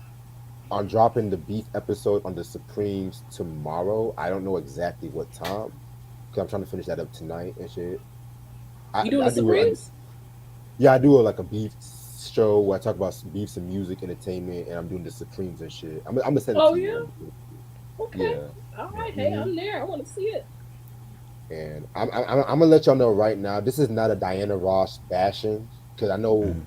on dropping the beef episode on the Supremes tomorrow. I don't know exactly what time because I'm trying to finish that up tonight and shit. You doing I the do it. Supremes? Yeah, I do like a beef show where I talk about beefs and music, entertainment, and I'm doing the Supremes and shit. I'm gonna send it Oh to you. yeah. Okay. Yeah. All Yeah. right. Hey, hmm I'm there. I want to see it. And I'm gonna let y'all know right now. This is not a Diana Ross bashing because I know Mm.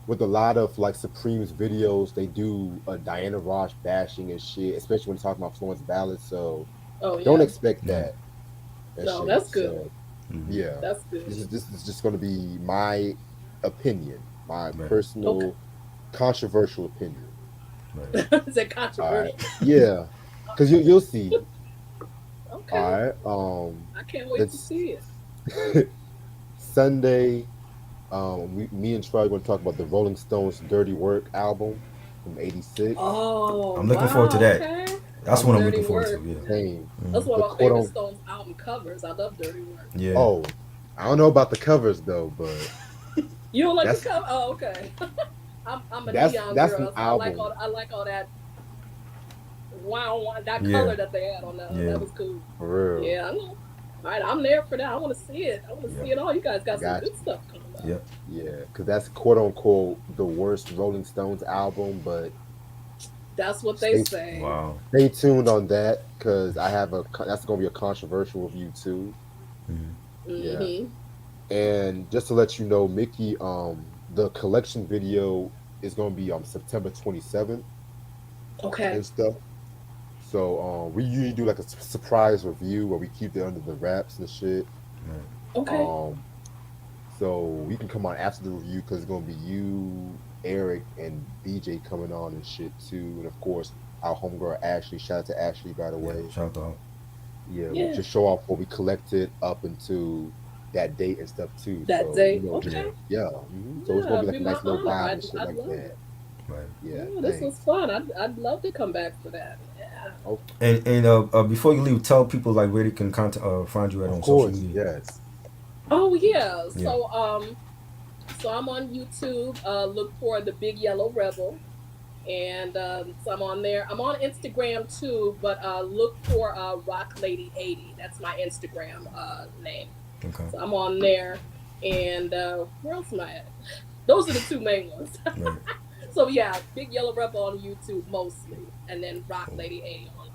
with a lot of like Supremes videos, they do a Diana Ross bashing and shit, especially when talking about Florence Ballad. So Oh don't yeah. expect Yeah. that and No, shit. that's good. So Hmm. yeah, That's good. this is just gonna be my opinion, my Right. Okay. personal controversial opinion. Right. Is it All right, controversial? yeah, because you'll see. Okay. All right, I can't wait to that's see it. Sunday. Me and Troy are going to talk about the Rolling Stones' "Dirty Work" album from '86. Oh I'm looking forward to wow. that. Okay. That's what I'm Dirty looking forward to. Work. Yeah. Same. That's Hmm. one The of my quote favorite on. Stones album covers. I love Dirty Work. Yeah. Oh, I don't know about the covers though, but You don't like the that's cover? Oh, okay. I'm a neon that's an girl, so album I like all that wow that Yeah. color that they had on that. Yeah. That was cool. for real. Yeah, I know. All right, I'm there for that. I want to see it. I want to Yep. see it all. You guys got some Got good stuff coming up. Yep. Yeah, because that's quote unquote the worst Rolling Stones album. But That's what they stay say. Wow. stay tuned on that because that's going to be a controversial review too. Hmm. Yeah, Mm-hmm. and just to let you know, Mickey, the collection video is going to be on September 27th Okay. and stuff. So we usually do like a surprise review where we keep it under the wraps and shit. Right. Okay. Um, so we can come on after the review because it's gonna be you, Eric, and BJ coming on and shit too, and of course our homegirl Ashley. Shout out to Ashley by the Yeah. way. Shout out. Yeah, we'll Yeah. just show off what we collected up into that date and stuff too. That So day. Yeah. Okay. yeah. So it's Yeah, gonna be it'd like be a my nice little honor. vibe I'd, and shit I'd like love it. that. Right. Yeah, Yeah, this was thanks. fun. I'd love to come back for that. Yeah. Oh, And before you leave, tell people like where they can find you at of on social course, media. yes. Oh yeah. Yeah. So I'm on YouTube. Look for the Big Yellow Rebel, and so I'm on there. I'm on Instagram too, but look for Rock Lady 80. That's my Instagram name. Okay. So I'm on there, and where else am I at? Those are the two main ones. Right. So yeah, Big Yellow Rebel on YouTube mostly, and then Rock Cool. Lady 80 on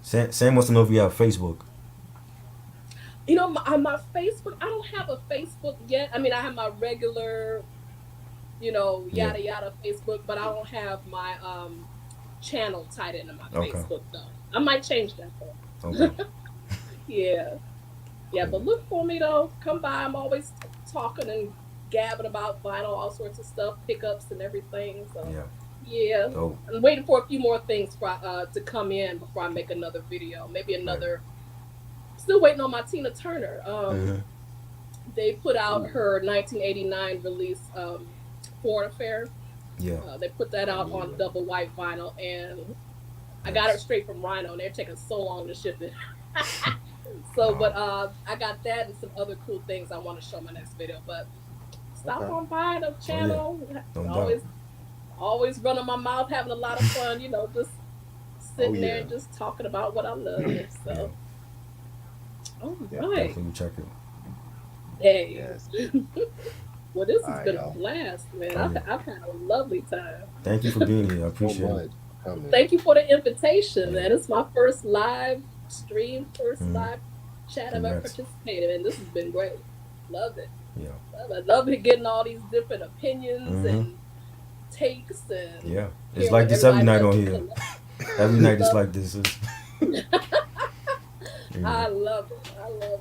Instagram. Sam wants to know if you have Facebook. On my Facebook, I don't have a Facebook yet. I mean, I have my regular, Yeah. yada yada Facebook, but I don't have my channel tied into my Okay. Facebook though. I might change that Okay. though. Yeah, yeah, but Cool. look for me though. Come by. I'm always talking and gabbing about vinyl, all sorts of stuff, pickups and everything. So Yeah. yeah, Dope. I'm waiting for a few more things to come in before I make another video. Maybe Right. another. Still waiting on my Tina Turner. Hmm. They put out Ooh, her 1989 release, Foreign Affair. Yeah. They put that out yeah. on double white vinyl, and I got it Nice. straight from Rhino, and they're taking so long to ship it. So, Wow. but I got that and some other cool things I want to show my next video. But stop Okay. on by the Oh yeah. channel. No doubt. Always running my mouth, having a lot of fun. Just Oh sitting there yeah. and just talking about what I love. Yeah. So, all Yeah. right, Definitely check it. hey. Yes. Well, this All has right, been a y'all. blast, man. Oh yeah. I've had a lovely time. Thank you for being here. I So appreciate it. much coming. Thank you for the invitation, Yeah. man. It's my first live stream, first Hmm. live chat I've ever Congrats. participated in. This has been great. Love it. Yeah. Love it. Love it getting all these different opinions Hmm. and takes and Yeah, it's hear like what this every everybody night else on is here. collecting. Every You night it's know, like this. Yeah, I love it. I love it.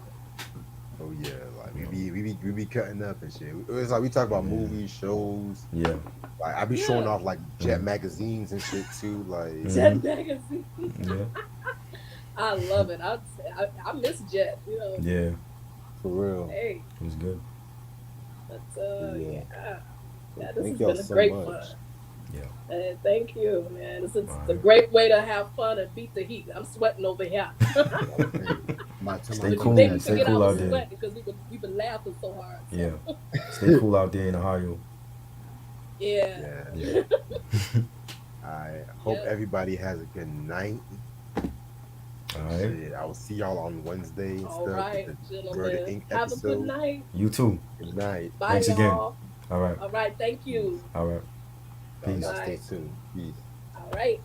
Oh yeah, like we be cutting up and shit. It's like we talk about yeah, movies, shows. yeah. Like I be showing Yeah, off like Jet Mm. magazines and shit too. Like Hmm. Jet magazine. Yeah, I love it. I miss Jet. You know, yeah. for real. hey, It was good. but But yeah. yeah, So yeah. This thank has y'all been a so great much. fun. Yeah. Thank you, man. It's All a right. great way to have fun and beat the heat. I'm sweating over here. Hey, might turn my Stay It phone cool. made on me Stay forget silent I cool was out again. there. sweating because we've been laughing so hard. Yeah. So Stay cool out there in Ohio. yeah, Yeah. Yeah. I hope yeah. everybody has a good night. All And right. shit, I will see y'all on Wednesday and All stuff with right, the Murder gentlemen. Inc. Have a good episode. night. You too. Good night. Bye, Thanks again. y'all. All right. All right. Thank Peace. you. All right. Y'all Peace. gotta stay Bye. tuned. Peace. All right.